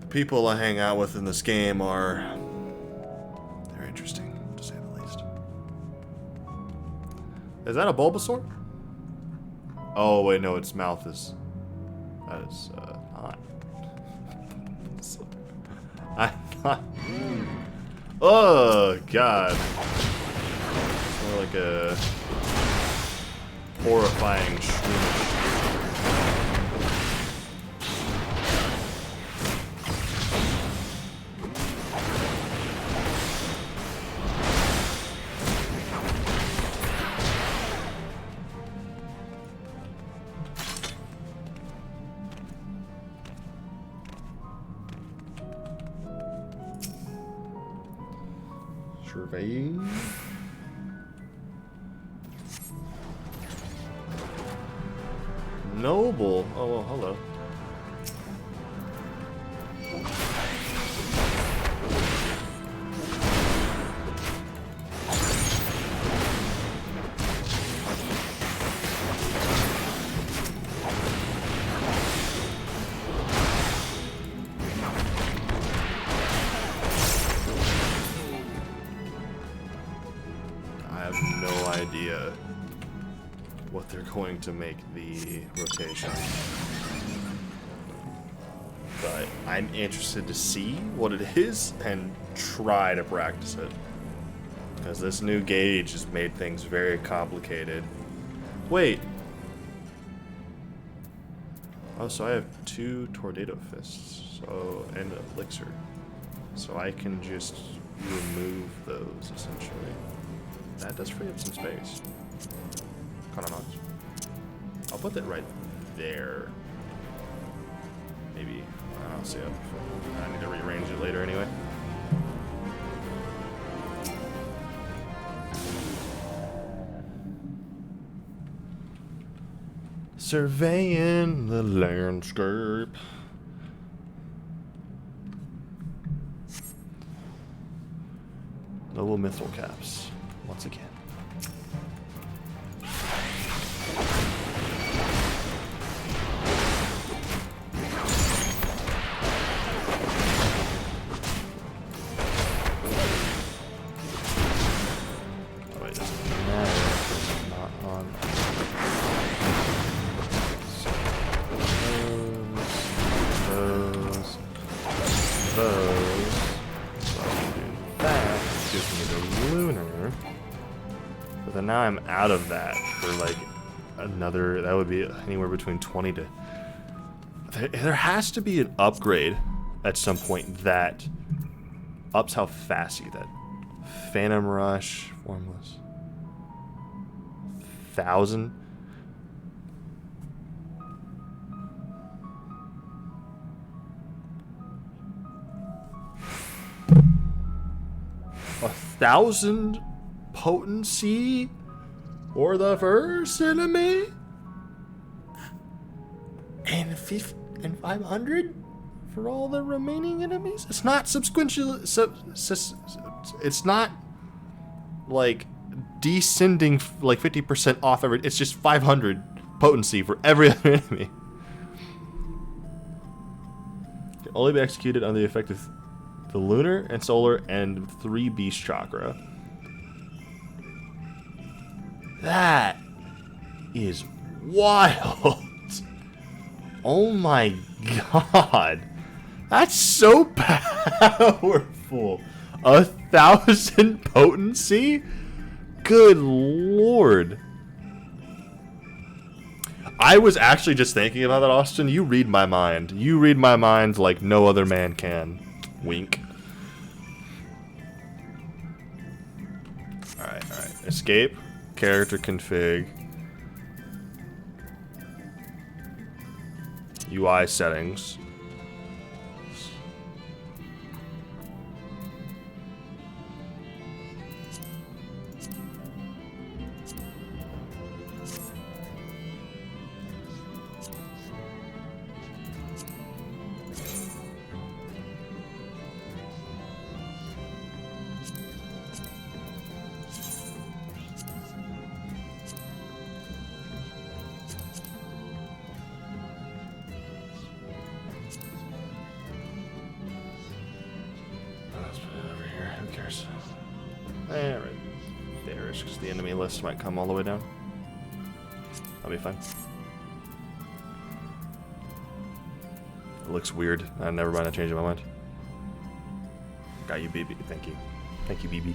People I hang out with in this game are Is that a Bulbasaur? Oh wait, no, its mouth is. That is not. I thought. Oh god. It's more like a horrifying shroom. Survey. Noble. Oh, well, hello. Idea what they're going to make the rotation, but I'm interested to see what it is and try to practice it, because this new gauge has made things very complicated. Wait, oh, so I have 2 tornado fists, so, and an elixir, so I can just remove those essentially. That does free up some space. Kind of nice. I'll put that right there. Maybe. I'll see it. I need to rearrange it later anyway. Surveying the landscape. Noble mithril caps. Once again. Oh wait, doesn't matter if it's not on. Those. So I can do that. Gives me the lunar. But then now I'm out of that for like another, that would be anywhere between 20 to... There has to be an upgrade at some point that ups how fast you get that. Phantom Rush, Formless. 1,000? A 1,000 potency or the first enemy, and 500 for all the remaining enemies. It's not subsequential. It's not like descending like 50% off every. It's just 500 potency for every other enemy. Can only be executed under the effect of the lunar and solar and 3 beast chakra. That is wild. Oh my god. That's so powerful. 1,000 potency? Good lord. I was actually just thinking about that, Austin. You read my mind. You read my mind like no other man can. Wink. Alright, alright. Escape. Character config. UI settings. There, because the enemy list might come all the way down. That'll be fine. It looks weird. Never mind, I changed my mind. Got you, BB. Thank you. Thank you, BB.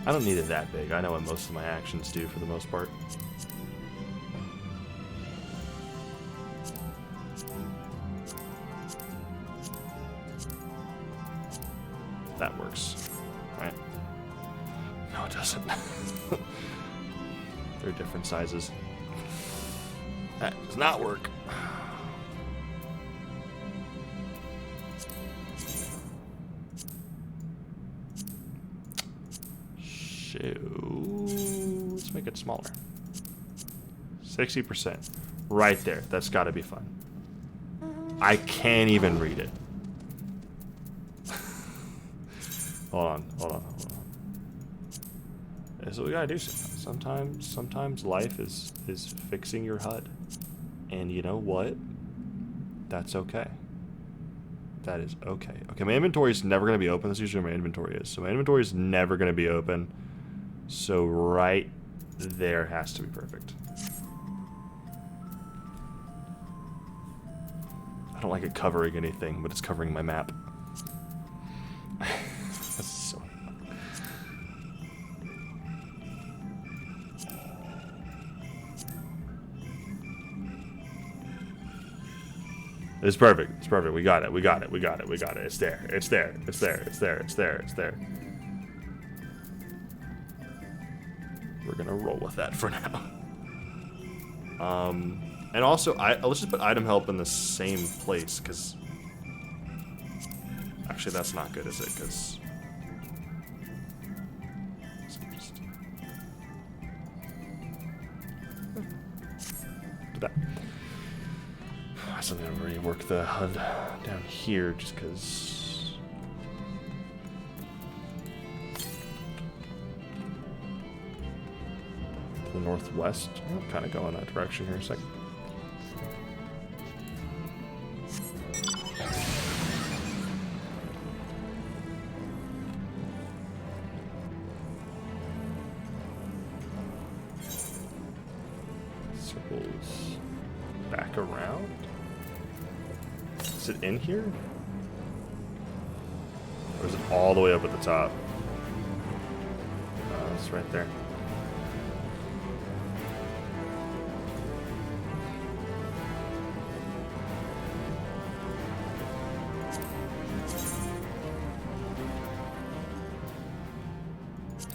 I don't need it that big. I know what most of my actions do for the most part. That works, right? No, it doesn't. They're different sizes. That does not work. Let's make it smaller. 60%. Right there. That's got to be fun. I can't even read it. Hold on. That's what we gotta do sometimes. Sometimes life is fixing your HUD. And you know what? That's okay. That is okay. Okay, my inventory is never gonna be open. That's usually where my inventory is. So my inventory is never gonna be open. So right there has to be perfect. I don't like it covering anything, but it's covering my map. That's so... It's perfect. It's perfect. We got it. We got it. We got it. We got it. It's there. It's there. It's there. It's there. It's there. It's there. We're gonna roll with that for now. And also, let's just put item help in the same place, because actually that's not good, is it? Because do that. I still need to rework the HUD down here, just because. The northwest. I'll kind of go in that direction here a second. Circles back around. Is it in here? Or is it all the way up at the top? It's right there.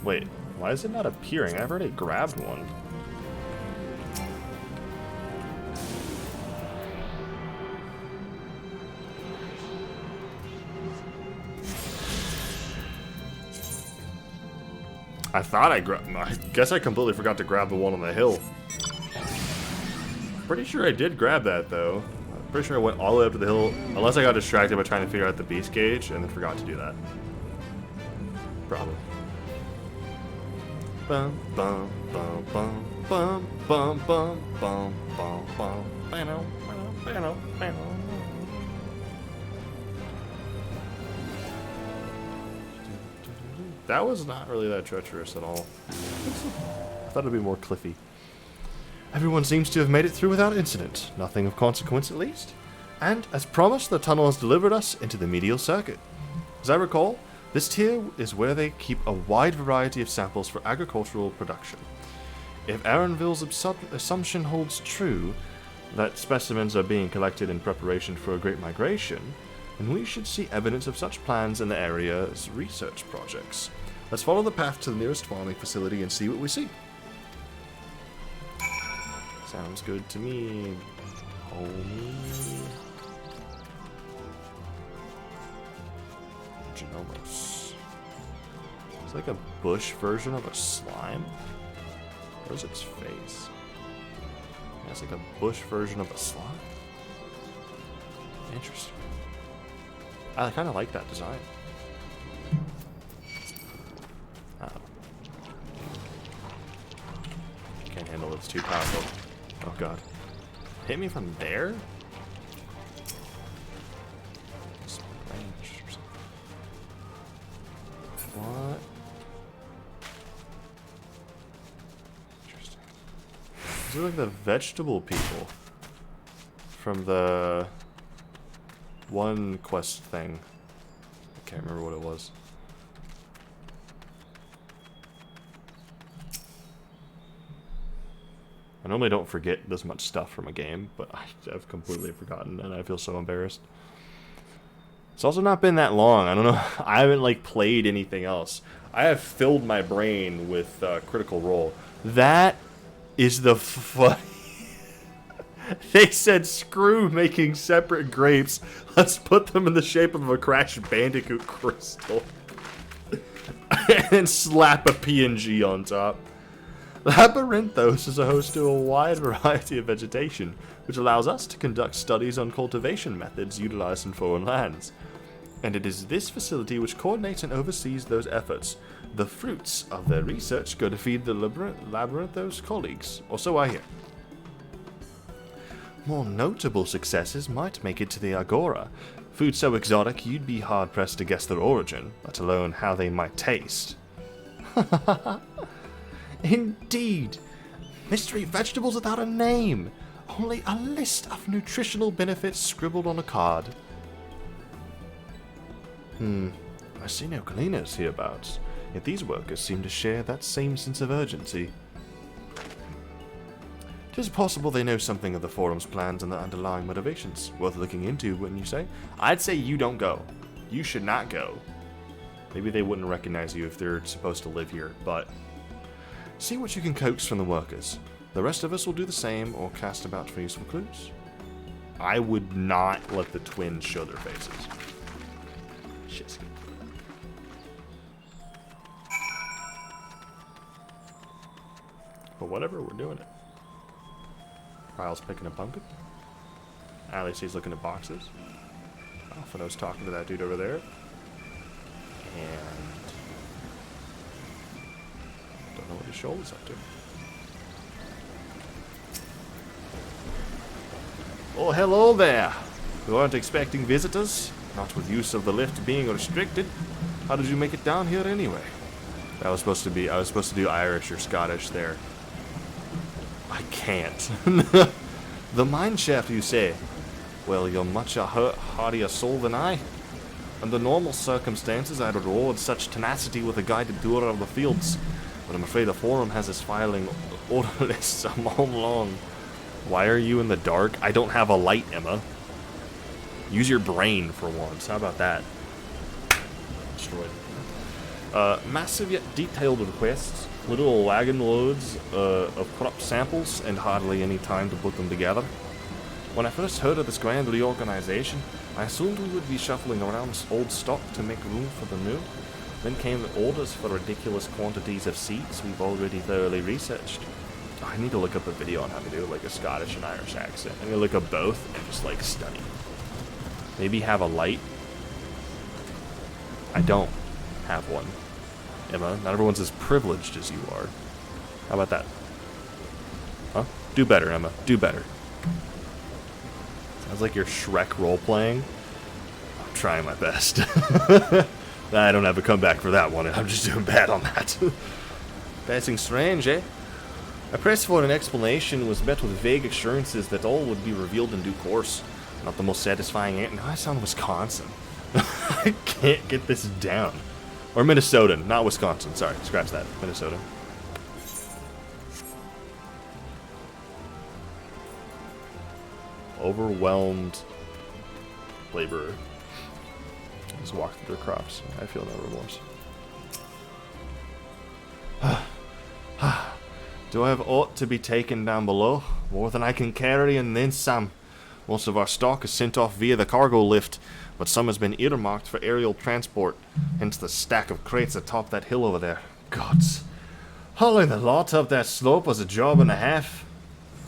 Wait, why is it not appearing? I've already grabbed one. I thought I grabbed... I guess I completely forgot to grab the one on the hill. Pretty sure I did grab that, though. I'm pretty sure I went all the way up to the hill, unless I got distracted by trying to figure out the beast gauge and then forgot to do that. Probably. Bum bum bum bum bum bum bum bum bum bum bam bam bam. That was not really that treacherous at all. I thought it'd be more cliffy. Everyone seems to have made it through without incident. Nothing of consequence, at least. And, as promised, the tunnel has delivered us into the medial circuit. As I recall, this tier is where they keep a wide variety of samples for agricultural production. If Aaronville's assumption holds true, that specimens are being collected in preparation for a great migration, then we should see evidence of such plans in the area's research projects. Let's follow the path to the nearest farming facility and see what we see. Sounds good to me, homie. Genomos. It's like a bush version of a slime. Where's its face? Yeah, it's like a bush version of a slime. Interesting. I kind of like that design. Oh. Can't handle it, it's too powerful. Oh god. Hit me from there? These are like the vegetable people from the one quest thing. I can't remember what it was. I normally don't forget this much stuff from a game, but I've completely forgotten, and I feel so embarrassed. It's also not been that long. I don't know. I haven't, like, played anything else. I have filled my brain with Critical Role. That is the funny... They said, screw making separate grapes. Let's put them in the shape of a Crash Bandicoot crystal. And slap a PNG on top. Labyrinthos is a host to a wide variety of vegetation, which allows us to conduct studies on cultivation methods utilized in foreign lands. And it is this facility which coordinates and oversees those efforts. The fruits of their research go to feed the Labyrinthos colleagues, or so I hear. More notable successes might make it to the Agora. Food so exotic you'd be hard-pressed to guess their origin, let alone how they might taste. Indeed! Mystery vegetables without a name! Only a list of nutritional benefits scribbled on a card. I see no cleaners hereabouts, yet these workers seem to share that same sense of urgency. It is possible they know something of the forum's plans and the underlying motivations. Worth looking into, wouldn't you say? I'd say you don't go. You should not go. Maybe they wouldn't recognize you if they're supposed to live here, but... see what you can coax from the workers. The rest of us will do the same, or cast about for useful clues. I would not let the twins show their faces. Shit. But whatever, we're doing it. Kyle's picking a pumpkin. Alice's looking at boxes. Alphino's talking to that dude over there. And... don't know what his shoulder's up to. Oh, hello there. You aren't expecting visitors? Not with use of the lift being restricted. How did you make it down here anyway? I was supposed to do Irish or Scottish there. I can't. The mine shaft, you say? Well, you're much a hardier soul than I. Under normal circumstances, I'd reward such tenacity with a guided tour of the fields. But I'm afraid the forum has its filing order lists a mile long. Why are you in the dark? I don't have a light, Emma. Use your brain for once. How about that? Destroyed. Massive yet detailed requests. Literal wagon loads of crop samples and hardly any time to put them together. When I first heard of this grand reorganization, I assumed we would be shuffling around old stock to make room for the new. Then came the orders for ridiculous quantities of seeds we've already thoroughly researched. I need to look up a video on how to do like a Scottish and Irish accent. I'm gonna look up both and just like study. Maybe have a light. I don't have one. Emma, not everyone's as privileged as you are. How about that? Huh? Do better, Emma. Do better. Sounds like you're Shrek role-playing. I'm trying my best. I don't have a comeback for that one, and I'm just doing bad on that. Passing strange, eh? A press for an explanation was met with vague assurances that all would be revealed in due course. Not the most satisfying answer. No, I sound Wisconsin. I can't get this down. Or Minnesotan, not Wisconsin. Sorry, scratch that. Minnesota. Overwhelmed laborer. Just walk through their crops. I feel no remorse. Do I have aught to be taken down below? More than I can carry and then some. Most of our stock is sent off via the cargo lift, but some has been earmarked for aerial transport, hence the stack of crates atop that hill over there. Gods. Hauling the lot up that slope was a job and a half.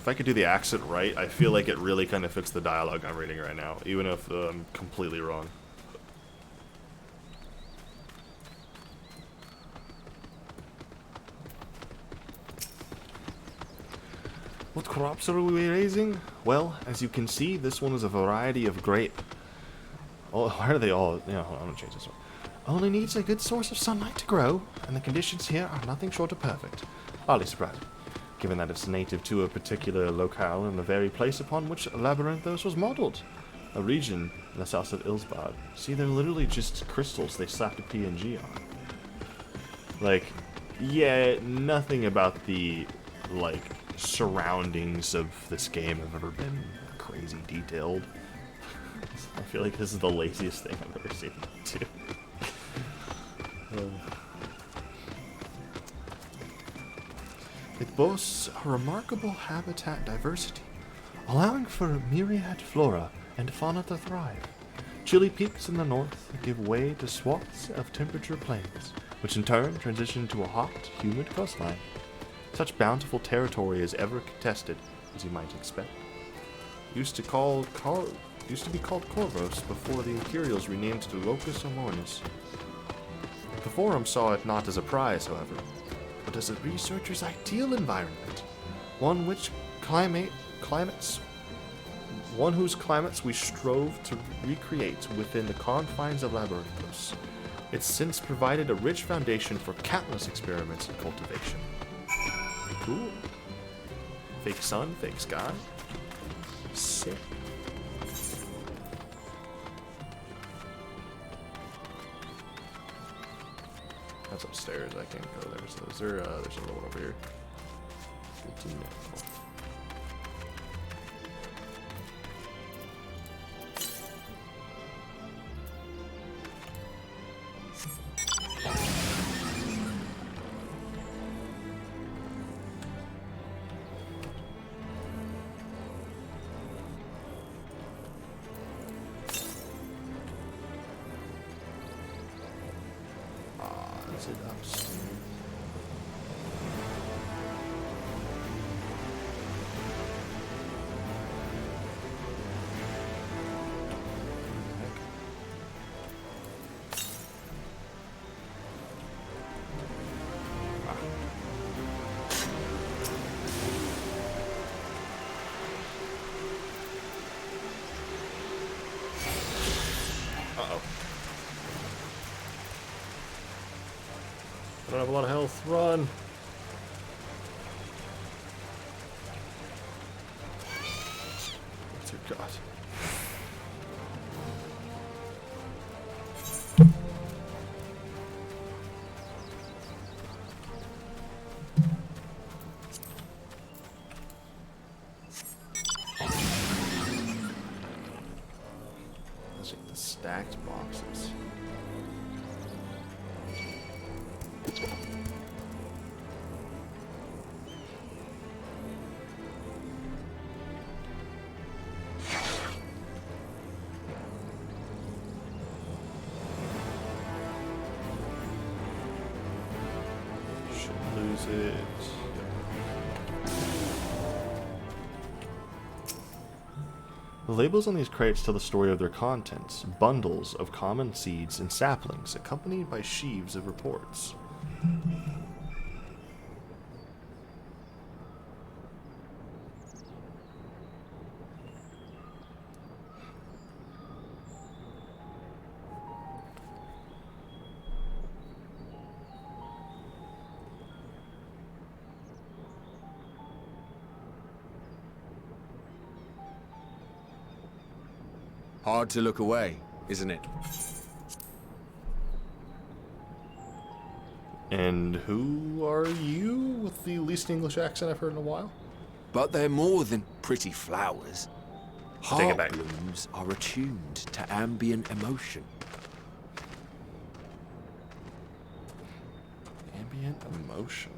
If I could do the accent right, I feel like it really kind of fits the dialogue I'm reading right now, even if I'm completely wrong. What crops are we raising? Well, as you can see, this one is a variety of grape. Oh, why are they all... Yeah, hold on, I'm gonna change this one. Only needs a good source of sunlight to grow, and the conditions here are nothing short of perfect. Hardly surprising. given that it's native to a particular locale and the very place upon which Labyrinthos was modeled, a region in the south of Ilsbad. See, they're literally just crystals they slapped a PNG on. Like, yeah, nothing about the, like, surroundings of this game have ever been crazy detailed. I feel like this is the laziest thing I've ever seen, too. It boasts a remarkable habitat diversity, allowing for a myriad flora and fauna to thrive. Chilly peaks in the north give way to swaths of temperature plains, which in turn transition to a hot, humid coastline. Such bountiful territory is ever contested, as you might expect. Used to be called Corvos before the Imperials renamed to Locus Amornis. The Forum saw it not as a prize, however, but as a researcher's ideal environment, one whose climates we strove to recreate within the confines of Labyrinthos. It's since provided a rich foundation for countless experiments and cultivation. Cool. Fake sun, fake sky. Sick. That's upstairs. I can't go there. So is there? There's another one over here. Good to know. Is it upstairs? Uh-oh. I don't have a lot of health. Run! Dear God. Those are the stacked boxes. Lose it. The labels on these crates tell the story of their contents, bundles of common seeds and saplings, accompanied by sheaves of reports. Hard to look away, isn't it? And who are you with the least English accent I've heard in a while? But they're more than pretty flowers. Take it Heart back. blooms are attuned to ambient emotion. Ambient emotion.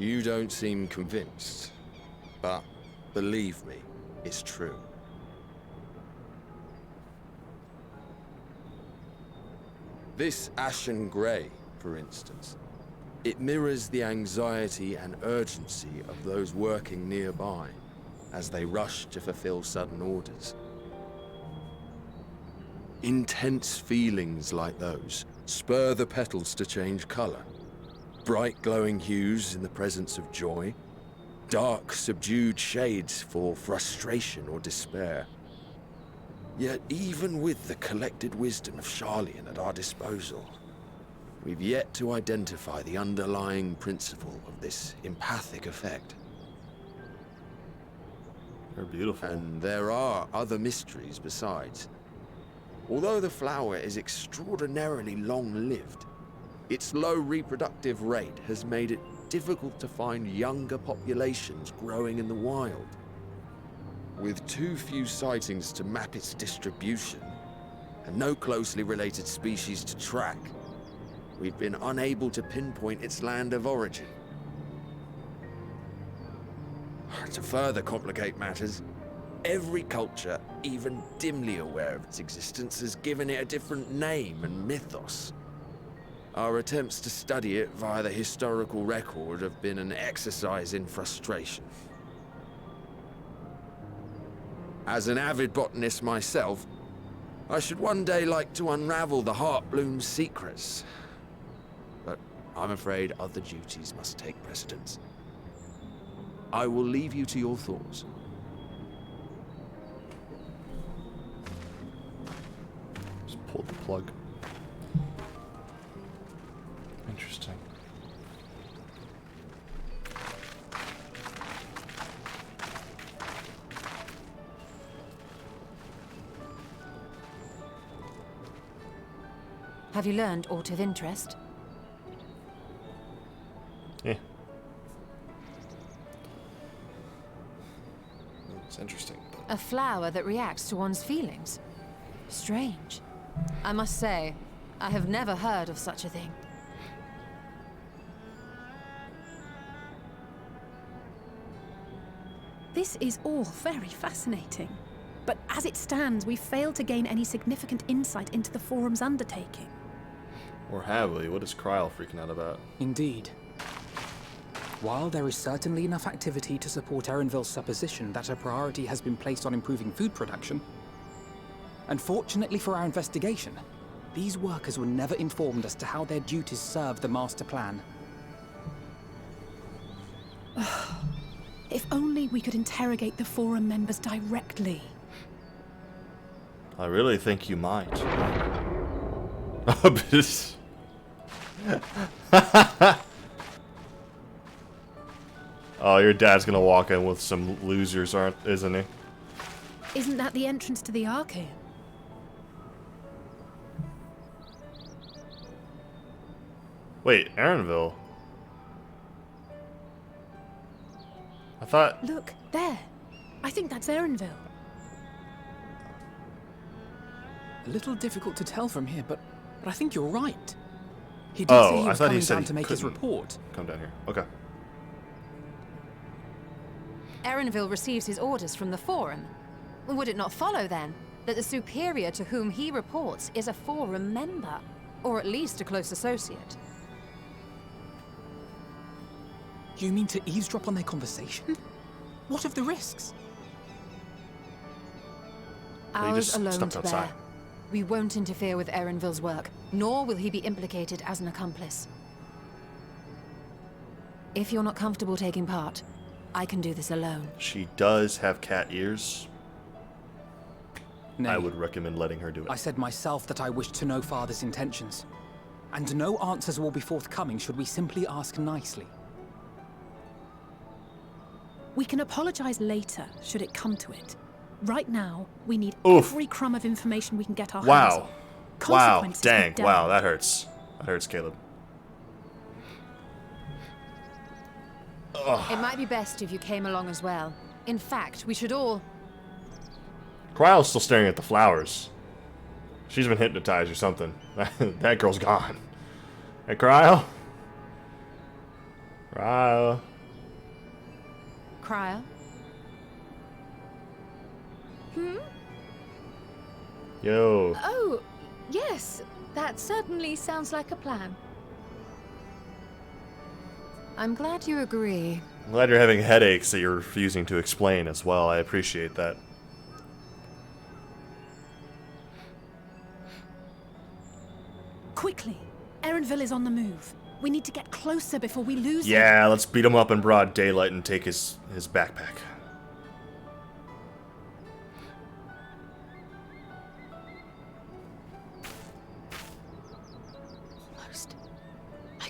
You don't seem convinced, but believe me, it's true. This ashen grey, for instance, it mirrors the anxiety and urgency of those working nearby as they rush to fulfill sudden orders. Intense feelings like those spur the petals to change colour. Bright glowing hues in the presence of joy, dark subdued shades for frustration or despair. Yet even with the collected wisdom of Sharlyan at our disposal, we've yet to identify the underlying principle of this empathic effect. They're beautiful. And there are other mysteries besides. Although the flower is extraordinarily long-lived, its low reproductive rate has made it difficult to find younger populations growing in the wild. With too few sightings to map its distribution, and no closely related species to track, we've been unable to pinpoint its land of origin. To further complicate matters, every culture, even dimly aware of its existence, has given it a different name and mythos. Our attempts to study it via the historical record have been an exercise in frustration. As an avid botanist myself, I should one day like to unravel the Heartbloom's secrets. But I'm afraid other duties must take precedence. I will leave you to your thoughts. Just pull the plug. Interesting. Have you learned aught of interest? Yeah. It's interesting. But... A flower that reacts to one's feelings? Strange. I must say, I have never heard of such a thing. This is all very fascinating. But as it stands, we failed to gain any significant insight into the Forum's undertaking. Or have we? What is Kryl freaking out about? Indeed. While there is certainly enough activity to support Erenville's supposition that a priority has been placed on improving food production, unfortunately for our investigation, these workers were never informed as to how their duties serve the master plan. If only we could interrogate the Forum members directly. I really think you might. Oh, your dad's gonna walk in with some losers, isn't he? Isn't that the entrance to the Archaeum? Wait, Erenville? I thought... Look, there. I think that's Erenville. A little difficult to tell from here, but I think you're right. He did say he was coming down to make his report. Come down here. Okay. Erenville receives his orders from the Forum. Would it not follow, then, that the superior to whom he reports is a Forum member? Or at least a close associate? You mean to eavesdrop on their conversation? What of the risks? Ours alone to bear. We won't interfere with Erenville's work, nor will he be implicated as an accomplice. If you're not comfortable taking part, I can do this alone. She does have cat ears. Nay, I would recommend letting her do it. I said myself that I wished to know Father's intentions. And no answers will be forthcoming should we simply ask nicely. We can apologize later, should it come to it. Right now, we need Oof. every crumb of information we can get our hands Wow. on. Wow. Consequences Dang. be dealt Wow, with. that hurts. That hurts, Caleb. Ugh. It might be best if you came along as well. In fact, we should all... Kryl's still staring at the flowers. She's been hypnotized or something. That girl's gone. Hey, Kryl? Kryl? Kryl? Yo. Oh, yes. That certainly sounds like a plan. I'm glad you agree. I'm glad you're having headaches that you're refusing to explain as well. I appreciate that. Quickly! Erenville is on the move. We need to get closer before we lose him. Yeah, let's beat him up in broad daylight and take his backpack.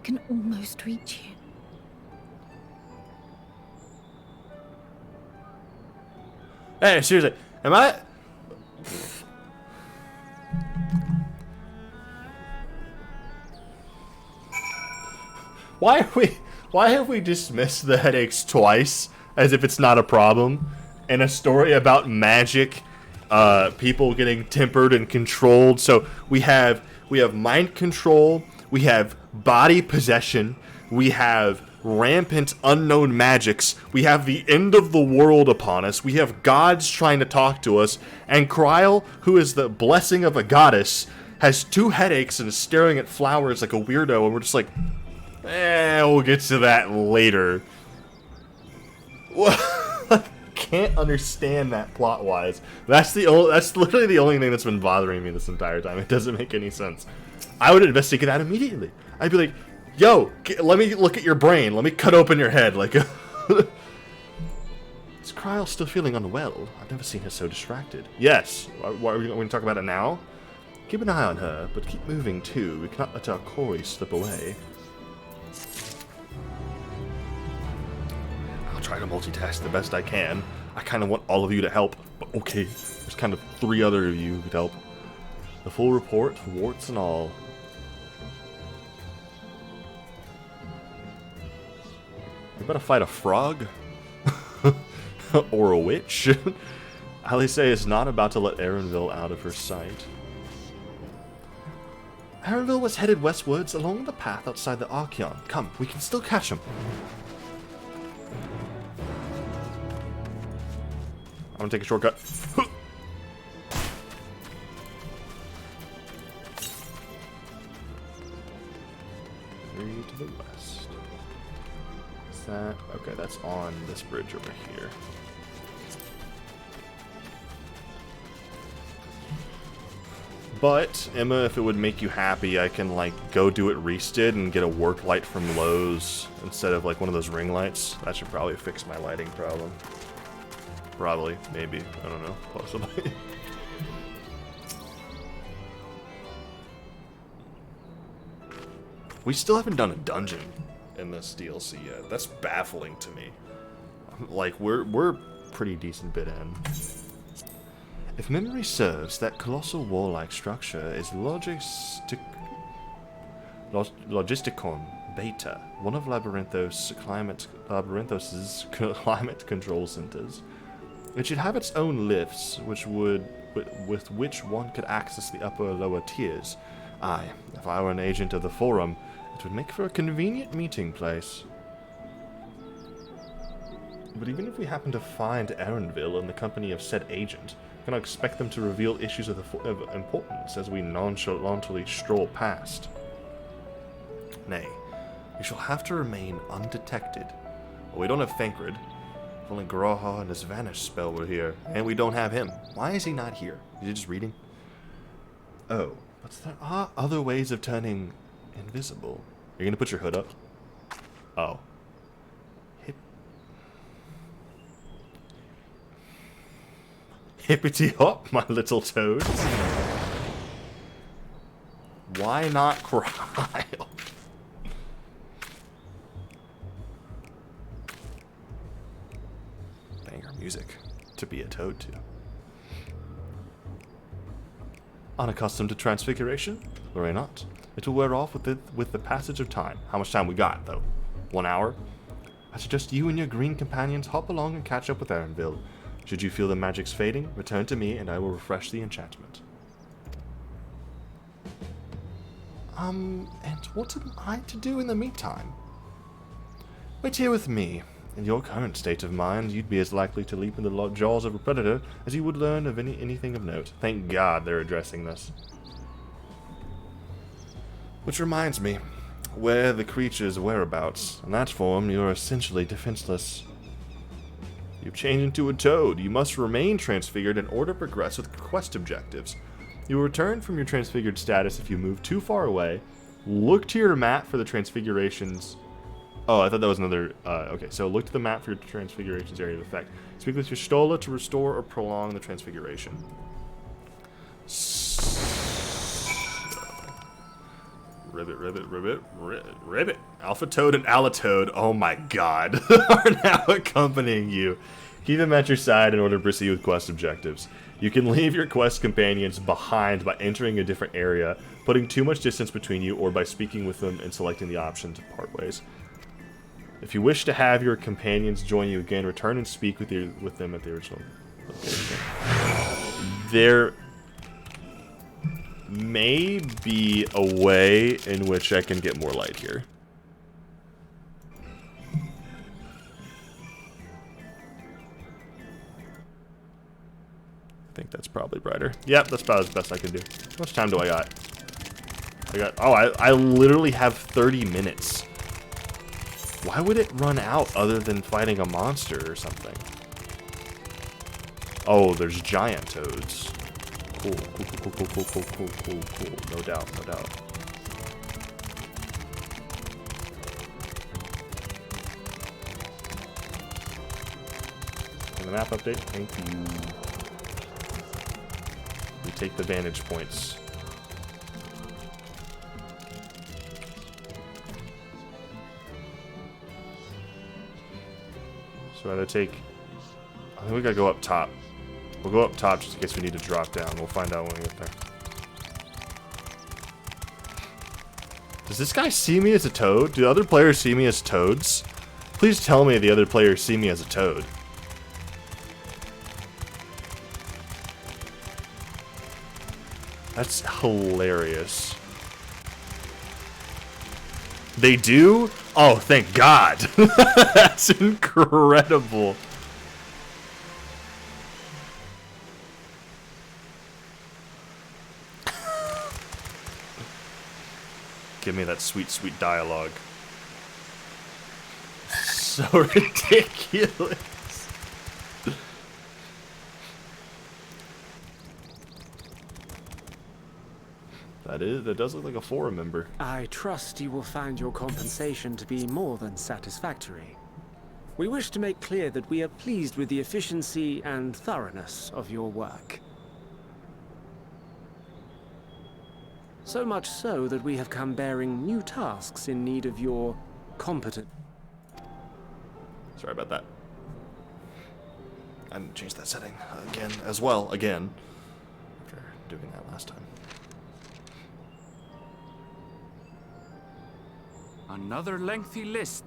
can almost reach you. Hey, seriously, am I? Why have we dismissed the headaches twice as if it's not a problem in a story about magic, people getting tempered and controlled? So we have mind control, we have body possession, we have rampant unknown magics, we have the end of the world upon us, we have gods trying to talk to us, and Kryl, who is the blessing of a goddess, has 2 headaches and is staring at flowers like a weirdo, and we're just like, we'll get to that later. I can't understand that plot-wise. That's literally the only thing that's been bothering me this entire time. It doesn't make any sense. I would investigate that immediately. I'd be like, yo, let me look at your brain. Let me cut open your head. Like, is Kryl still feeling unwell? I've never seen her so distracted. Yes. Why are we going to talk about it now? Keep an eye on her, but keep moving too. We cannot let our quarry slip away. I'll try to multitask the best I can. I kind of want all of you to help, but okay. There's kind of 3 other of you who could help. The full report, warts and all. We better fight a frog? Or a witch? Alice is not about to let Erenville out of her sight. Erenville was headed westwards along the path outside the Archeon. Come, we can still catch him. I'm gonna take a shortcut. 3 to the west. Is that... okay, that's on this bridge over here. But, Emma, if it would make you happy, I can, like, go do it rested and get a work light from Lowe's instead of, like, one of those ring lights. That should probably fix my lighting problem. Probably. Maybe. I don't know. Possibly. We still haven't done a dungeon in this DLC yet. That's baffling to me. Like, we're pretty decent bit in. If memory serves, that colossal wall-like structure is Logisticon Beta, one of Labyrinthos's climate control centers. It should have its own lifts, with which one could access the upper and lower tiers. Aye, if I were an agent of the Forum, it would make for a convenient meeting place. But even if we happen to find Erenville in the company of said agent, I cannot expect them to reveal issues of importance as we nonchalantly stroll past. Nay, we shall have to remain undetected. Well, we don't have Thancred. If only Groha and his vanish spell were here, and we don't have him. Why is he not here? Is he just reading? Oh, but there are other ways of turning invisible. Are you gonna put your hood up? Oh. Hippity hop, my little toads. Why not Kryl? Banger music to be a toad to. Unaccustomed to transfiguration? Worry not. It will wear off with the passage of time. How much time we got, though? 1 hour? I suggest you and your green companions hop along and catch up with Erenville. Should you feel the magic's fading, return to me and I will refresh the enchantment. And what am I to do in the meantime? Wait here with me. In your current state of mind, you'd be as likely to leap into the jaws of a predator as you would learn of anything of note. Thank God they're addressing this. Which reminds me, where the creature's whereabouts. In that form, you're essentially defenseless. You've changed into a toad. You must remain transfigured in order to progress with quest objectives. You will return from your transfigured status if you move too far away. Look to your map for the transfigurations. Oh, I thought that was another... okay, so look to the map for your transfigurations area of effect. Speak with your Stola to restore or prolong the transfiguration. So, Ribbit. Alpha Toad and Alatoad, oh my god, are now accompanying you. Keep them at your side in order to proceed with quest objectives. You can leave your quest companions behind by entering a different area, putting too much distance between you, or by speaking with them and selecting the option to part ways. If you wish to have your companions join you again, return and speak with them at the original location. There may be a way in which I can get more light here. I think that's probably brighter. Yep, that's about as best I can do. How much time do I got? Oh, I literally have 30 minutes. Why would it run out other than fighting a monster or something? Oh, there's giant toads. Cool. No doubt. And the map update, thank you. We take the vantage points. So either take... I think we gotta go up top. We'll go up top just in case we need to drop down. We'll find out when we get there. Does this guy see me as a toad? Do other players see me as toads? Please tell me the other players see me as a toad. That's hilarious. They do? Oh, thank God. That's incredible. Give me that sweet, sweet dialogue. So ridiculous. That does look like a forum member. I trust you will find your compensation to be more than satisfactory. We wish to make clear that we are pleased with the efficiency and thoroughness of your work. So much so that we have come bearing new tasks in need of your competent... Sorry about that. I didn't change that setting again as well, again. After doing that last time. Another lengthy list.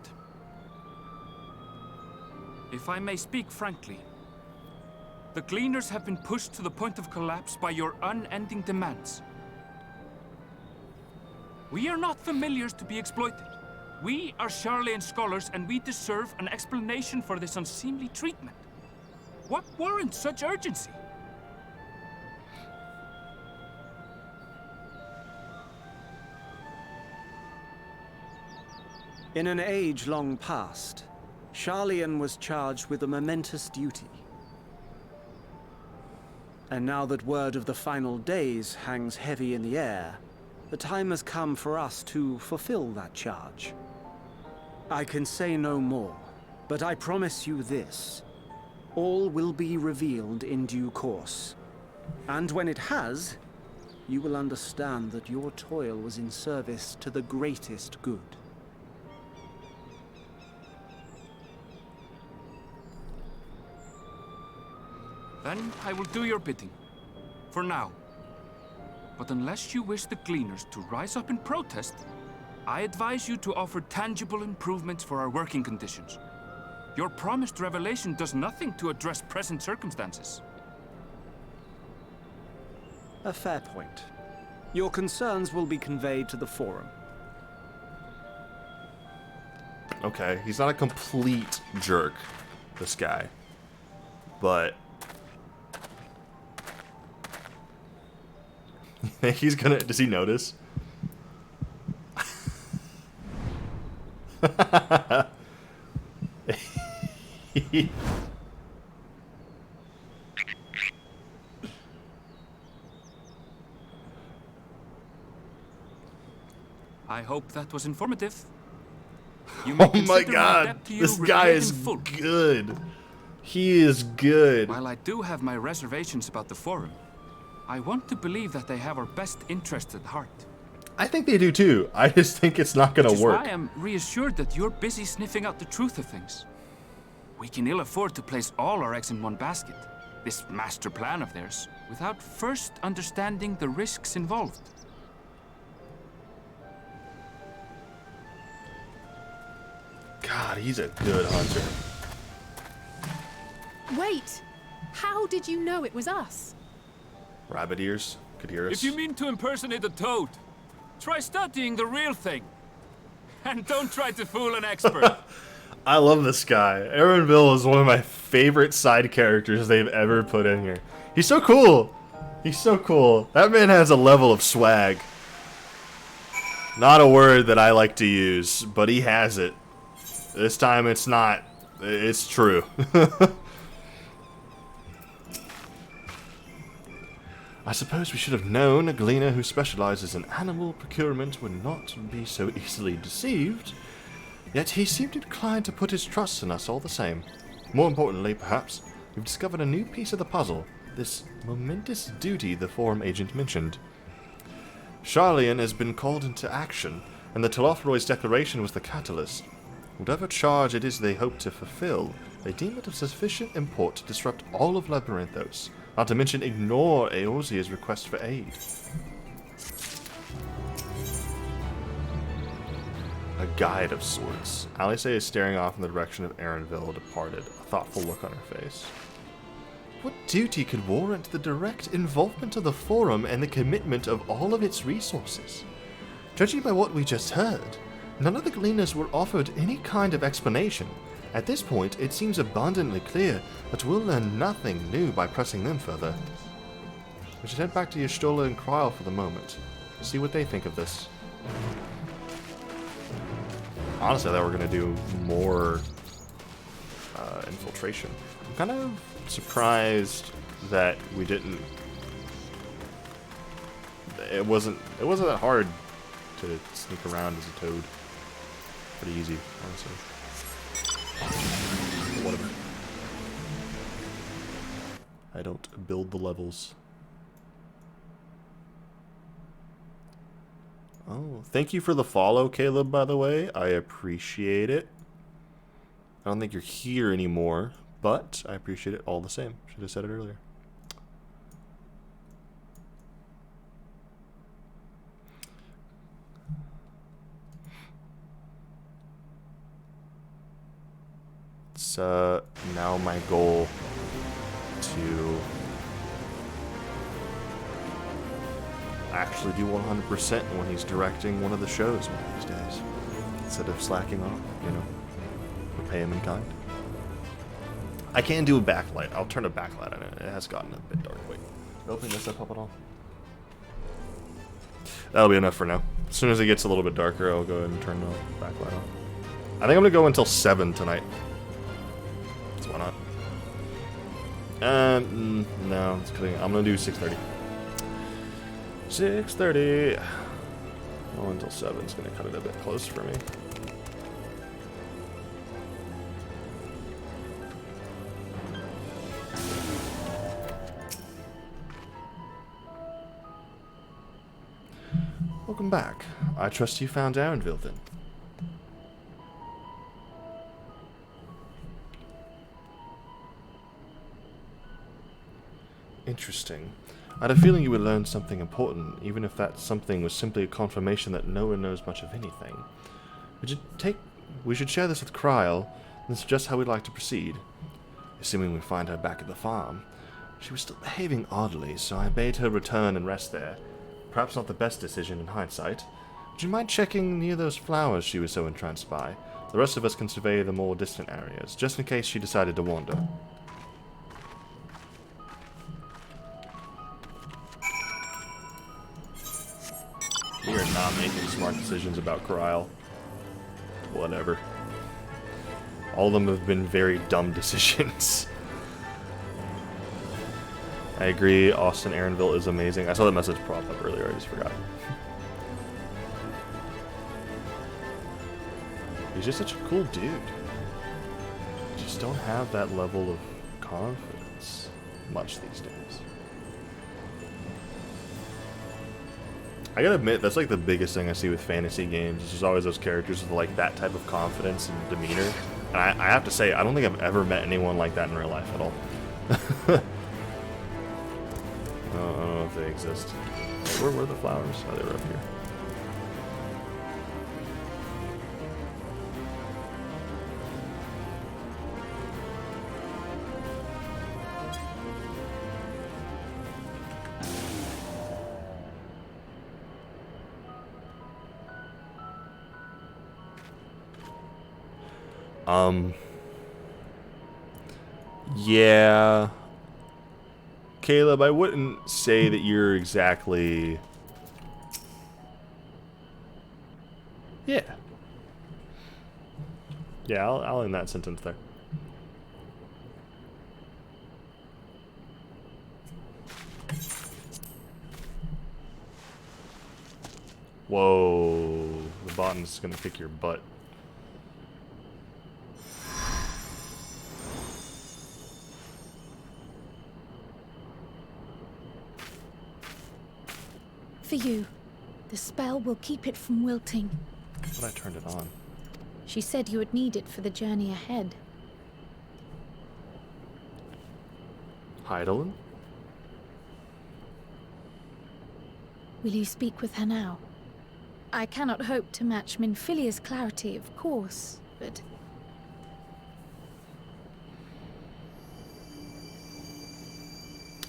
If I may speak frankly, the Gleaners have been pushed to the point of collapse by your unending demands. We are not familiars to be exploited. We are Sharlayan scholars, and we deserve an explanation for this unseemly treatment. What warrants such urgency? In an age long past, Sharlyan was charged with a momentous duty. And now that word of the final days hangs heavy in the air, the time has come for us to fulfill that charge. I can say no more, but I promise you this. All will be revealed in due course. And when it has, you will understand that your toil was in service to the greatest good. Then I will do your bidding. For now. But unless you wish the Gleaners to rise up in protest, I advise you to offer tangible improvements for our working conditions. Your promised revelation does nothing to address present circumstances. A fair point. Your concerns will be conveyed to the Forum. Okay, he's not a complete jerk, this guy. But... you think he's gonna... does he notice? I hope that was informative. You Oh my God, this guy is good. He is good. While I do have my reservations about the Forum, I want to believe that they have our best interests at heart. I think they do too. I just think it's not going Which to is work. why I'm reassured that you're busy sniffing out the truth of things. We can ill afford to place all our eggs in one basket, this master plan of theirs, without first understanding the risks involved. God, he's a good hunter. Wait! How did you know it was us? Rabbit ears could hear us. If you mean to impersonate a toad, try studying the real thing. And don't try to fool an expert. I love this guy. Aaronville is one of my favorite side characters they've ever put in here. He's so cool. He's so cool. That man has a level of swag. Not a word that I like to use, but he has it. This time it's not. It's true. I suppose we should have known a gleaner who specializes in animal procurement would not be so easily deceived. Yet he seemed inclined to put his trust in us all the same. More importantly, perhaps, we've discovered a new piece of the puzzle. This momentous duty the forum agent mentioned. Sharlyan has been called into action, and the Telothroi declaration was the catalyst. Whatever charge it is they hope to fulfill, they deem it of sufficient import to disrupt all of Labyrinthos, not to mention ignore Eorzea's request for aid. A guide of sorts. Alice is staring off in the direction of Aaronville departed, a thoughtful look on her face. What duty could warrant the direct involvement of the Forum and the commitment of all of its resources? Judging by what we just heard, none of the Gleaners were offered any kind of explanation. At this point, it seems abundantly clear that we'll learn nothing new by pressing them further. We should head back to Y'shtola and Kryl for the moment. See what they think of this. Honestly, I thought we were going to do more infiltration. I'm kind of surprised that we didn't... It wasn't that hard to sneak around as a toad. Pretty easy, honestly. But whatever. I don't build the levels. Oh, thank you for the follow, Caleb, by the way. I appreciate it. I don't think you're here anymore, but I appreciate it all the same. Should have said it earlier. It's now my goal to actually do 100% when he's directing one of the shows one of these days. Instead of slacking off, you know. We pay him in kind. I can do a backlight. I'll turn a backlight on it. It has gotten a bit dark. Wait. Open this up at all? That'll be enough for now. As soon as it gets a little bit darker, I'll go ahead and turn the backlight on. I think I'm going to go until 7 tonight. So why not? No, it's kidding. I'm going to do 6:30. 6:30. Oh, until 7 is going to cut it a bit close for me. Welcome back. I trust you found Aaronville then. Interesting. I had a feeling you would learn something important, even if that something was simply a confirmation that no one knows much of anything. We should share this with Kryl, and suggest how we'd like to proceed. Assuming we find her back at the farm. She was still behaving oddly, so I bade her return and rest there. Perhaps not the best decision in hindsight. Would you mind checking near those flowers she was so entranced by? The rest of us can survey the more distant areas, just in case she decided to wander. We are not making smart decisions about Kryl. Whatever. All of them have been very dumb decisions. I agree, Austin Aaronville is amazing. I saw that message pop up earlier, I just forgot. He's just such a cool dude. You just don't have that level of confidence much these days. I gotta admit, that's like the biggest thing I see with fantasy games. There's always those characters with like that type of confidence and demeanor. And I have to say, I don't think I've ever met anyone like that in real life at all. I don't know if they exist. Where were the flowers? Oh, they were up here. Yeah. Caleb, I wouldn't say that you're exactly... Yeah. Yeah, I'll end that sentence there. Whoa. The botan's gonna kick your butt. For you. The spell will keep it from wilting. But I turned it on. She said you would need it for the journey ahead. Heidelin? Will you speak with her now? I cannot hope to match Minfilia's clarity, of course, but...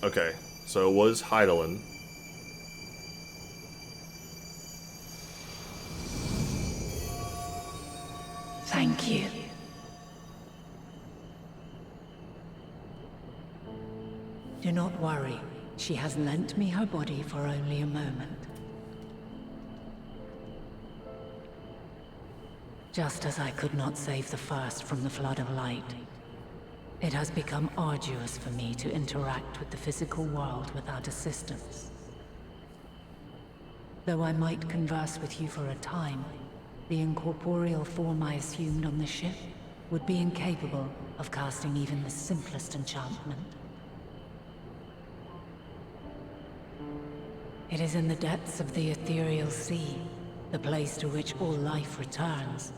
Okay, so it was Heidelin. Thank you. Do not worry. She has lent me her body for only a moment. Just as I could not save the first from the flood of light, it has become arduous for me to interact with the physical world without assistance. Though I might converse with you for a time, the incorporeal form I assumed on the ship would be incapable of casting even the simplest enchantment. It is in the depths of the ethereal sea, the place to which all life returns,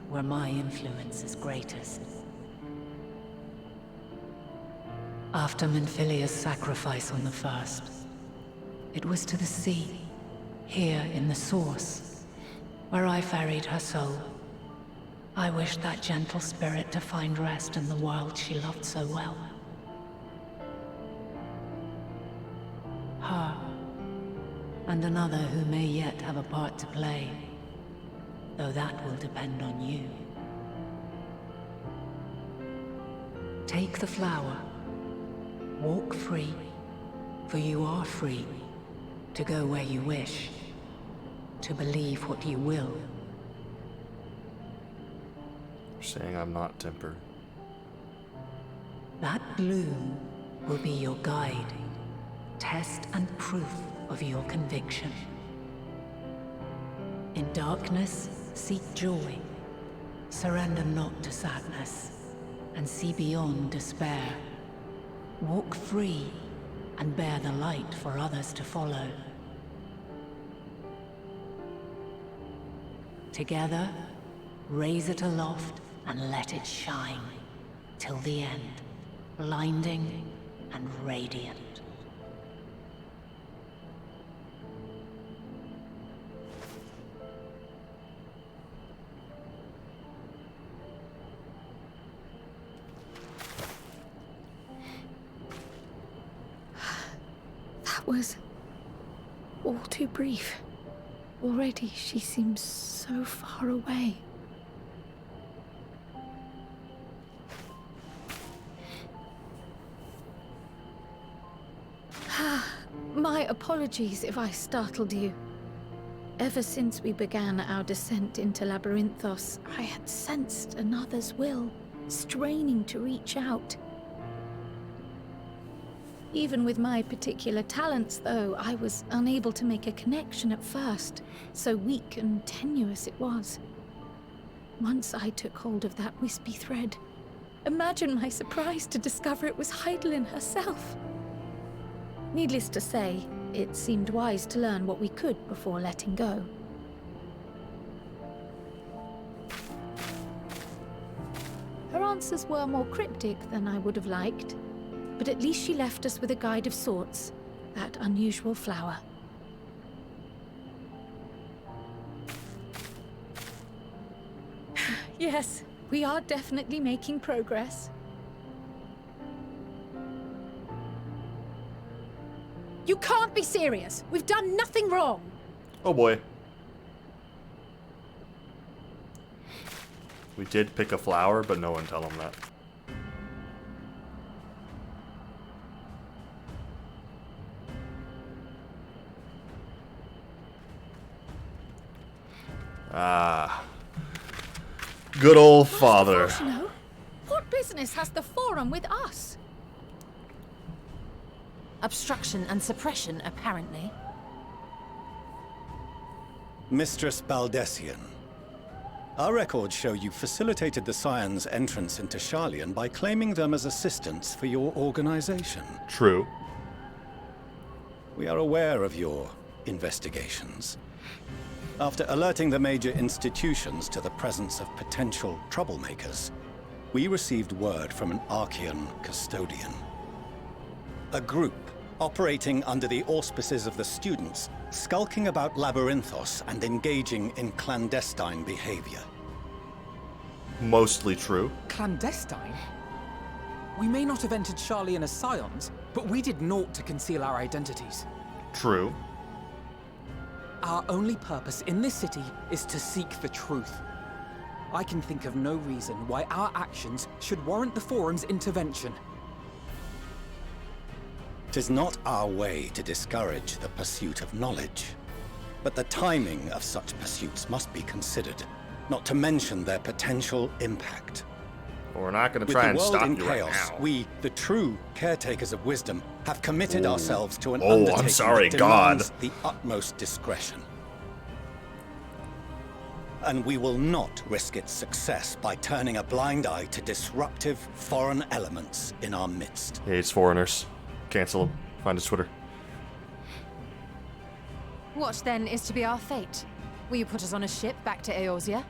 where my influence is greatest. After Minfilia's sacrifice on the first, it was to the sea, here in the source, where I ferried her soul. I wished that gentle spirit to find rest in the world she loved so well. Her, and another who may yet have a part to play, though that will depend on you. Take the flower. Walk free, for you are free to go where you wish, to believe what you will. You're saying I'm not tempered. That bloom will be your guide, test and proof of your conviction. In darkness, seek joy. Surrender not to sadness, and see beyond despair. Walk free, and bear the light for others to follow. Together, raise it aloft and let it shine, till the end, blinding and radiant. That was all too brief. Already she seems so far away. My apologies if I startled you. Ever since we began our descent into Labyrinthos, I had sensed another's will, straining to reach out. Even with my particular talents, though, I was unable to make a connection at first, so weak and tenuous it was. Once I took hold of that wispy thread, imagine my surprise to discover it was Heidelin herself. Needless to say, it seemed wise to learn what we could before letting go. Her answers were more cryptic than I would have liked, but at least she left us with a guide of sorts, that unusual flower. Yes, we are definitely making progress. You can't be serious! We've done nothing wrong! Oh boy. We did pick a flower, but no one tell him that. Ah. Good old father. No. What business has the Forum with us? Obstruction and suppression, apparently. Mistress Baldessian, our records show you facilitated the Scions' entrance into Sharlyan by claiming them as assistants for your organization. True. We are aware of your investigations. After alerting the major institutions to the presence of potential troublemakers, we received word from an Archean custodian. A group operating under the auspices of the students, skulking about Labyrinthos and engaging in clandestine behavior. Mostly true. Clandestine? We may not have entered Sharlyan as Scions, but we did naught to conceal our identities. True. Our only purpose in this city is to seek the truth. I can think of no reason why our actions should warrant the Forum's intervention. It is not our way to discourage the pursuit of knowledge, but the timing of such pursuits must be considered, not to mention their potential impact. We're not going to try and stop you right now. We, the true caretakers of wisdom, have committed ourselves to an I'm undertaking sorry, that God. demands the utmost discretion. And we will not risk its success by turning a blind eye to disruptive foreign elements in our midst. He hates foreigners. Cancel him. Find his Twitter. What then is to be our fate? Will you put us on a ship back to Eorzea?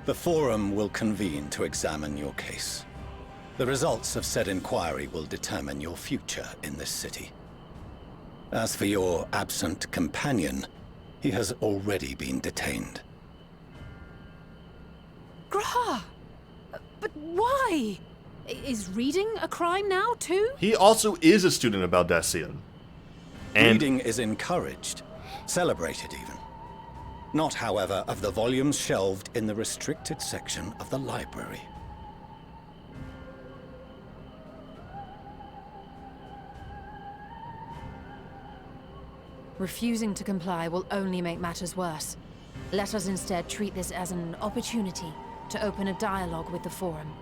The Forum will convene to examine your case. The results of said inquiry will determine your future in this city. As for your absent companion, he has already been detained. Grah! But why? Is reading a crime now, too? He also is a student of Baldessian. And Reading is encouraged, celebrated even. Not, however, of the volumes shelved in the restricted section of the library. Refusing to comply will only make matters worse. Let us instead treat this as an opportunity to open a dialogue with the Forum.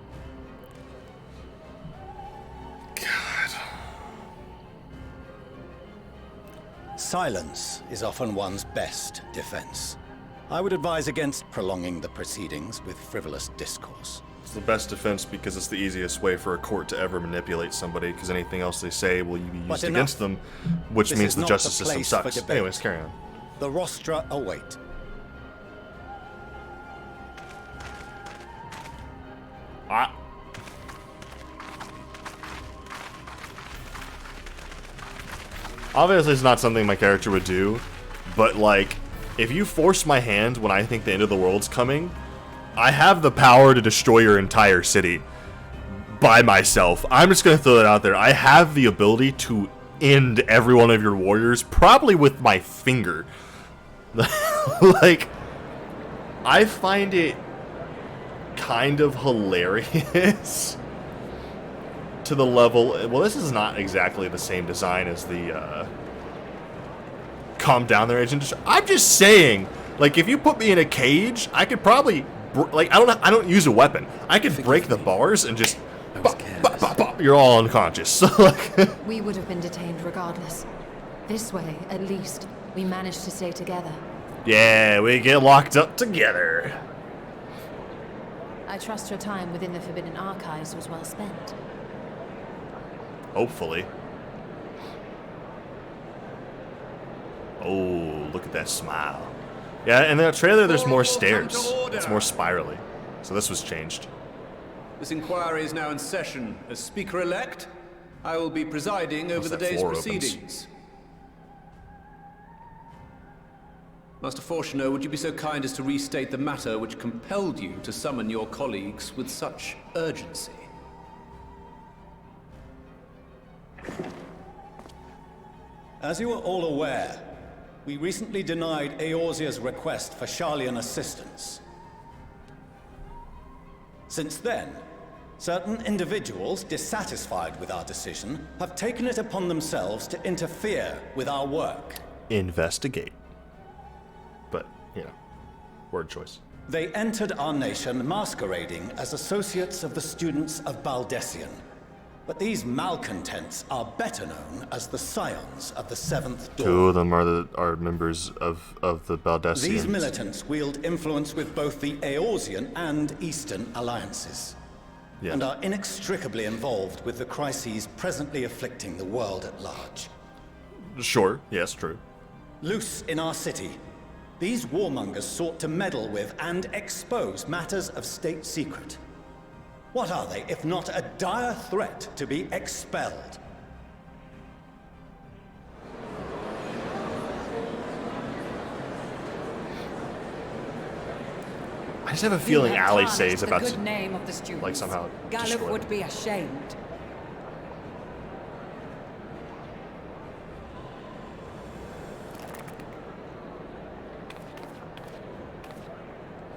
Silence is often one's best defense. I would advise against prolonging the proceedings with frivolous discourse. it's the best defense because it's the easiest way for a court to ever manipulate somebody, because anything else they say will be used against them, which means the justice system sucks. Anyways, carry on. The rostra await. Obviously, it's not something my character would do, but like, if you force my hand when I think the end of the world's coming, I have the power to destroy your entire city by myself. I'm just gonna throw that out there. I have the ability to end every one of your warriors, probably with my finger. Like, I find it kind of hilarious to the level. Well, this is not exactly the same design as the calm down their agent. I'm just saying, like, if you put me in a cage, I could probably like, I don't use a weapon. I could break the bars and just bop, bop, bop, bop. You're all unconscious. So like, we would have been detained regardless. This way, at least, we managed to stay together. Yeah, we get locked up together. I trust your time within the Forbidden Archives was well spent. Hopefully. Oh, look at that smile. Yeah, in the trailer there's more stairs. It's more spirally. So this was changed. This inquiry is now in session. As Speaker-elect, I will be presiding over the day's proceedings. Master Fortuner, would you be so kind as to restate the matter which compelled you to summon your colleagues with such urgency? As you are all aware, we recently denied Eorzea's request for Sharlyan assistance. Since then, certain individuals dissatisfied with our decision have taken it upon themselves to interfere with our work. Investigate. But, you know, word choice. They entered our nation masquerading as associates of the students of Baldessian. But these malcontents are better known as the Scions of the Seventh Dawn. Two of them are members of the Baldessians. These militants wield influence with both the Eorzean and Eastern alliances. Yeah. And are inextricably involved with the crises presently afflicting the world at large. Sure, yes, true. Loose in our city, these warmongers sought to meddle with and expose matters of state secret. What are they, if not a dire threat to be expelled? I just have a feeling Ali says about the good name of the students. Like somehow Galuf would be ashamed.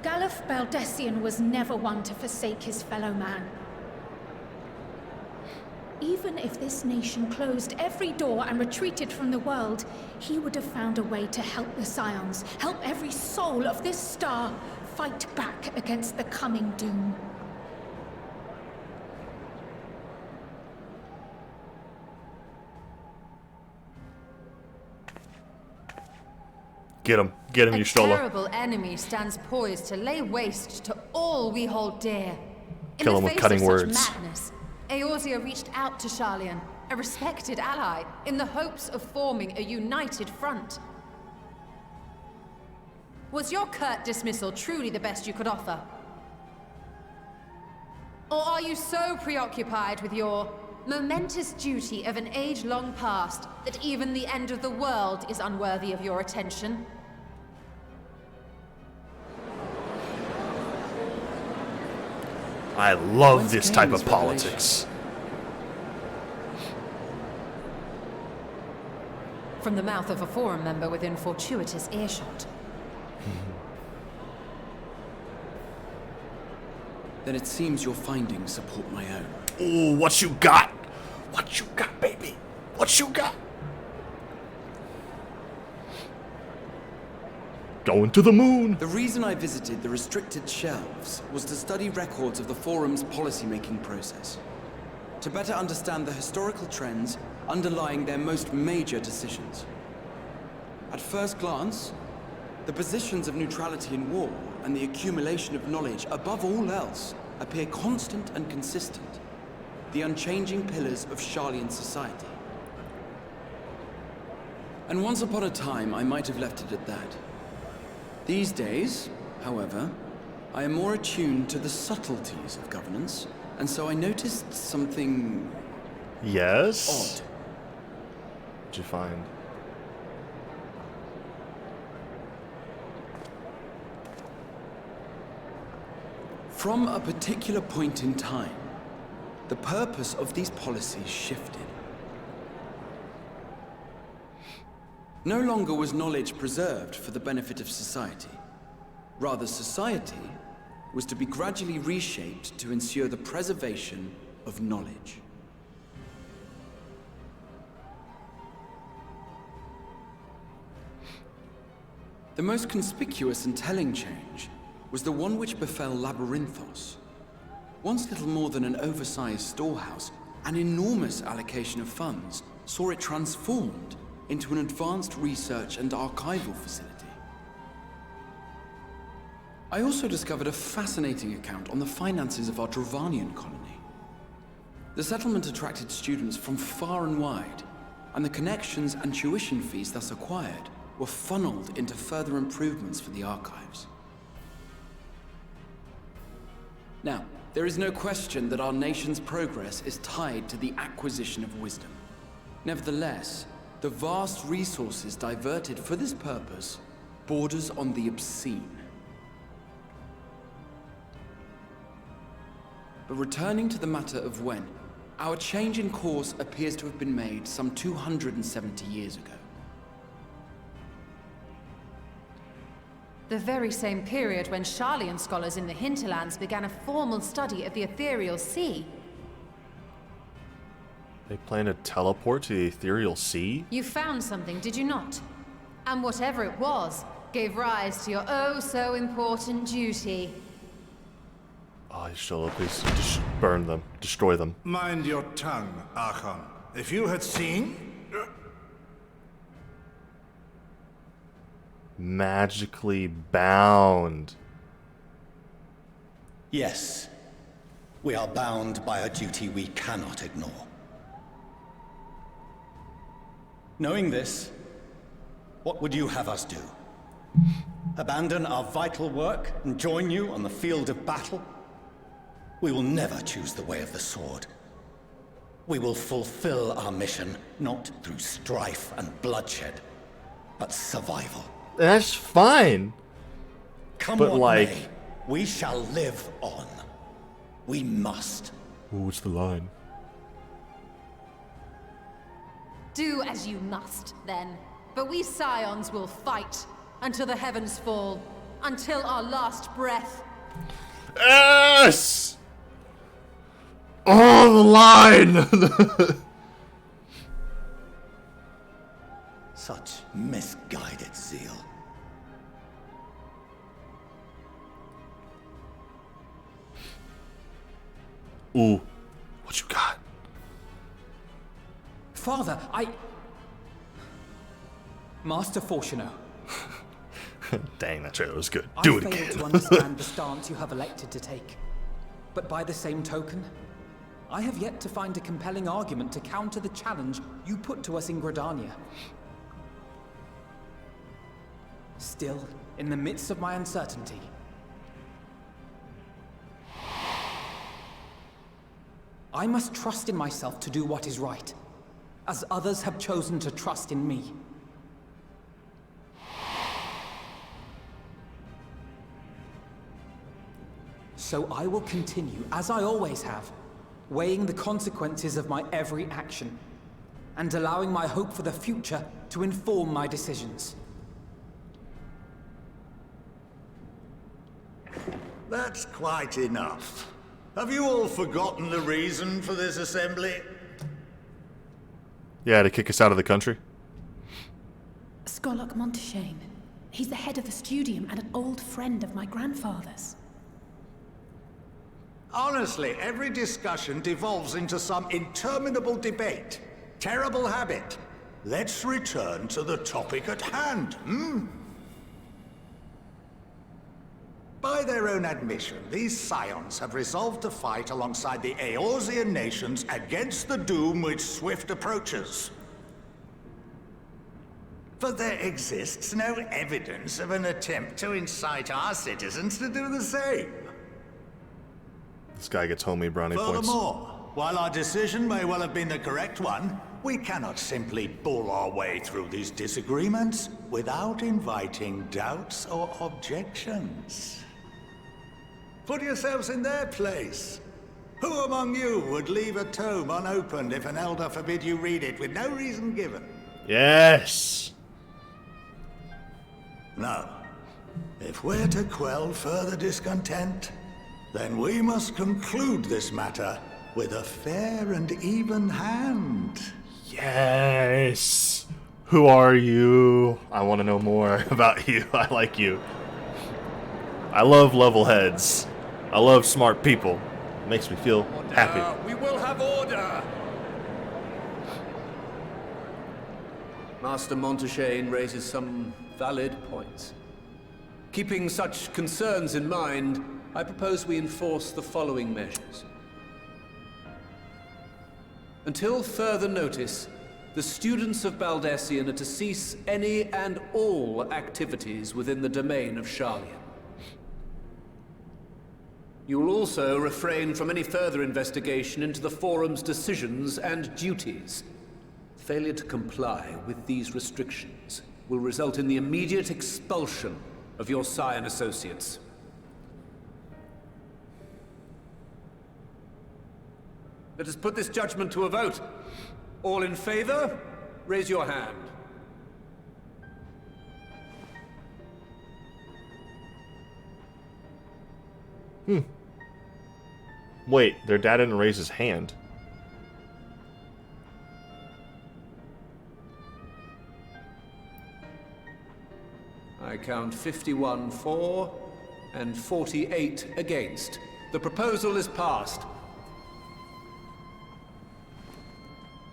Galuf Baldessian was never one to forsake his fellow man. Even if this nation closed every door and retreated from the world, he would have found a way to help the Scions, help every soul of this star fight back against the coming doom. Get him, you Stola. A terrible enemy stands poised to lay waste to all we hold dear. Kill him with cutting words. Madness, Eorzea reached out to Sharlyan, a respected ally, in the hopes of forming a united front. Was your curt dismissal truly the best you could offer? Or are you so preoccupied with your momentous duty of an age-long past that even the end of the world is unworthy of your attention? I love this type of politics. From the mouth of a forum member within fortuitous earshot. Then it seems your findings support my own. Ooh, what you got? What you got, baby? What you got? Going to the moon. The reason I visited the restricted shelves was to study records of the forum's policymaking process, to better understand the historical trends underlying their most major decisions. At first glance, the positions of neutrality in war and the accumulation of knowledge above all else appear constant and consistent, the unchanging pillars of Sharlyan society. And once upon a time, I might have left it at that. These days, however, I am more attuned to the subtleties of governance, and so I noticed something... Yes? Odd. What'd you find? From a particular point in time, the purpose of these policies shifted. No longer was knowledge preserved for the benefit of society. Rather, society was to be gradually reshaped to ensure the preservation of knowledge. The most conspicuous and telling change was the one which befell Labyrinthos. Once little more than an oversized storehouse, an enormous allocation of funds saw it transformed into an advanced research and archival facility. I also discovered a fascinating account on the finances of our Dravanian colony. The settlement attracted students from far and wide, and the connections and tuition fees thus acquired were funneled into further improvements for the archives. Now, there is no question that our nation's progress is tied to the acquisition of wisdom. Nevertheless, the vast resources diverted for this purpose borders on the obscene. But returning to the matter of when, our change in course appears to have been made some 270 years ago. The very same period when Sharlyan scholars in the hinterlands began a formal study of the ethereal sea. They plan to teleport to the ethereal sea? You found something, did you not? And whatever it was, gave rise to your oh-so-important duty. Oh, Shola, please just burn them. Destroy them. Mind your tongue, Archon. If you had seen... Magically bound. Yes. We are bound by a duty we cannot ignore. Knowing this, what would you have us do? Abandon our vital work and join you on the field of battle? We will never choose the way of the sword. We will fulfill our mission, not through strife and bloodshed, but survival. That's fine. Come but what like, may, we shall live on. We must. Ooh, what's the line? Do as you must, then. But we Scions will fight until the heavens fall, until our last breath. Yes! Oh, the line! Such misguided zeal. Ooh, what you got? Father, Master Fortuno. Dang, that trailer was good. I Do it failed again. to understand the stance you have elected to take. But by the same token, I have yet to find a compelling argument to counter the challenge you put to us in Gridania. Still, in the midst of my uncertainty, I must trust in myself to do what is right, as others have chosen to trust in me. So I will continue, as I always have, weighing the consequences of my every action, and allowing my hope for the future to inform my decisions. That's quite enough. Have you all forgotten the reason for this assembly? Yeah, to kick us out of the country. Skolok Monteshane. He's the head of the studium and an old friend of my grandfather's. Honestly, every discussion devolves into some interminable debate. Terrible habit. Let's return to the topic at hand, By their own admission, these Scions have resolved to fight alongside the Eorzean nations against the doom which swift approaches. But there exists no evidence of an attempt to incite our citizens to do the same. This guy gets homie brownie points. Furthermore, while our decision may well have been the correct one, we cannot simply bull our way through these disagreements without inviting doubts or objections. Put yourselves in their place. Who among you would leave a tome unopened if an elder forbid you read it with no reason given? Yes! No. If we're to quell further discontent, then we must conclude this matter with a fair and even hand. Yes! Who are you? I want to know more about you. I like you. I love level heads. I love smart people. It makes me feel happy. We will have order! Master Monteshane raises some valid points. Keeping such concerns in mind, I propose we enforce the following measures. Until further notice, the students of Baldessian are to cease any and all activities within the domain of Sharlyan. You will also refrain from any further investigation into the Forum's decisions and duties. Failure to comply with these restrictions will result in the immediate expulsion of your Scion associates. Let us put this judgment to a vote. All in favor, raise your hand. Wait, their dad didn't raise his hand. I count 51 for and 48 against. The proposal is passed.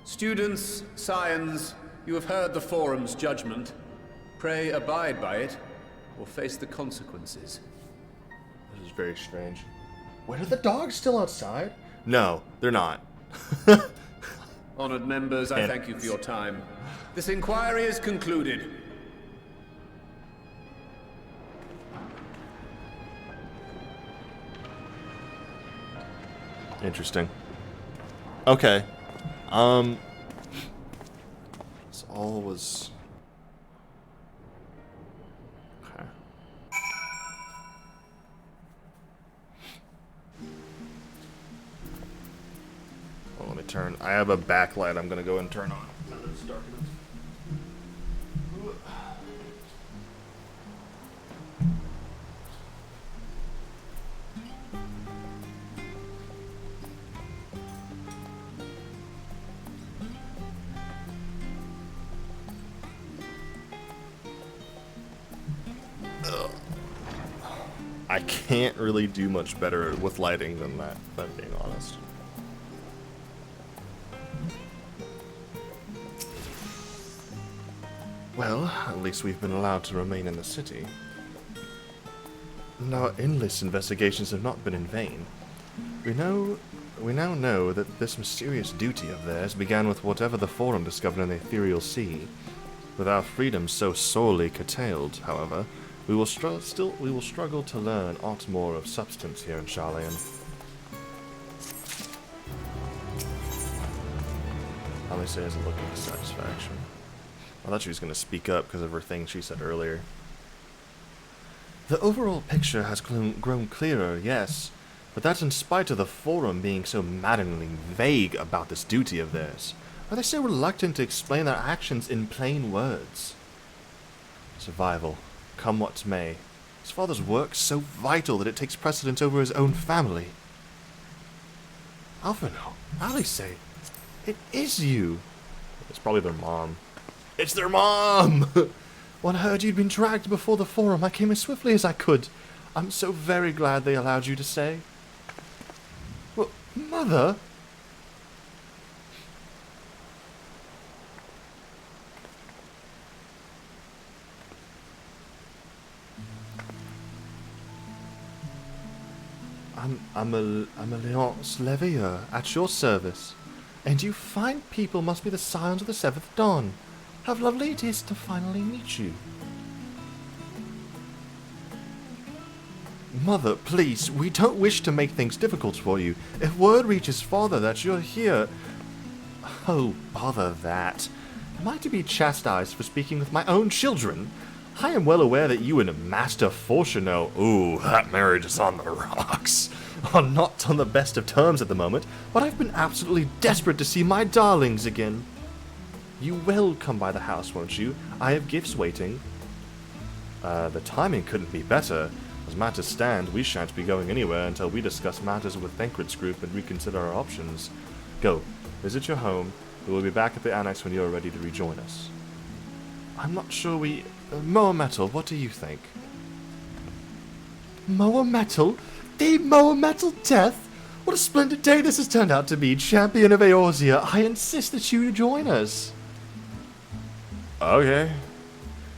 Students, Scions, you have heard the Forum's judgment. Pray abide by it, or face the consequences. This is very strange. Wait, are the dogs still outside? No, they're not. Honored members, I thank you for your time. This inquiry is concluded. Interesting. Okay. This all was... Okay. Oh, let me turn. I have a backlight I'm gonna go and turn on. Now that it's dark enough. I can't really do much better with lighting than that, if I'm being honest. Well, at least we've been allowed to remain in the city. And our endless investigations have not been in vain. We now know that this mysterious duty of theirs began with whatever the Forum discovered in the ethereal sea. With our freedom so sorely curtailed, however, we will struggle to learn aught more of substance here in Sharlyan. Alice isn't looking for satisfaction. I thought she was going to speak up because of her thing she said earlier. The overall picture has grown clearer, yes, but that's in spite of the Forum being so maddeningly vague about this duty of theirs. Are they so reluctant to explain their actions in plain words? Survival. Come what may. His father's work so vital that it takes precedence over his own family. Alphino, Alice, it is you. It's probably their mom. It's their mom! When I heard you'd been dragged before the Forum, I came as swiftly as I could. I'm so very glad they allowed you to stay. Well, Mother? I'm a Alliance Levier, at your service. And you fine people must be the Scions of the Seventh Dawn. How lovely it is to finally meet you. Mother, please, we don't wish to make things difficult for you. If word reaches Father that you're here... Oh, bother that. Am I to be chastised for speaking with my own children? I am well aware that you and Master Fortuno, ooh, that marriage is on the rocks, are not on the best of terms at the moment, but I've been absolutely desperate to see my darlings again. You will come by the house, won't you? I have gifts waiting. The timing couldn't be better. As matters stand, we shan't be going anywhere until we discuss matters with Thancred's group and reconsider our options. Go, visit your home. We will be back at the annex when you are ready to rejoin us. I'm not sure we... Moa Metal, what do you think? Moa Metal? The Moa Metal death? What a splendid day this has turned out to be, Champion of Eorzea. I insist that you join us. Okay.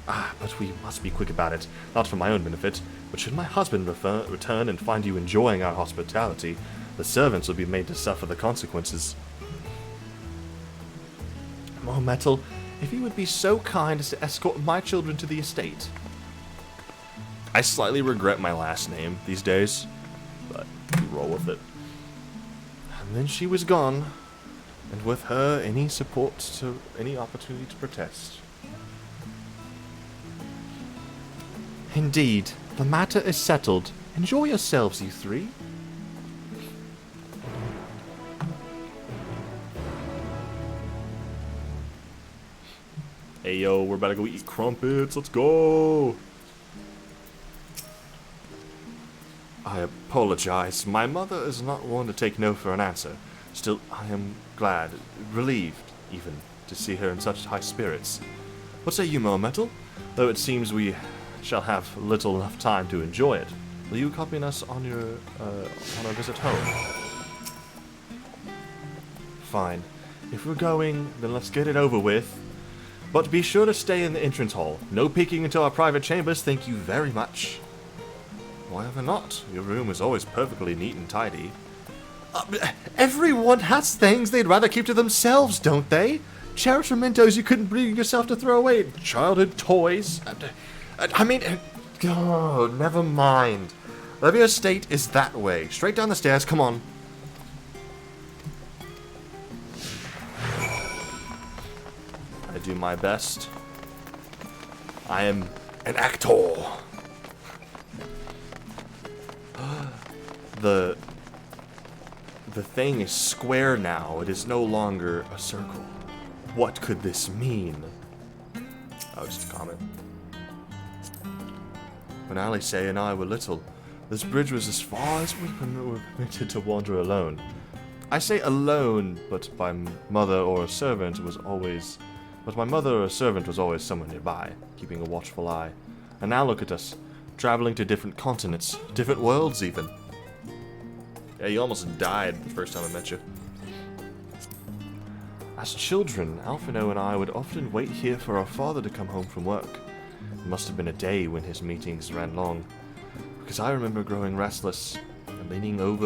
But we must be quick about it. Not for my own benefit, but should my husband return and find you enjoying our hospitality, the servants will be made to suffer the consequences. Metal, if you would be so kind as to escort my children to the estate. I slightly regret my last name these days, but we roll with it. And then she was gone, and with her any support to any opportunity to protest. Indeed, the matter is settled. Enjoy yourselves, you three. Hey yo, we're about to go eat crumpets. Let's go. I apologize. My mother is not one to take no for an answer. Still, I am glad, relieved even, to see her in such high spirits. What say you, Metal? Though it seems we shall have little enough time to enjoy it. Will you accompany us on our visit home? Fine. If we're going, then let's get it over with. But be sure to stay in the entrance hall. No peeking into our private chambers, thank you very much. Why ever not? Your room is always perfectly neat and tidy. Everyone has things they'd rather keep to themselves, don't they? Cherished mementos you couldn't bring yourself to throw away. Childhood toys. I mean, oh, never mind. Levia Estate is that way. Straight down the stairs, come on. I do my best. I am an actor. The thing is square now. It is no longer a circle. What could this mean? Oh, just a comment. When Alice and I were little, this bridge was as far as we were permitted to wander alone. I say alone, but my mother or a servant was always someone nearby, keeping a watchful eye. And now look at us, traveling to different continents, different worlds even. Yeah, you almost died the first time I met you. As children, Alphino and I would often wait here for our father to come home from work. It must have been a day when his meetings ran long, because I remember growing restless and leaning out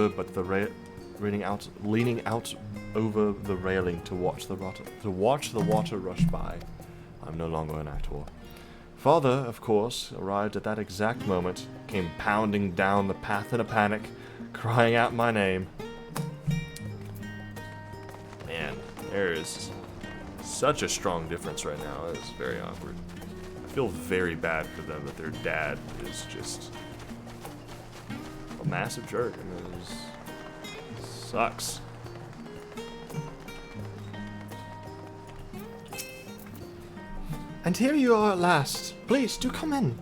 over the railing to watch the water rush by. I'm no longer an actor. Father, of course, arrived at that exact moment, came pounding down the path in a panic, crying out my name. Man, there is such a strong difference right now. It's very awkward. I feel very bad for them that their dad is just a massive jerk. I mean, it sucks. And here you are at last. Please, do come in.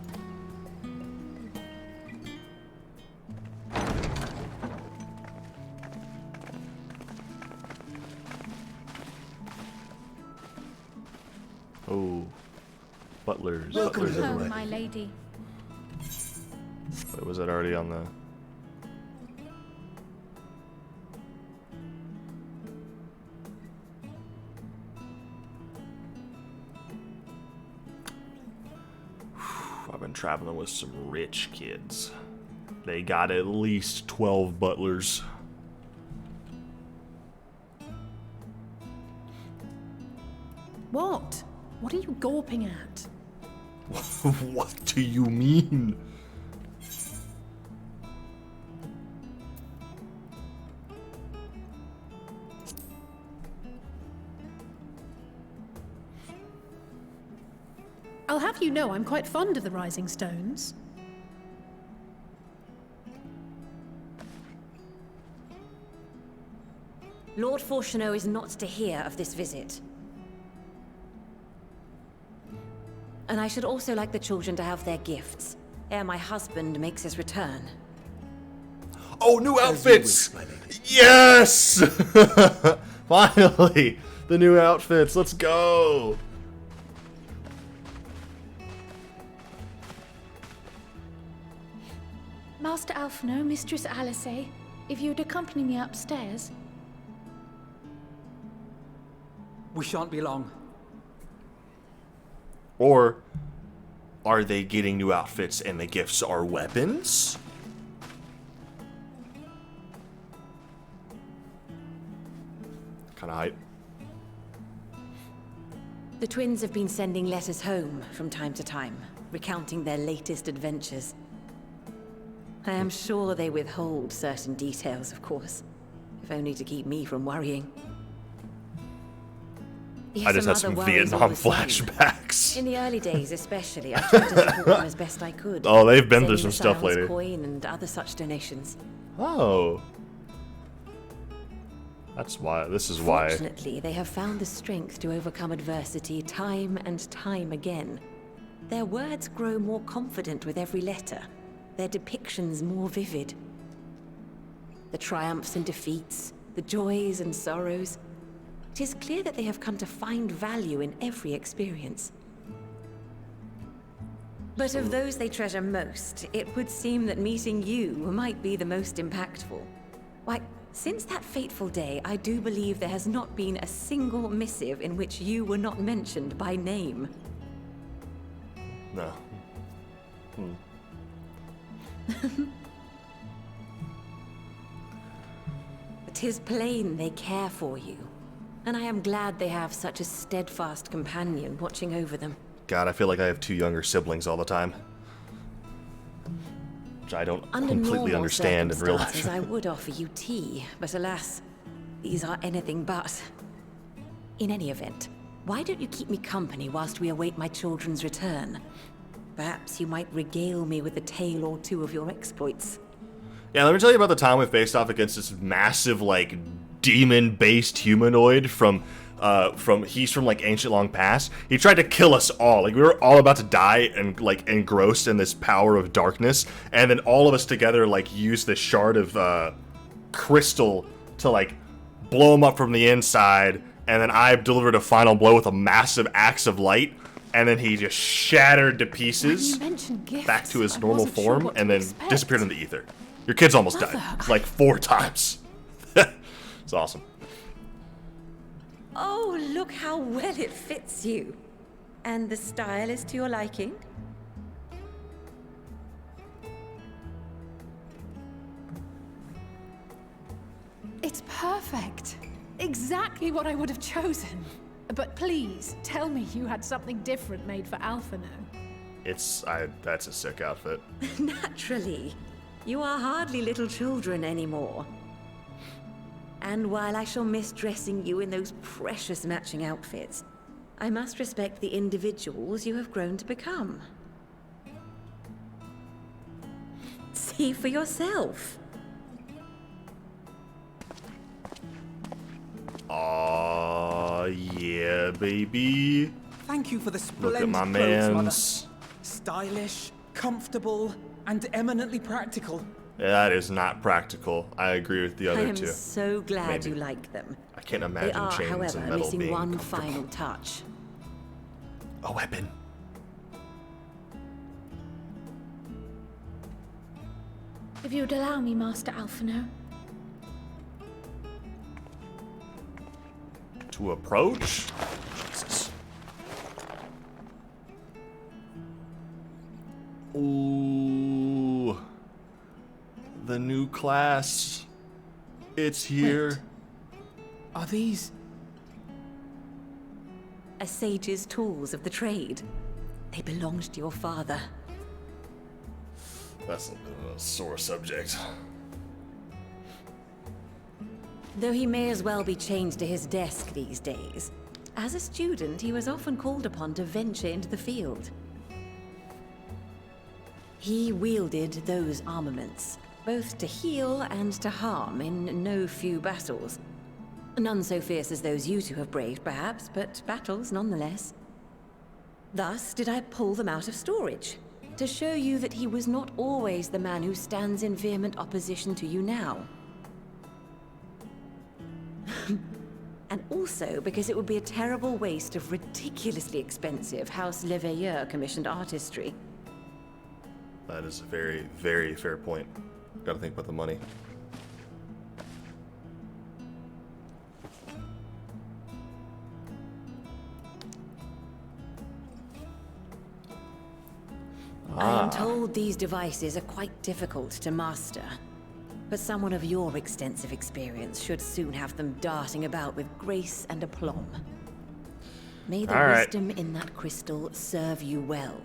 Oh, butlers. Welcome butlers home, everywhere. my lady. Wait, was that already on the... I've been traveling with some rich kids. They got at least 12 butlers. What? What are you gawping at? What do you mean? I'll have you know I'm quite fond of the Rising Stones. Lord Fortuneau is not to hear of this visit. And I should also like the children to have their gifts, ere my husband makes his return. Oh, new outfits! Yes! Finally! The new outfits, let's go! Master Alphino, Mistress Alice, if you would accompany me upstairs. We shan't be long. Or are they getting new outfits and the gifts are weapons? Kinda hype. The twins have been sending letters home from time to time, recounting their latest adventures. I am sure they withhold certain details, of course, if only to keep me from worrying. I just had some Vietnam flashbacks. In the early days, especially, I tried to support them as best I could. Oh, they've been through sending some stuff the Scion's later. coin and other such donations. Oh. That's why. This is why. Fortunately, they have found the strength to overcome adversity time and time again. Their words grow more confident with every letter, their depictions more vivid. The triumphs and defeats, the joys and sorrows. It is clear that they have come to find value in every experience. But of those they treasure most, it would seem that meeting you might be the most impactful. Why, since that fateful day, I do believe there has not been a single missive in which you were not mentioned by name. No. It is plain they care for you, and I am glad they have such a steadfast companion watching over them. God, I feel like I have 2 younger siblings all the time. Which I don't completely understand in real life. I would offer you tea, but alas, these are anything but. In any event, why don't you keep me company whilst we await my children's return? Perhaps you might regale me with a tale or two of your exploits. Yeah, let me tell you about the time we faced off against this massive, like, demon-based humanoid from like ancient long past. He tried to kill us all. Like, we were all about to die and like engrossed in this power of darkness, and then all of us together like used this shard of crystal to like blow him up from the inside, and then I delivered a final blow with a massive axe of light, and then he just shattered to pieces back to his normal form and then disappeared in the ether. Your kid's almost died like 4 times. It's awesome. Oh, look how well it fits you. And the style is to your liking? It's perfect. Exactly what I would have chosen. But please, tell me you had something different made for Alphino. That's a sick outfit. Naturally. You are hardly little children anymore. And while I shall miss dressing you in those precious matching outfits, I must respect the individuals you have grown to become. See for yourself. Aw, yeah, baby. Thank you for the Look splendid at my clothes, Mother. mans. Stylish, comfortable, and eminently practical. That is not practical. I agree with the I other am two. so glad Maybe. you like them. I can't They imagine are, chains however, and metal missing being one comfortable. final touch. A weapon. If you'd allow me, Master Alphino. To approach? Jesus. Ooh. The new class. It's here. Are these... A sage's tools of the trade. They belonged to your father. That's a sore subject. Though he may as well be chained to his desk these days, as a student he was often called upon to venture into the field. He wielded those armaments, both to heal and to harm in no few battles. None so fierce as those you two have braved, perhaps, but battles nonetheless. Thus did I pull them out of storage, to show you that he was not always the man who stands in vehement opposition to you now. And also because it would be a terrible waste of ridiculously expensive House Leveilleur commissioned artistry. That is a very, very fair point. Gotta think about the money. I am told these devices are quite difficult to master, but someone of your extensive experience should soon have them darting about with grace and aplomb. May the wisdom in that crystal serve you well.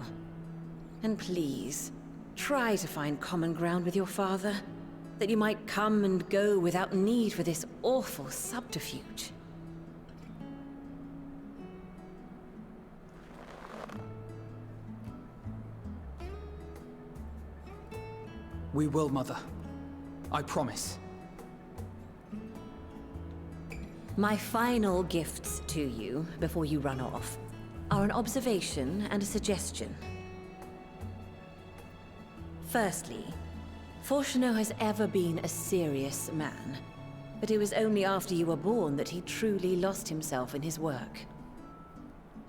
And please, try to find common ground with your father, that you might come and go without need for this awful subterfuge. We will, Mother. I promise. My final gifts to you, before you run off, are an observation and a suggestion. Firstly, Fortuno has ever been a serious man, but it was only after you were born that he truly lost himself in his work.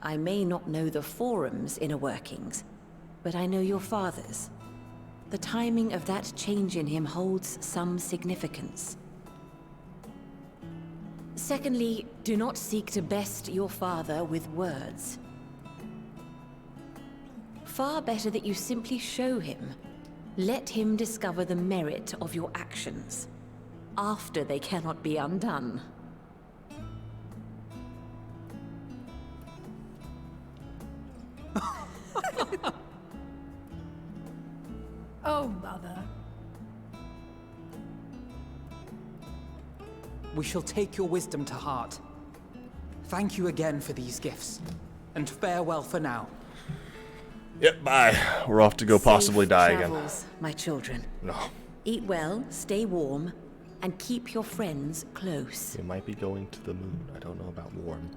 I may not know the Forum's inner workings, but I know your father's. The timing of that change in him holds some significance. Secondly, do not seek to best your father with words. Far better that you simply show him. Let him discover the merit of your actions, after they cannot be undone. Oh, Mother. We shall take your wisdom to heart. Thank you again for these gifts, and farewell for now. Yep, bye. We're off to go possibly die again. Travels, my children. No. Eat well, stay warm, and keep your friends close. We might be going to the moon. I don't know about warm.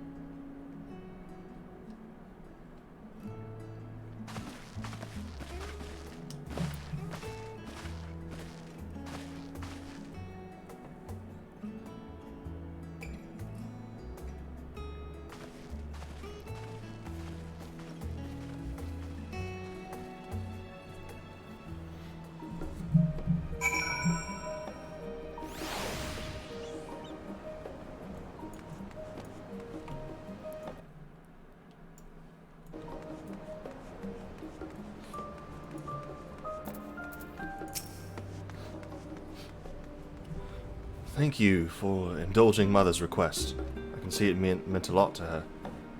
Thank you for indulging Mother's request. I can see it meant a lot to her.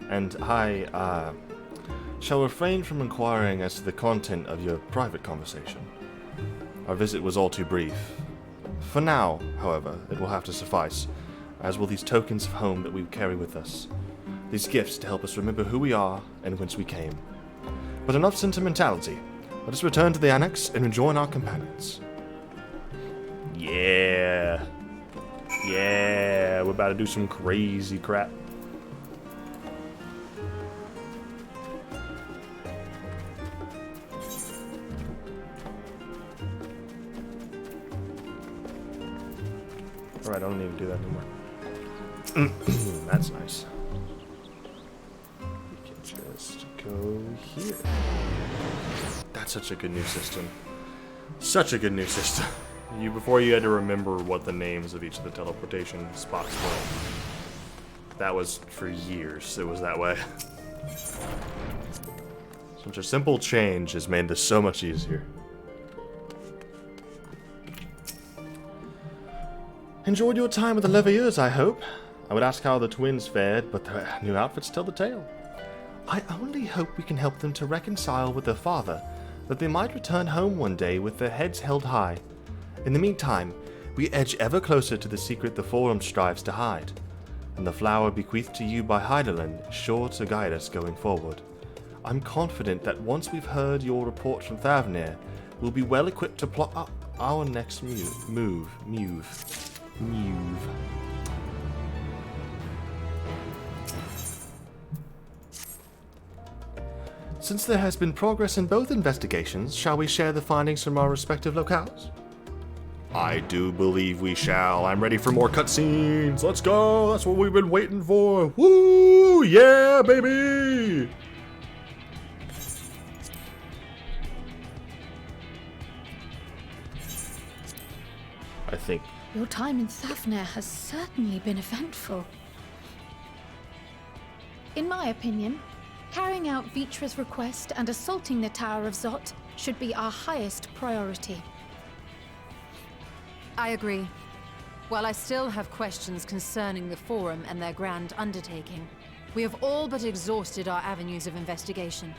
And I, shall refrain from inquiring as to the content of your private conversation. Our visit was all too brief. For now, however, it will have to suffice, as will these tokens of home that we carry with us. These gifts to help us remember who we are and whence we came. But enough sentimentality. Let us return to the annex and rejoin our companions. Yeah. Yeah, we're about to do some crazy crap. Alright, I don't need to do that anymore. That's nice. We can just go here. That's such a good new system. Such a good new system. Before you had to remember what the names of each of the teleportation spots were. That was for years, it was that way. Such a simple change has made this so much easier. Enjoyed your time with the Leviers, I hope. I would ask how the twins fared, but their new outfits tell the tale. I only hope we can help them to reconcile with their father, that they might return home one day with their heads held high. In the meantime, we edge ever closer to the secret the Forum strives to hide, and the flower bequeathed to you by Heidelin is sure to guide us going forward. I'm confident that once we've heard your report from Thavnir, we'll be well equipped to plot up our next move. Since there has been progress in both investigations, shall we share the findings from our respective locales? I do believe we shall. I'm ready for more cutscenes. Let's go. That's what we've been waiting for. Woo! Yeah, baby! I think. Your time in Thavnir has certainly been eventful. In my opinion, carrying out Vitra's request and assaulting the Tower of Zot should be our highest priority. I agree. While I still have questions concerning the Forum and their grand undertaking, We have all but exhausted our avenues of investigation.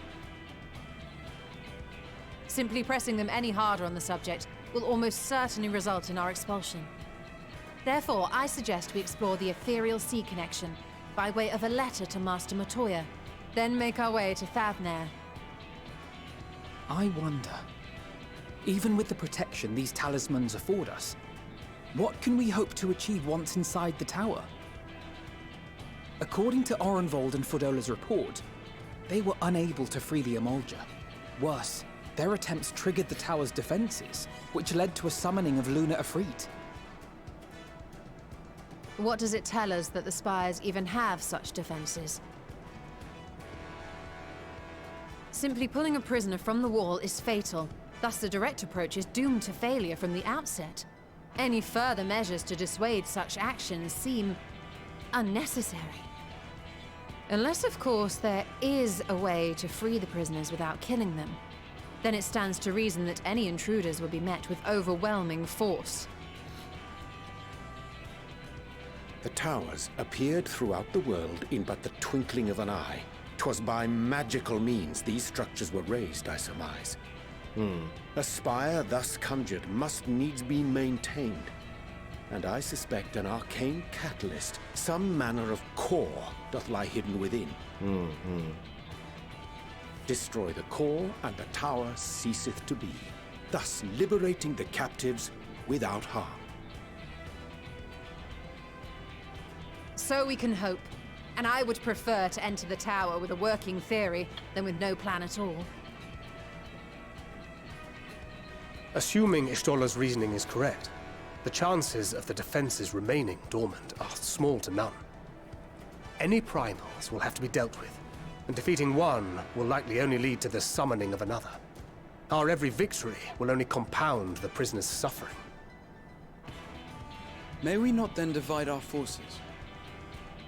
Simply pressing them any harder on the subject will almost certainly result in our expulsion. Therefore, I suggest we explore the ethereal sea connection by way of a letter to Master Matoya, then make our way to Thavnair. I wonder, even with the protection these talismans afford us, what can we hope to achieve once inside the tower? According to Orenvold and Fodola's report, they were unable to free the Emolja. Worse, their attempts triggered the tower's defenses, which led to a summoning of Luna Ifrit. What does it tell us that the Spires even have such defenses? Simply pulling a prisoner from the wall is fatal, thus the direct approach is doomed to failure from the outset. Any further measures to dissuade such actions seem unnecessary. Unless, of course, there is a way to free the prisoners without killing them. Then it stands to reason that any intruders will be met with overwhelming force. The towers appeared throughout the world in but the twinkling of an eye. 'Twas by magical means these structures were raised, I surmise. A spire thus conjured must needs be maintained, and I suspect an arcane catalyst, some manner of core, doth lie hidden within. Destroy the core, and the tower ceaseth to be, thus liberating the captives without harm. So we can hope, and I would prefer to enter the tower with a working theory than with no plan at all. Assuming Ishtola's reasoning is correct, the chances of the defenses remaining dormant are small to none. Any primals will have to be dealt with, and defeating one will likely only lead to the summoning of another. Our every victory will only compound the prisoner's suffering. May we not then divide our forces?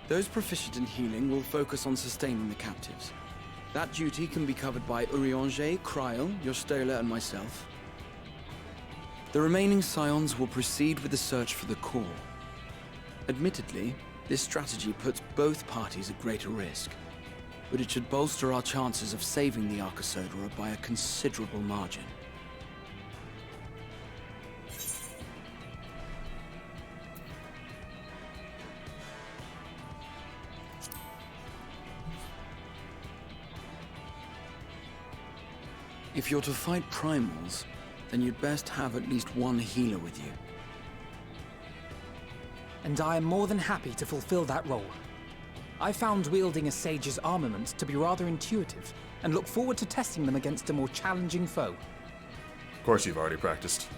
Those proficient in healing will focus on sustaining the captives. That duty can be covered by Urianger, Kryl, Yostola, and myself. The remaining scions will proceed with the search for the core. Admittedly, this strategy puts both parties at greater risk, but it should bolster our chances of saving the Arcosodra by a considerable margin. If you're to fight primals, then you'd best have at least one healer with you. And I am more than happy to fulfill that role. I found wielding a sage's armaments to be rather intuitive, and look forward to testing them against a more challenging foe. Of course you've already practiced.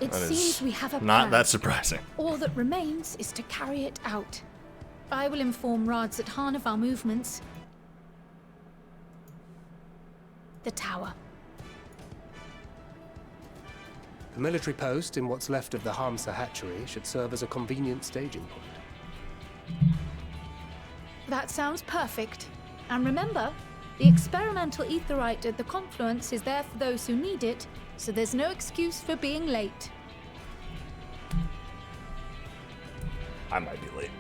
It That seems is we have a not plan. that surprising. All that remains is to carry it out. I will inform Radzat of our movements. The tower. The military post in what's left of the Hamsa hatchery should serve as a convenient staging point. That sounds perfect. And remember, the experimental aetheryte at the confluence is there for those who need it, so there's no excuse for being late. I might be late.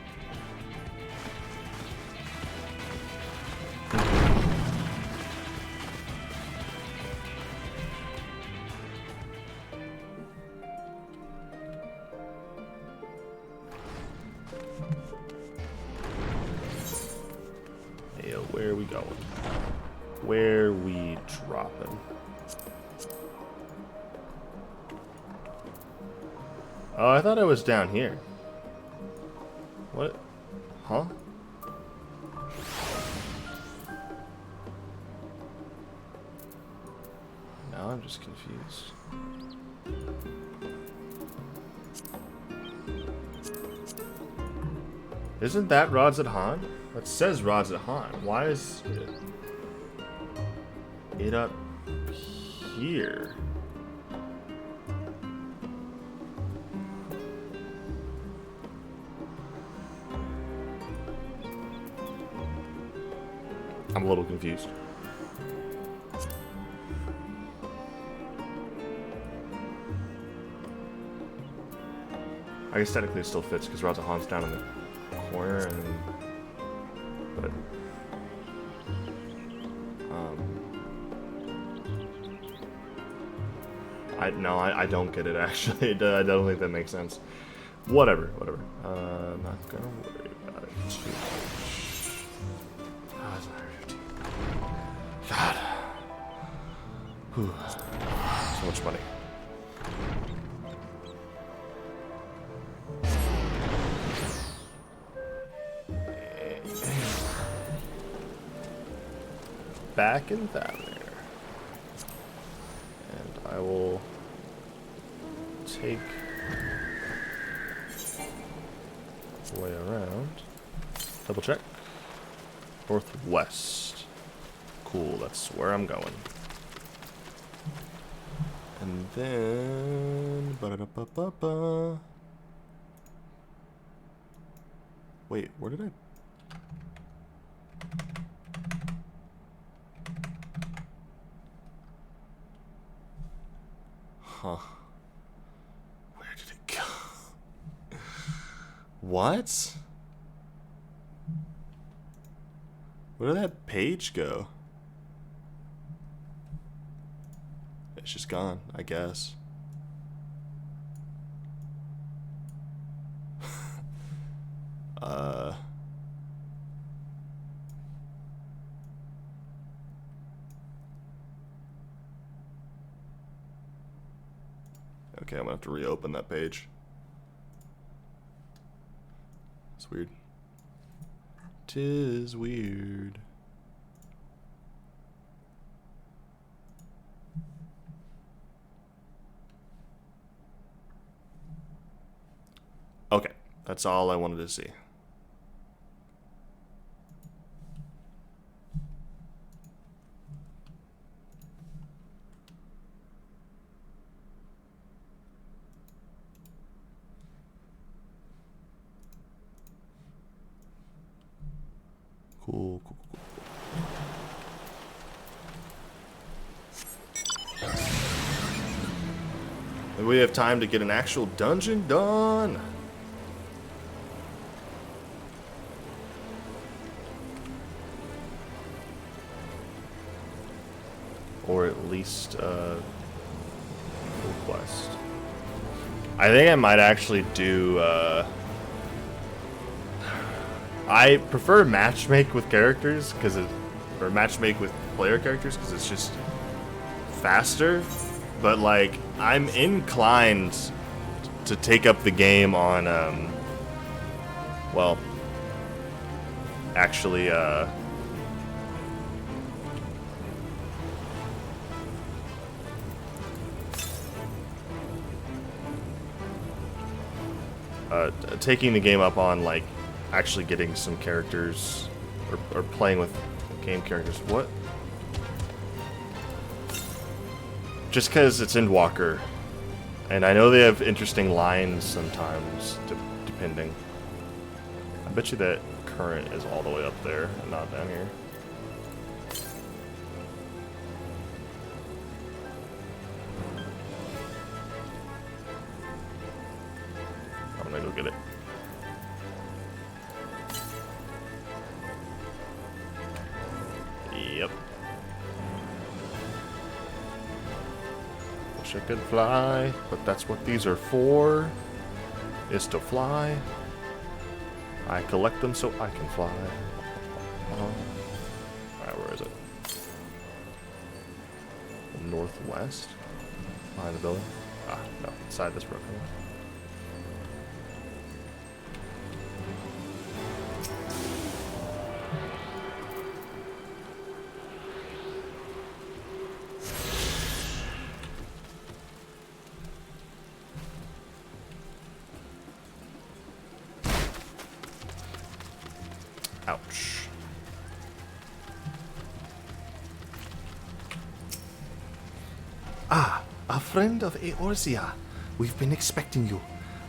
Hey, where are we going? Where we dropping? Oh, I thought I was down here. What? Huh? Now I'm just confused. Isn't that Radzat Han? That says Radzat Han. Why is it up here? I'm a little confused. I guess technically it still fits because Radzat Han's down in the corner and but I don't get it actually. I don't think that makes sense. Whatever. I'm not gonna worry about it too much. God. Whew. So much money. Back in that there. And I will take the way around. Double check. Northwest. Cool, that's where I'm going. And then ba-da-da-ba-ba-ba. Wait, where did I? Huh. Where did it go? What? Where did that page go? It's just gone, I guess. Okay, I'm gonna have to reopen that page. It's weird. 'Tis weird. Okay, that's all I wanted to see. Cool. And we have time to get an actual dungeon done. Or at least full quest. I think I might actually do I prefer matchmake with characters or matchmake with player characters because it's just faster. But like, I'm inclined to take up the game on well, actually taking the game up on like actually getting some characters or playing with game characters. What? Just because it's Endwalker, and I know they have interesting lines sometimes, depending. I bet you that current is all the way up there and not down here. I'm gonna go get it. Yep. Wish I could fly, but that's what these are for, is to fly. I collect them so I can fly. Alright, where is it? Northwest? Behind the building? Ah, no, inside this broken one. Ouch. Ah, a friend of Eorzea. We've been expecting you.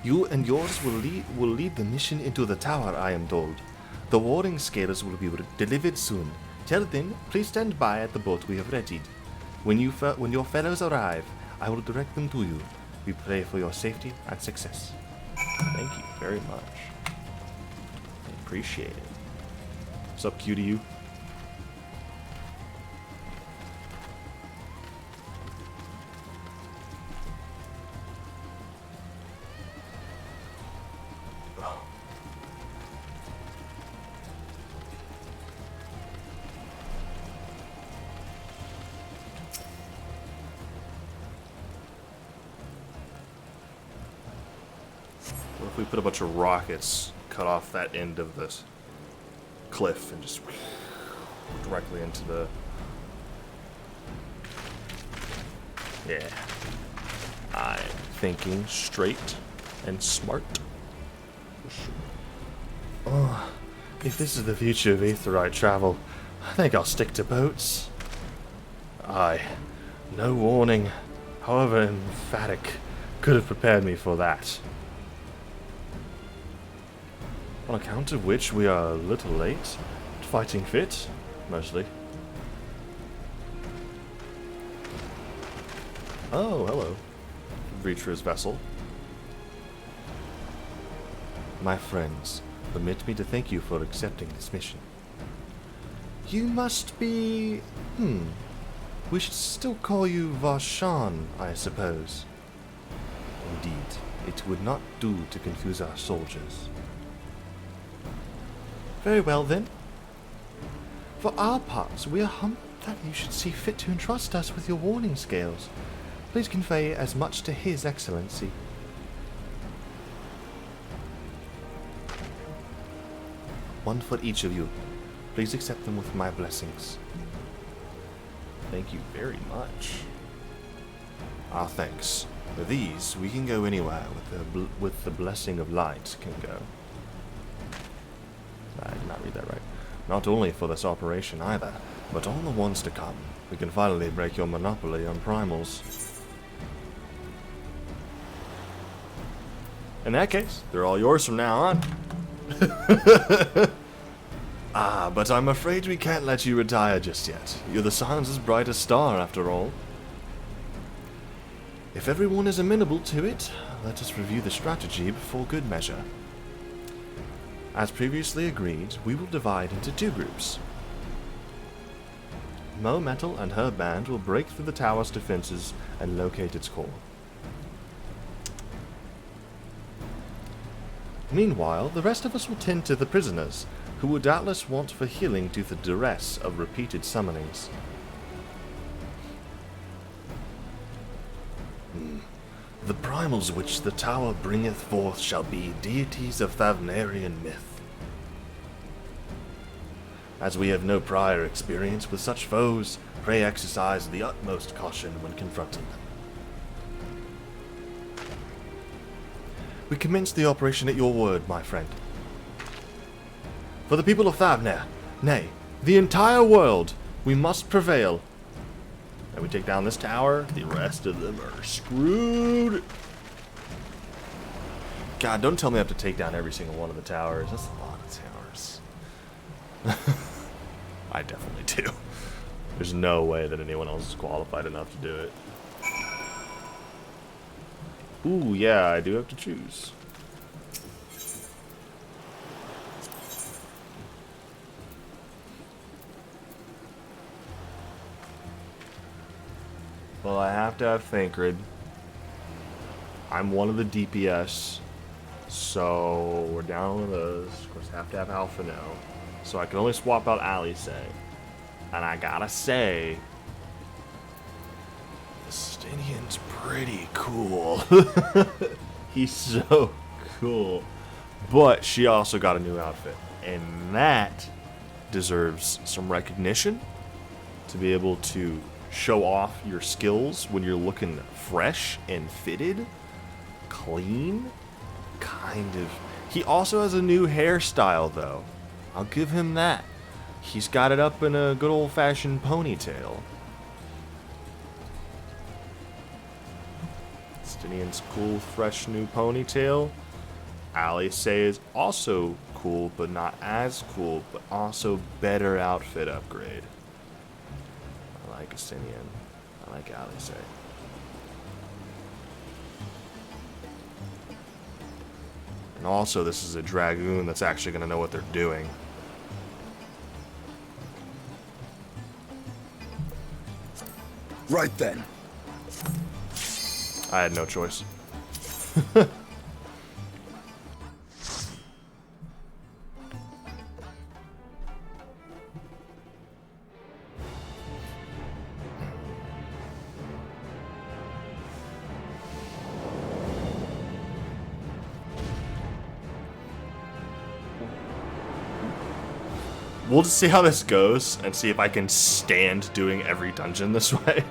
You and yours will lead the mission into the tower, I am told. The warring scales will be delivered soon. Till then, please stand by at the boat we have readied. When your fellows arrive, I will direct them to you. We pray for your safety and success. Thank you very much. I appreciate it. What's up, Q to you? What if we put a bunch of rockets, cut off that end of this cliff, and just directly into the... Yeah. I'm thinking straight and smart. For sure. Oh, if this is the future of Aetheryte travel, I think I'll stick to boats. Aye. No warning, however emphatic, could have prepared me for that. On account of which we are a little late. Fighting fit, mostly. Oh, hello. Reacher's vessel. My friends, permit me to thank you for accepting this mission. You must be... We should still call you Varshan, I suppose. Indeed, it would not do to confuse our soldiers. Very well, then. For our parts, we are humbled that you should see fit to entrust us with your warning scales. Please convey as much to His Excellency. One for each of you. Please accept them with my blessings. Thank you very much. Our thanks. With these, we can go anywhere with the blessing of light can go. I did not read that right. Not only for this operation either, but all the ones to come. We can finally break your monopoly on primals. In that case, they're all yours from now on. But I'm afraid we can't let you retire just yet. You're the sun's brightest star, after all. If everyone is amenable to it, let us review the strategy before good measure. As previously agreed, we will divide into two groups. Mo Metal and her band will break through the tower's defenses and locate its core. Meanwhile, the rest of us will tend to the prisoners, who will doubtless want for healing due to the duress of repeated summonings. The primals which the tower bringeth forth shall be deities of Thavnarian myth. As we have no prior experience with such foes, pray exercise the utmost caution when confronting them. We commence the operation at your word, my friend. For the people of Thavner, nay, the entire world, we must prevail. And we take down this tower, the rest of them are screwed. God, don't tell me I have to take down every single one of the towers. That's a lot of towers. I definitely do. There's no way that anyone else is qualified enough to do it. Ooh, yeah, I do have to choose. Well, I have to have Thancred. I'm one of the DPS, so we're down with those. Of course, I have to have Alpha now. So I can only swap out Alice. And I gotta say, Justinian's pretty cool. He's so cool. But she also got a new outfit. And that deserves some recognition. To be able to show off your skills when you're looking fresh and fitted. Clean. Kind of. He also has a new hairstyle, though. I'll give him that. He's got it up in a good old-fashioned ponytail. Justinian's cool, fresh new ponytail. Alice is also cool, but not as cool, but also better outfit upgrade. I like Justinian. I like Alice. And also, this is a Dragoon that's actually going to know what they're doing. Right then. I had no choice. We'll just see how this goes and see if I can stand doing every dungeon this way.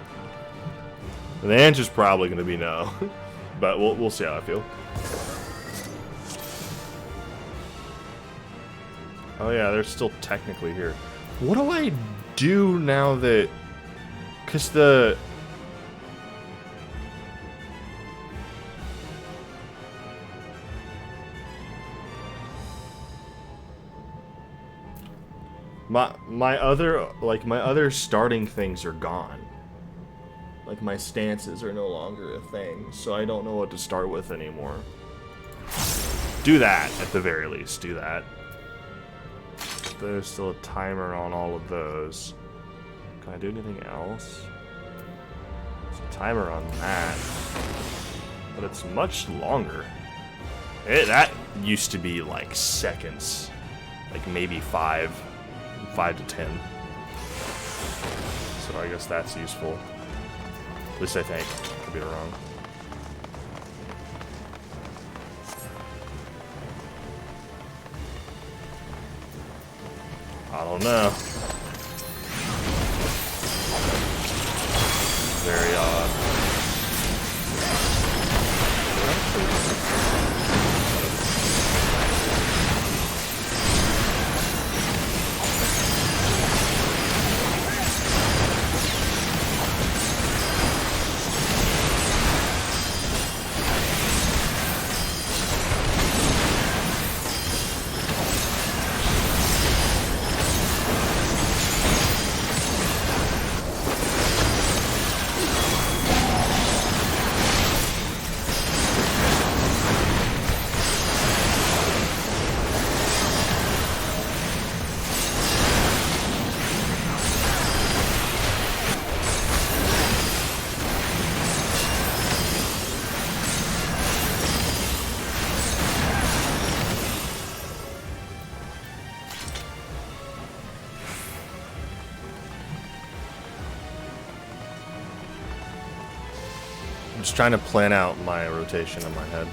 The answer's probably going to be no, but we'll see how I feel. Oh yeah, they're still technically here. What do I do now that... Because the... My other starting things are gone. Like my stances are no longer a thing, so I don't know what to start with anymore. Do that at the very least. Do that. There's still a timer on all of those. Can I do anything else? There's a timer on that, but it's much longer. That used to be like seconds, like maybe 5 to 10. So I guess that's useful. At least I think. Could be wrong. I don't know. Very odd. I'm just trying to plan out my rotation in my head.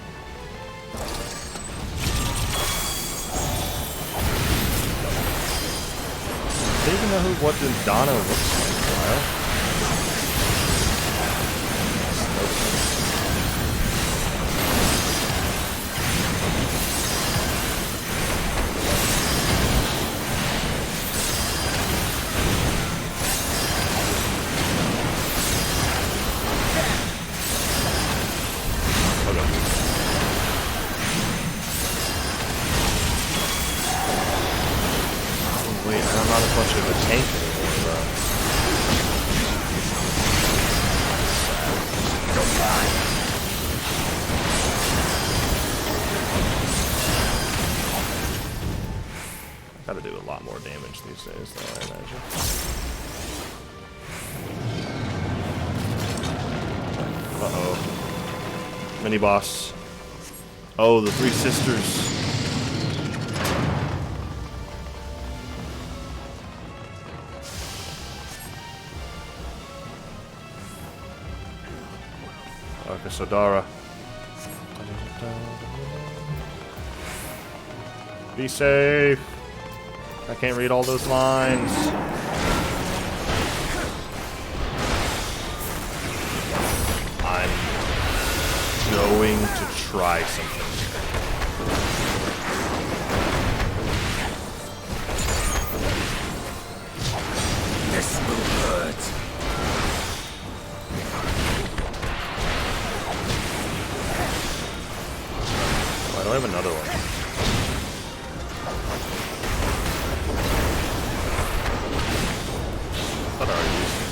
I don't even know what Donna looks like, Kyle. Wait, I'm not as much of a tank anymore, though. Don't die. Gotta do a lot more damage these days, though, I imagine. Uh-oh. Mini boss. Oh, the three sisters. Okay, Sodara. Be safe. I can't read all those lines. I'm going to try something here. This will hurt. Oh, I don't have another one. I thought I already used it.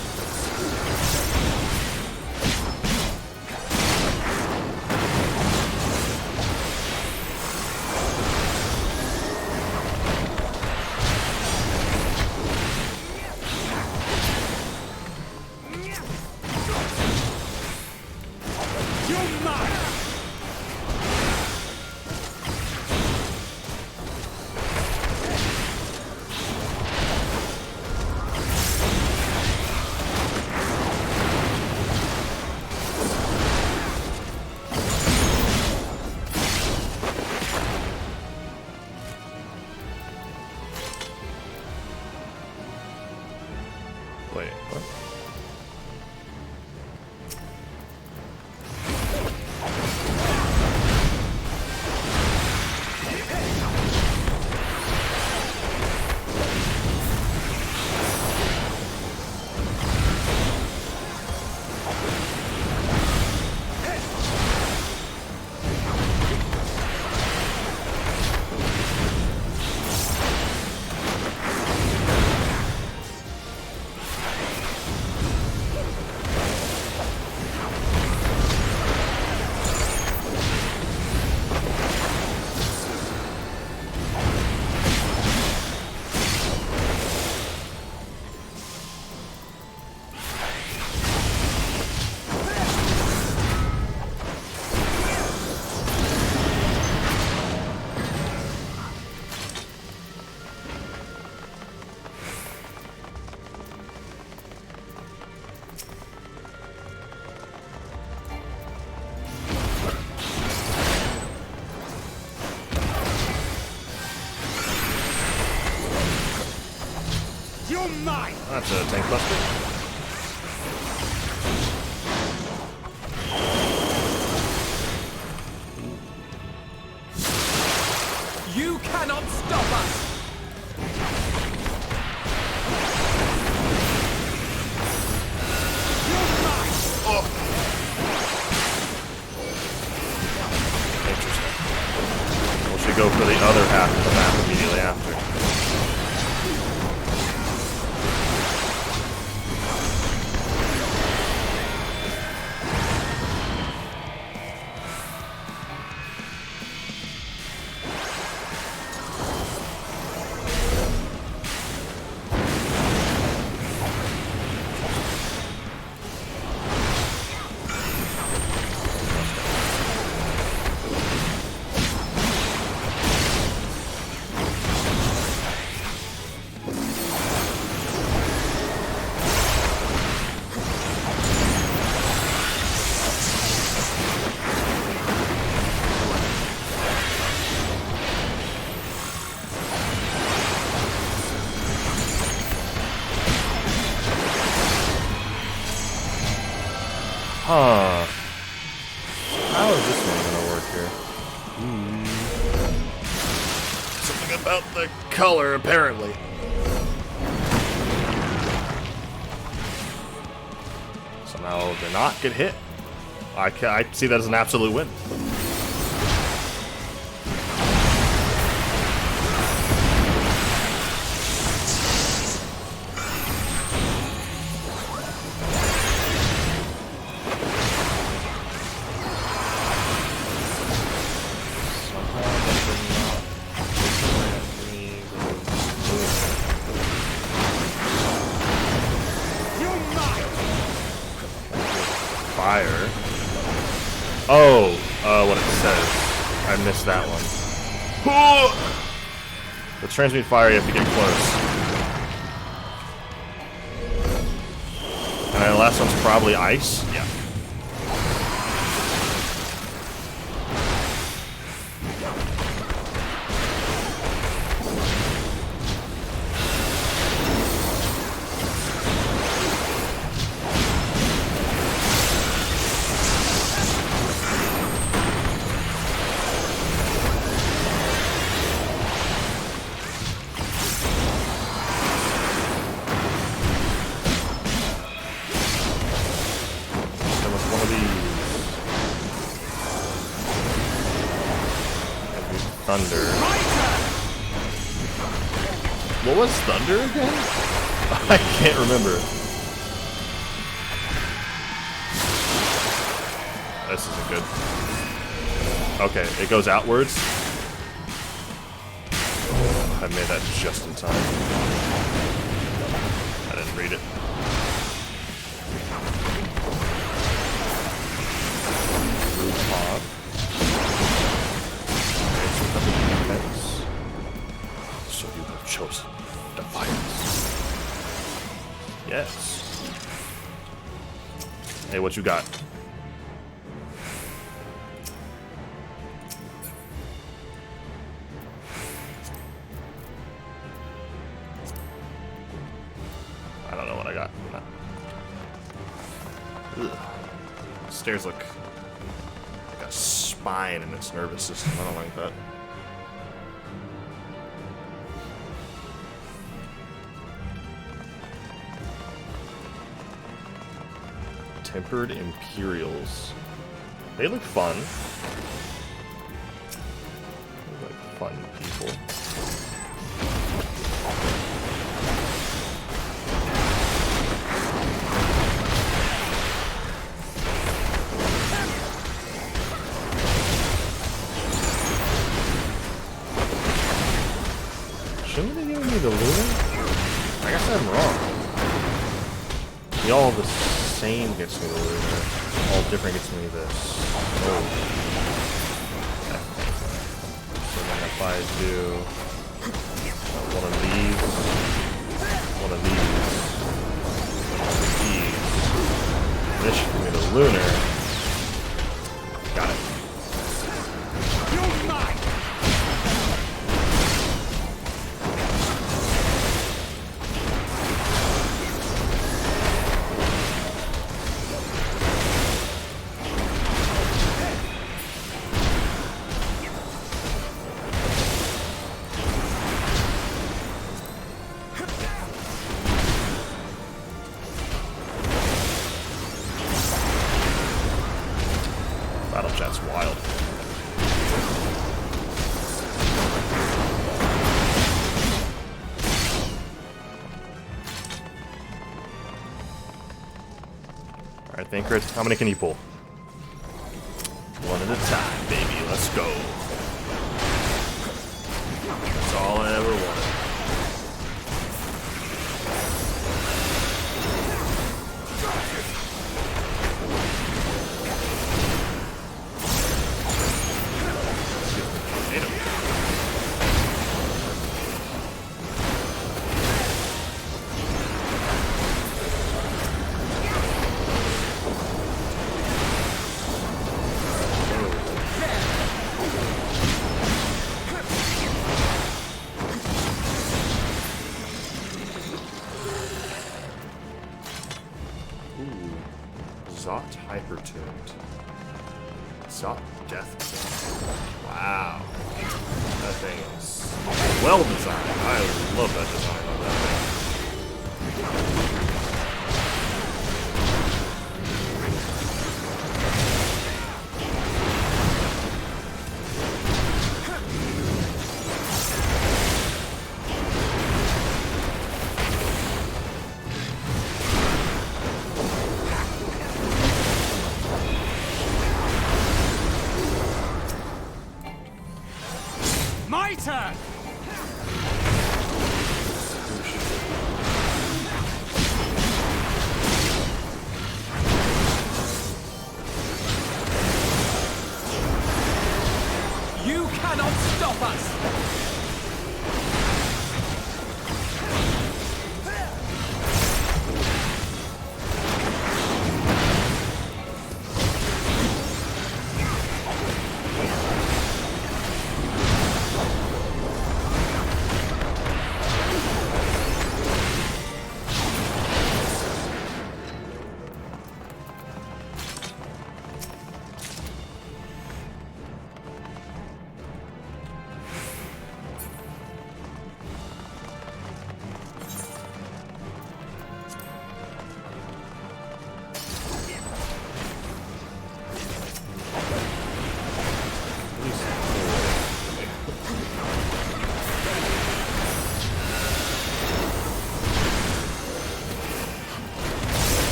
That's a tank buster. You cannot stop us! We should go for the other half of the map immediately after. Huh. How is this one gonna work here? Something about the color, apparently. Somehow did not get hit. I see that as an absolute win. Fire. Oh, what it says. I missed that one. The transmute fire, you have to get close. And then the last one's probably ice. Yeah. Thunder. What was thunder again? I can't remember. This isn't good. Okay, it goes outwards. I made that just in time. I didn't read it. Blue pod. So you have chosen defiance. Yes. Hey, what you got? I don't know what I got. Ugh. Stairs look like a spine in its nervous system. I don't like that. Tempered Imperials. They look fun. They look like fun people. Shouldn't they give me the Luna? I guess I'm wrong. Y'all the same gets me the Luna. All different gets me this. Oh. Okay. So then if I do one of these, one of these, this should give me the Lunar. Got it. Thancred, how many can you pull? One at a time, baby. Let's go. That's all I ever wanted. Zot hypertuned. Zot death. Wow. That thing is well designed. I love that design on that thing. My turn! You cannot stop us!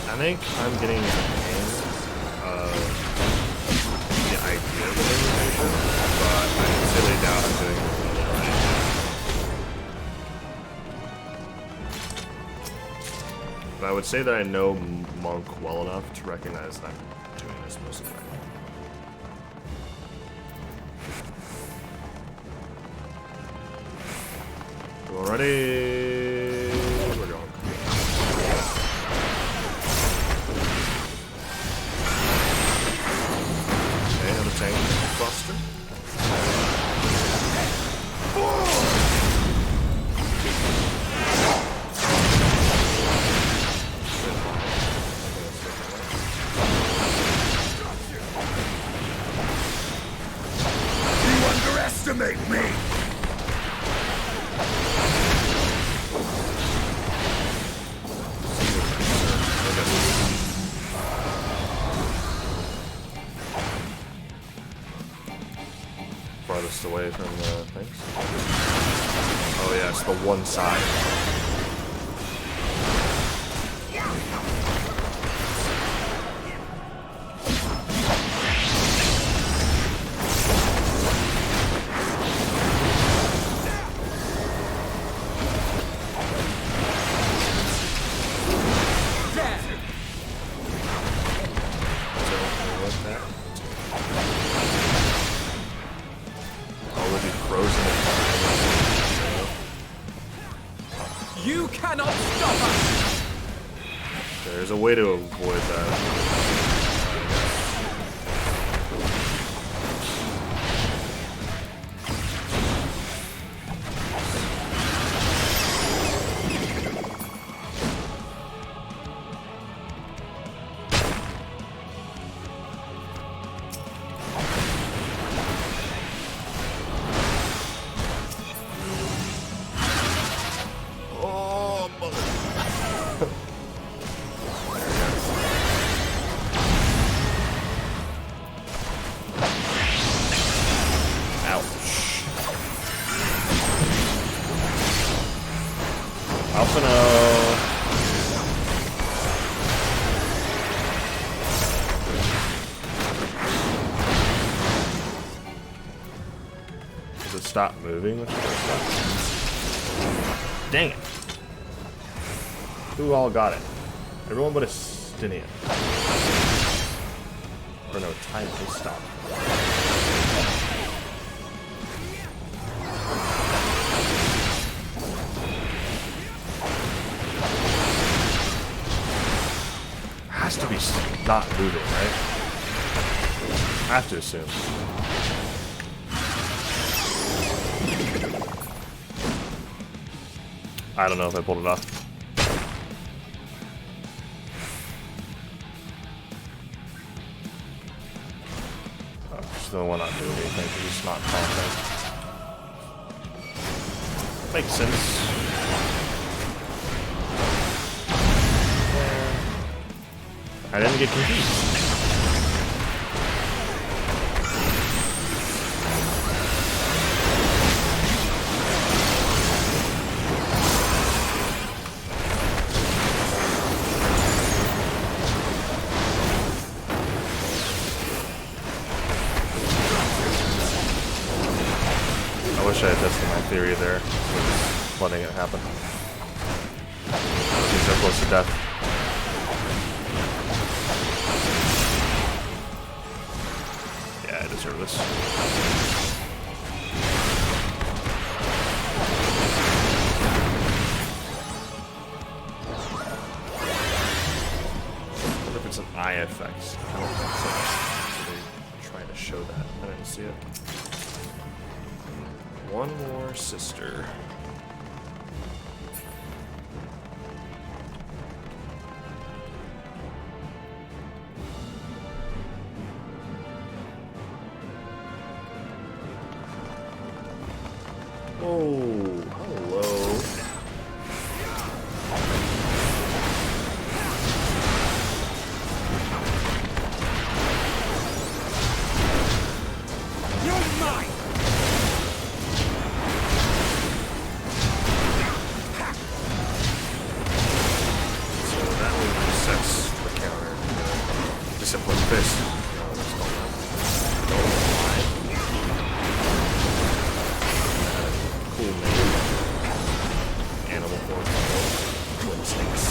I think I'm getting the hang of the idea of the animation, but I sincerely doubt I'm doing it really right. But I would say that I know Monk well enough to recognize that I'm doing this mostly right. Alrighty, we're going. Okay, another tank buster. away from the things. Oh yeah, it's the one side. You cannot stop us! There's a way to avoid that. Stop moving? Dang it. Who all got it? Everyone but a Stinian. Or no, time to stop. Has to be not moving, right? I have to assume. I don't know if I pulled it off. Oh, still will not do anything because it's not content. Makes sense. I didn't get confused. I wish I had tested my theory there, letting it happen. He's so close to death. Yeah, I deserve this. I wonder if it's an eye effect. I don't think so. They're trying to show that. I didn't see it. One more sister. Oh, hello. You're mine! Discipline fist. Cool name. Animal form. Twin snakes.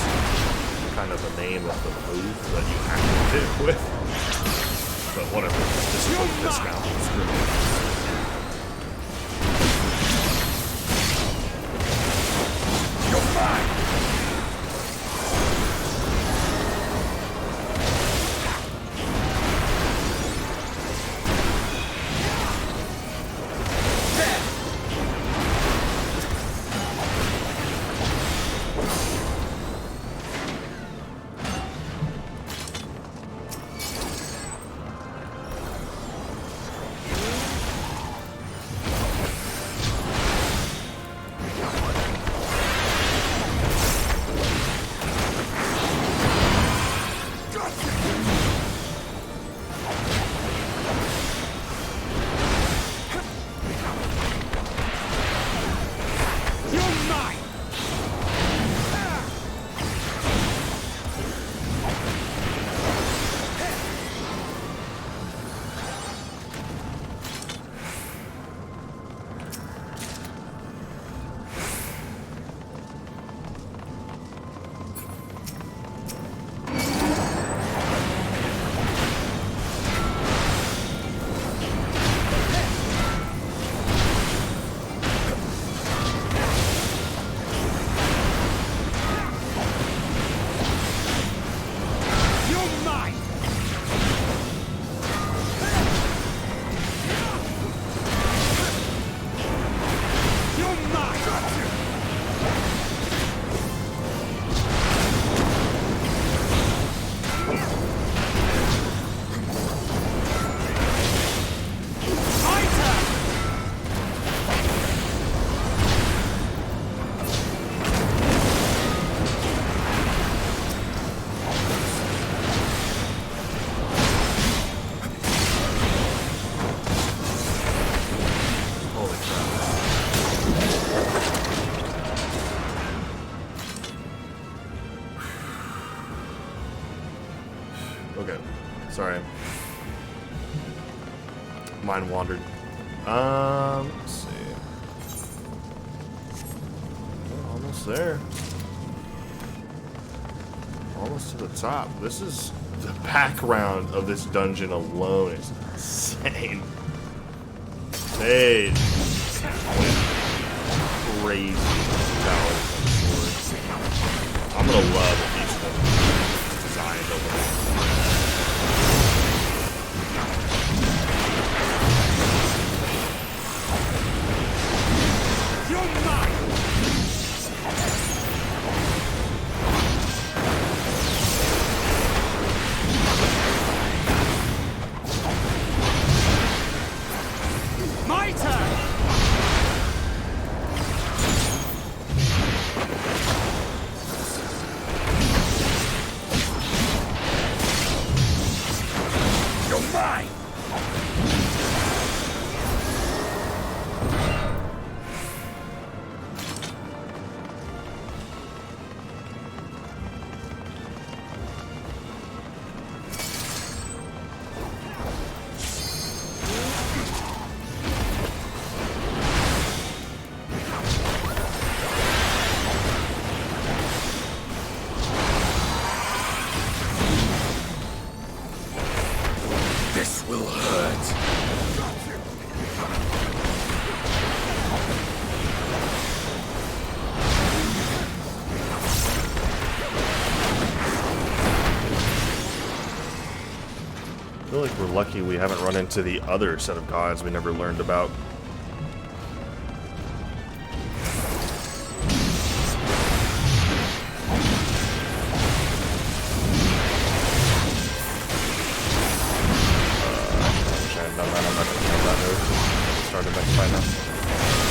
Kind of the name of the move that you activate it with. But whatever. Discipline fist now. Screw it. You're fine. Okay. Sorry. Mind wandered. Let's see. We're almost there. Almost to the top. This is the background of this dungeon alone is insane. Hey, crazy. I'm gonna love if each of them designed over there. You're mine! My turn! You're mine! This will hurt. I feel like we're lucky we haven't run into the other set of gods we never learned about.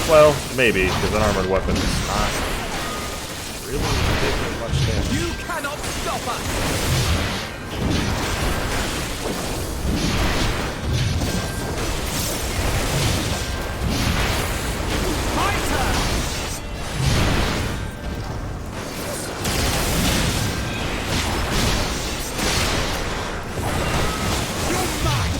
Well, maybe, because an armored weapon is not really taking much damage. You cannot stop us! My turn! You're mine!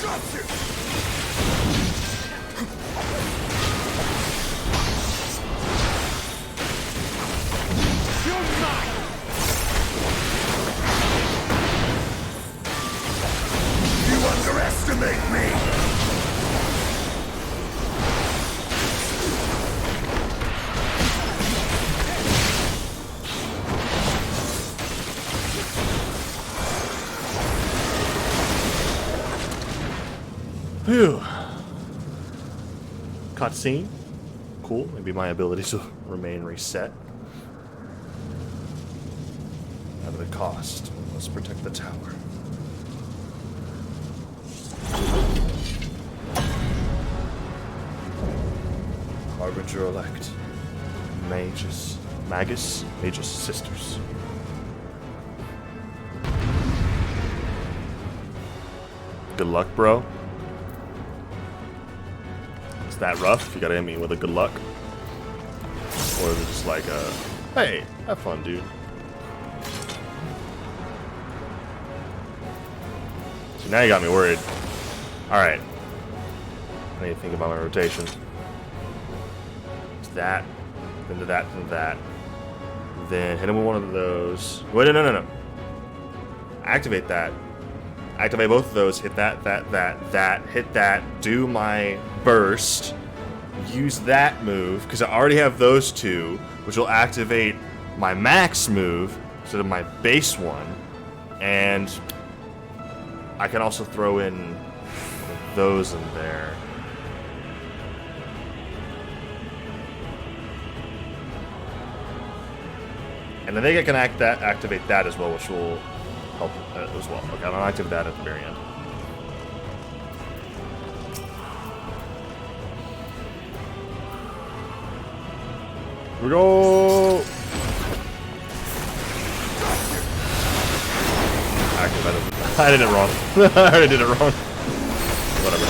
Got you! You're mine! You underestimate me! Phew. Cutscene. Cool. Maybe my abilities will remain reset. At a cost. Let's protect the tower. Harbinger elect. Magus. Magus sisters. Good luck, bro. Is that rough? You gotta hit me with a good luck? Or is it just like a, hey, have fun, dude. So now you got me worried. Alright. I need to think about my rotation. It's that, then to that, then to that. Then hit him with one of those. Wait, no. Activate that. Activate both of those, hit that, hit that, do my burst, use that move, because I already have those two, which will activate my max move instead of my base one, and I can also throw in those in there. And I think I can activate that as well, which will help as well. Okay, I'll activate that at the very end. Here we go! I did it wrong. I already did it wrong. Whatever.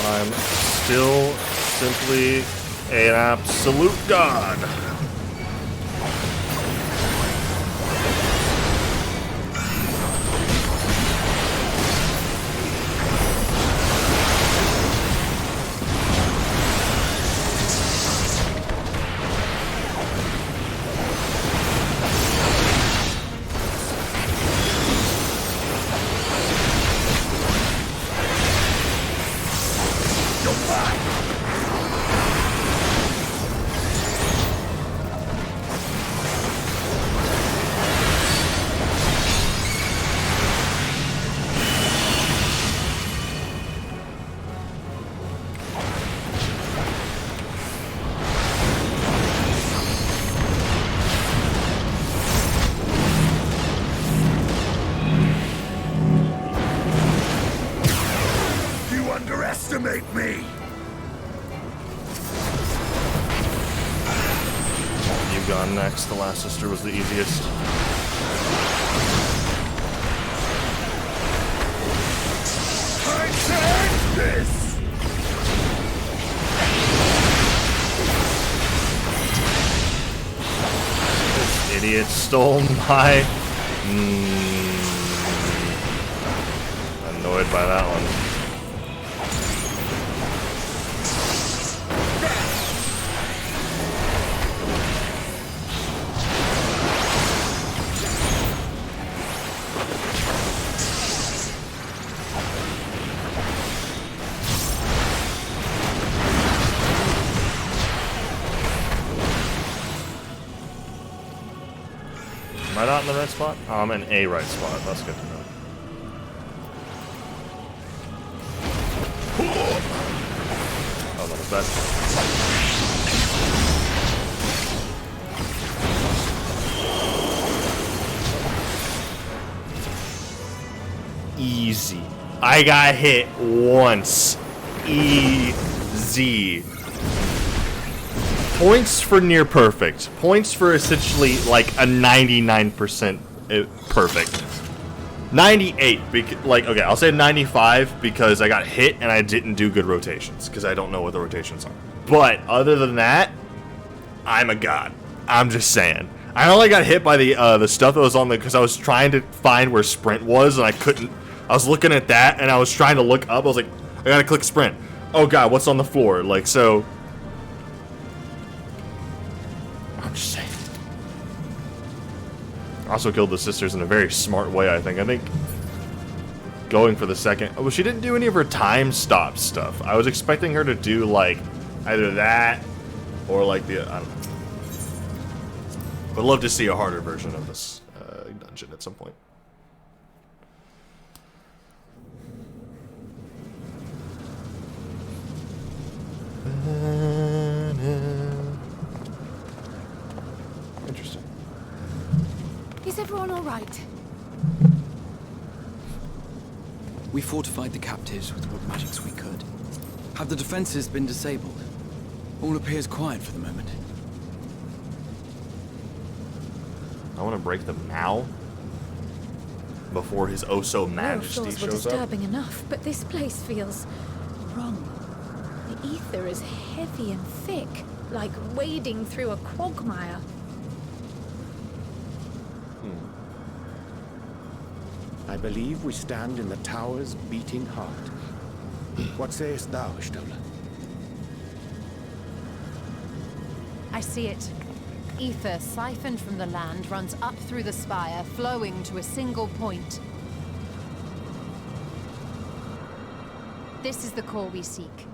I'm still simply an absolute god. Underestimate me! You've gone next. The last sister was the easiest. I take this! This idiot stole my... Annoyed by that one. Am I not in the right spot? Oh, I'm in a right spot. That's good to know. Oh, that was bad. Easy. I got hit once. Easy. Points for near perfect. Points for essentially like a 99% perfect. 98, okay, I'll say 95 because I got hit and I didn't do good rotations because I don't know what the rotations are. But other than that, I'm a god. I'm just saying. I only got hit by the stuff that was on the, because I was trying to find where sprint was and I couldn't. I was looking at that and I was trying to look up. I was like, I gotta click sprint. Oh god, what's on the floor? Like, so. I'm just saying. Also killed the sisters in a very smart way, I think. I think going for the second. Well, she didn't do any of her time stop stuff. I was expecting her to do like either that or like the. I don't know. Would love to see a harder version of this dungeon at some point. Interesting. Is everyone all right? We fortified the captives with what magics we could. Have the defenses been disabled? All appears quiet for the moment. I want to break them now, before his oh-so majesty Floors were shows up. disturbing enough, but this place feels wrong. The ether is heavy and thick, like wading through a quagmire. I believe we stand in the tower's beating heart. What sayest thou, Stola? I see it. Ether siphoned from the land runs up through the spire, flowing to a single point. This is the core we seek.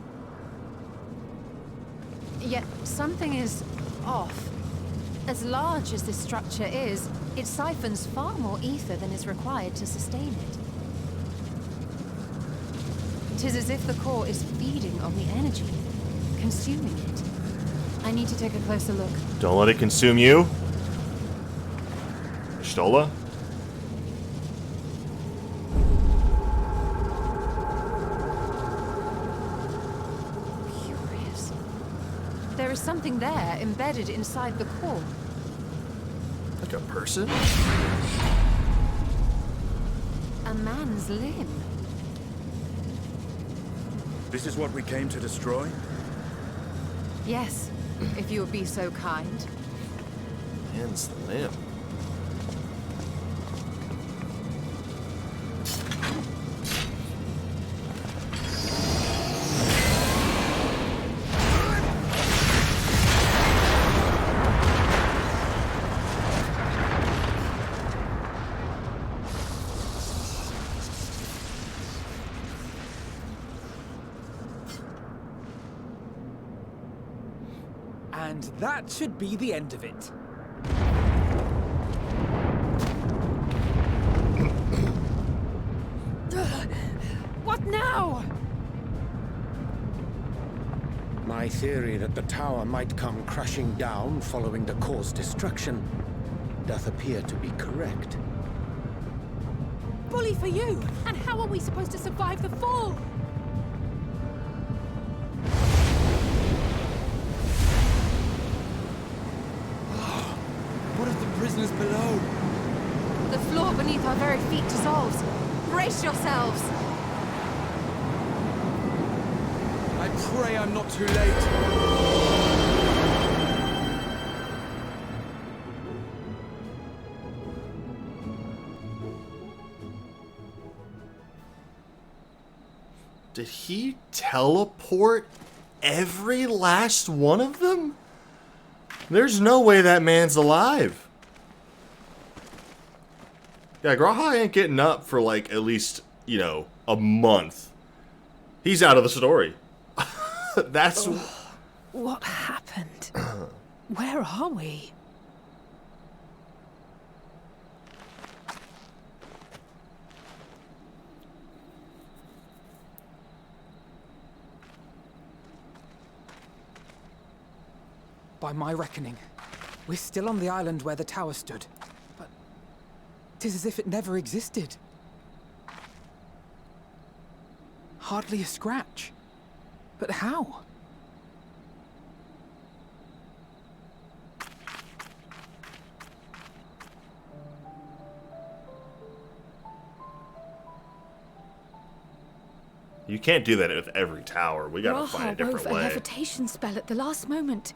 Yet something is off. As large as this structure is, it siphons far more ether than is required to sustain it. 'Tis as if the core is feeding on the energy, consuming it. I need to take a closer look. Don't let it consume you. Stola? Curious. There is something there embedded inside the core. Like a person? A man's limb. This is what we came to destroy? Yes, if you would be so kind. Man's limb. And that should be the end of it. What now? My theory that the tower might come crashing down following the core's destruction doth appear to be correct. Bully for you! And how are we supposed to survive the fall? What of the prisoners below? The floor beneath our very feet dissolves. Brace yourselves! I pray I'm not too late. Did he teleport every last one of them? There's no way that man's alive. Yeah, Graha ain't getting up for like at least, you know, a month. He's out of the story. That's... What happened? Where are we? By my reckoning, we're still on the island where the tower stood. But 'tis as if it never existed. Hardly a scratch. But how? You can't do that with every tower. We gotta find a different wove a way. levitation spell at the last moment.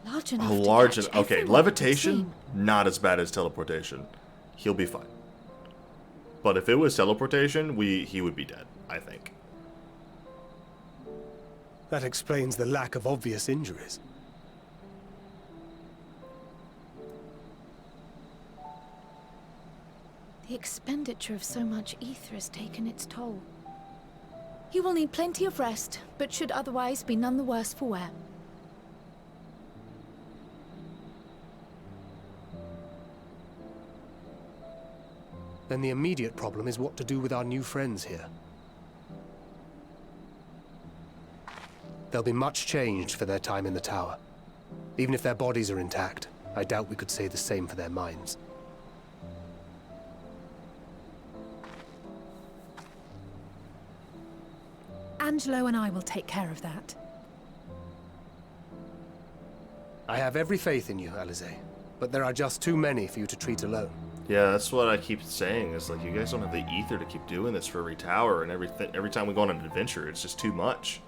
Large enough A to large catch okay, everyone levitation, not as bad as teleportation. He'll be fine. But if it was teleportation, he would be dead, I think. That explains the lack of obvious injuries. The expenditure of so much ether has taken its toll. He will need plenty of rest, but should otherwise be none the worse for wear. Then the immediate problem is what to do with our new friends here. They'll be much changed for their time in the tower. Even if their bodies are intact, I doubt we could say the same for their minds. Angelo and I will take care of that. I have every faith in you, Alize, but there are just too many for you to treat alone. Yeah, that's what I keep saying. Is like, you guys don't have the ether to keep doing this for every tower and everything. Every time we go on an adventure, it's just too much.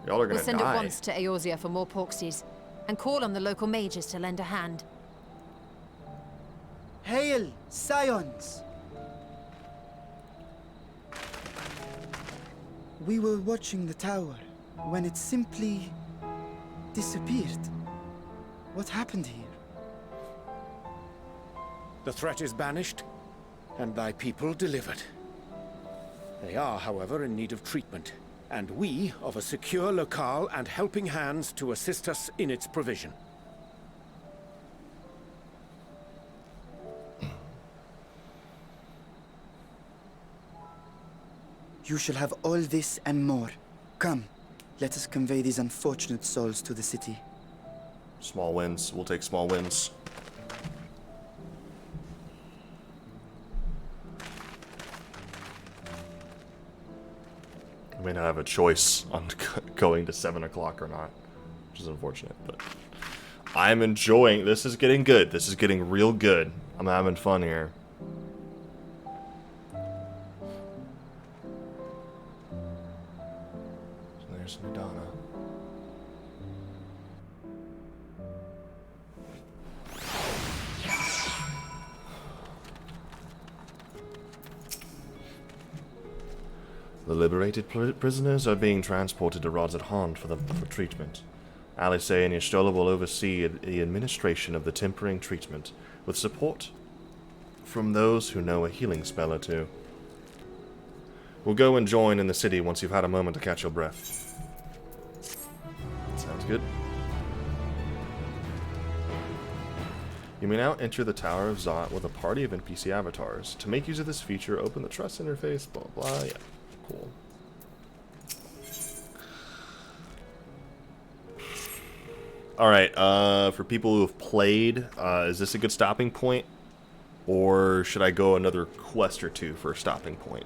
Y'all are gonna We'll send die. at once to Eorzea for more porksies, and call on the local mages to lend a hand. Hail, Scions! We were watching the tower when it simply disappeared. What happened here? The threat is banished, and thy people delivered. They are, however, in need of treatment, and we of a secure locale and helping hands to assist us in its provision. You shall have all this and more. Come, let us convey these unfortunate souls to the city. Small wins. We'll take small wins. We may not have a choice on going to 7 o'clock or not, which is unfortunate, but I'm enjoying. This is getting good. This is getting real good. I'm having fun here. There's Nadana. The liberated prisoners are being transported to Rods at Hond for treatment. Alice and Y'shtola will oversee the administration of the tempering treatment, with support from those who know a healing spell or two. We'll go and join in the city once you've had a moment to catch your breath. Sounds good. You may now enter the Tower of Zot with a party of NPC avatars. To make use of this feature, open the Trust interface, blah blah, yeah. Cool. Alright, for people who have played, is this a good stopping point? Or should I go another quest or two for a stopping point?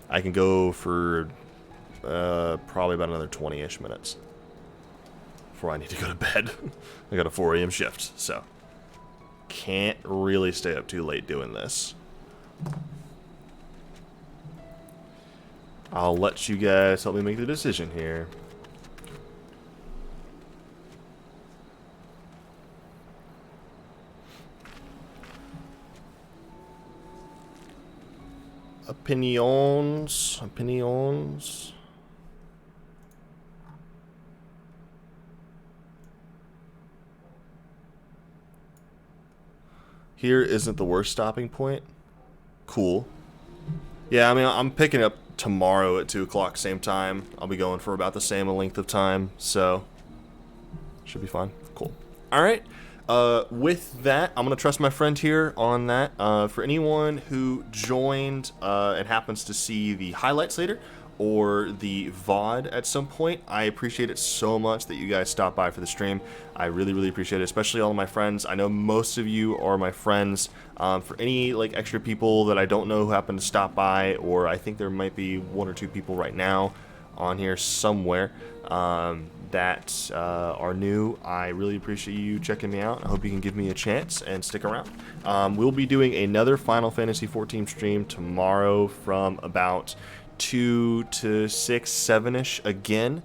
I can go for probably about another 20-ish minutes before I need to go to bed. I got a 4 a.m. shift, so can't really stay up too late doing this. I'll let you guys help me make the decision here. Opinions. Here isn't the worst stopping point. Cool. Yeah, I mean, I'm picking up tomorrow at 2 o'clock, same time. I'll be going for about the same length of time, so should be fine. Cool. All right. With that, I'm going to trust my friend here on that. For anyone who joined and happens to see the highlights later or the VOD at some point, I appreciate it so much that you guys stopped by for the stream. I really, really appreciate it, especially all of my friends. I know most of you are my friends. For any like extra people that I don't know who happen to stop by, or I think there might be 1 or 2 people right now on here somewhere that are new, I really appreciate you checking me out. I hope you can give me a chance and stick around. We'll be doing another Final Fantasy XIV stream tomorrow from about 2 to 6, 7-ish again.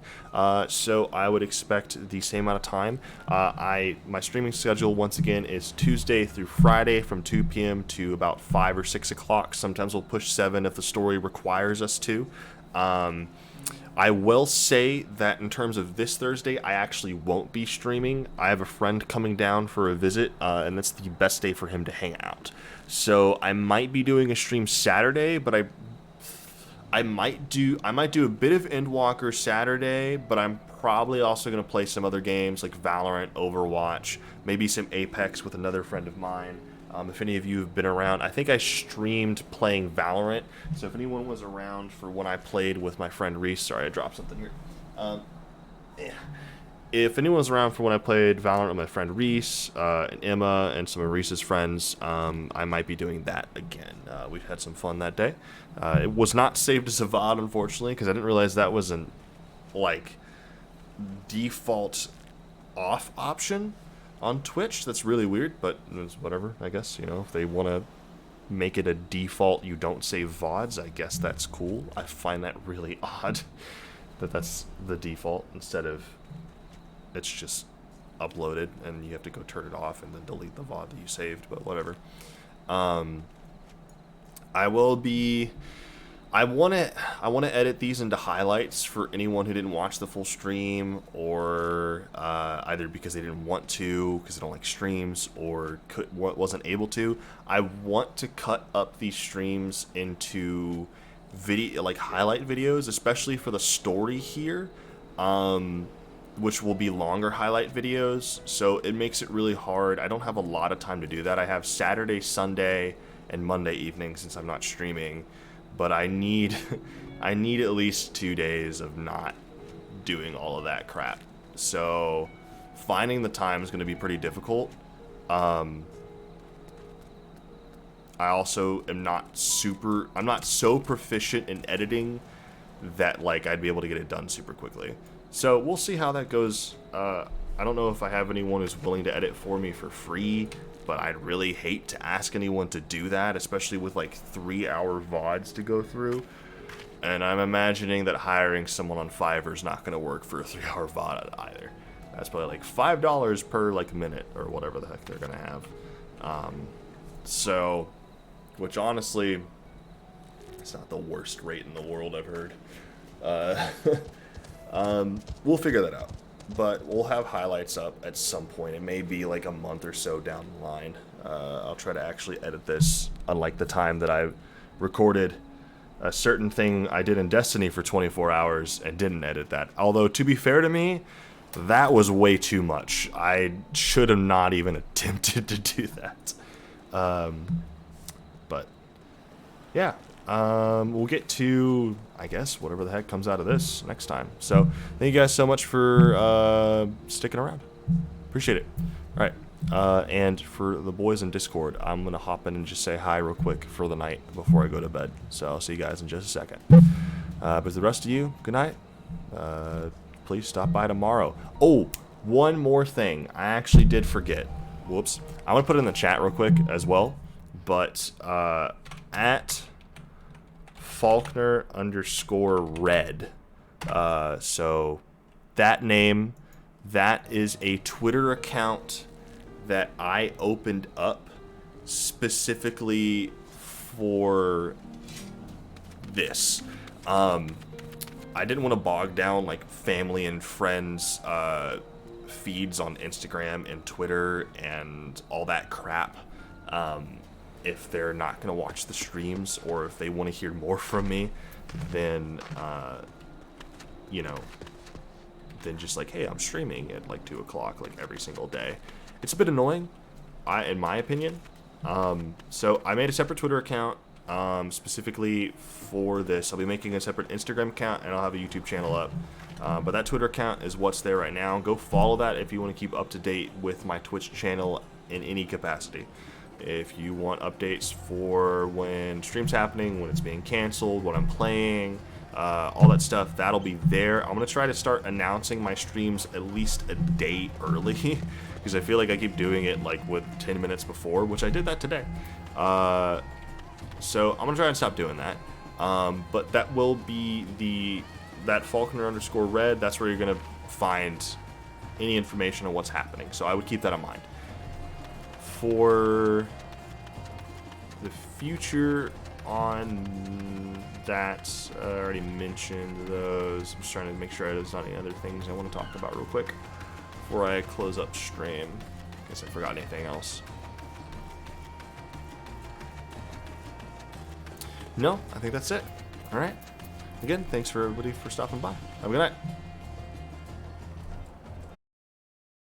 So I would expect the same amount of time. My streaming schedule once again is Tuesday through Friday from 2 p.m. to about 5 or 6 o'clock. Sometimes we'll push 7 if the story requires us to. I will say that in terms of this Thursday, I actually won't be streaming. I have a friend coming down for a visit, and that's the best day for him to hang out. So I might be doing a stream Saturday, but I might do a bit of Endwalker Saturday, but I'm probably also going to play some other games like Valorant, Overwatch, maybe some Apex with another friend of mine. If any of you have been around, I think I streamed playing Valorant, so if anyone was around for when I played with my friend Reese, sorry I dropped something here. If anyone was around for when I played Valorant with my friend Reese, and Emma, and some of Reese's friends, I might be doing that again. We've had some fun that day. It was not saved as a VOD, unfortunately, because I didn't realize that was an, like, default off option on Twitch. That's really weird, but it's whatever, I guess. You know, if they want to make it a default you don't save VODs, I guess that's cool. I find that really odd that that's the default instead of it's just uploaded and you have to go turn it off and then delete the VOD that you saved, but whatever. I want to edit these into highlights for anyone who didn't watch the full stream, or either because they didn't want to, because they don't like streams, or wasn't able to. I want to cut up these streams into video, like highlight videos, especially for the story here, which will be longer highlight videos. So it makes it really hard. I don't have a lot of time to do that. I have Saturday, Sunday, and Monday evening since I'm not streaming. But I need at least 2 days of not doing all of that crap. So finding the time is going to be pretty difficult. I also am not so proficient in editing that like I'd be able to get it done super quickly. So we'll see how that goes. I don't know if I have anyone who's willing to edit for me for free, but I'd really hate to ask anyone to do that, especially with like 3-hour VODs to go through. And I'm imagining that hiring someone on Fiverr is not going to work for a 3-hour VOD either. That's probably like $5 per like minute or whatever the heck they're going to have. So, which honestly, it's not the worst rate in the world, I've heard. We'll figure that out. But we'll have highlights up at some point. It may be like a month or so down the line. I'll try to actually edit this, unlike the time that I recorded a certain thing I did in Destiny for 24 hours and didn't edit that. Although, to be fair to me, that was way too much. I should have not even attempted to do that. But, yeah. We'll get to, I guess, whatever the heck comes out of this next time. So, thank you guys so much for sticking around. Appreciate it. All right. And for the boys in Discord, I'm going to hop in and just say hi real quick for the night before I go to bed. So, I'll see you guys in just a second. But for the rest of you, good night. Please stop by tomorrow. Oh, one more thing. I actually did forget. Whoops. I'm going to put it in the chat real quick as well. But at Faulkner_red. So that name, that is a Twitter account that I opened up specifically for this. I didn't want to bog down like family and friends feeds on Instagram and Twitter and all that crap. If they're not going to watch the streams, or if they want to hear more from me, then, you know, then just like, hey, I'm streaming at like 2 o'clock, like every single day. It's a bit annoying, in my opinion. So I made a separate Twitter account, specifically for this. I'll be making a separate Instagram account, and I'll have a YouTube channel up. But that Twitter account is what's there right now. Go follow that if you want to keep up to date with my Twitch channel in any capacity. If you want updates for when stream's happening, when it's being canceled, what I'm playing, all that stuff, that'll be there. I'm going to try to start announcing my streams at least a day early because I feel like I keep doing it like with 10 minutes before, which I did that today. So I'm going to try and stop doing that. But that will be that Faulkner_red. That's where you're going to find any information on what's happening. So I would keep that in mind. For the future on that, I already mentioned those. I'm just trying to make sure there's not any other things I want to talk about real quick before I close up stream. I guess I forgot anything else. No, I think that's it. All right. Again, thanks for everybody for stopping by. Have a good night.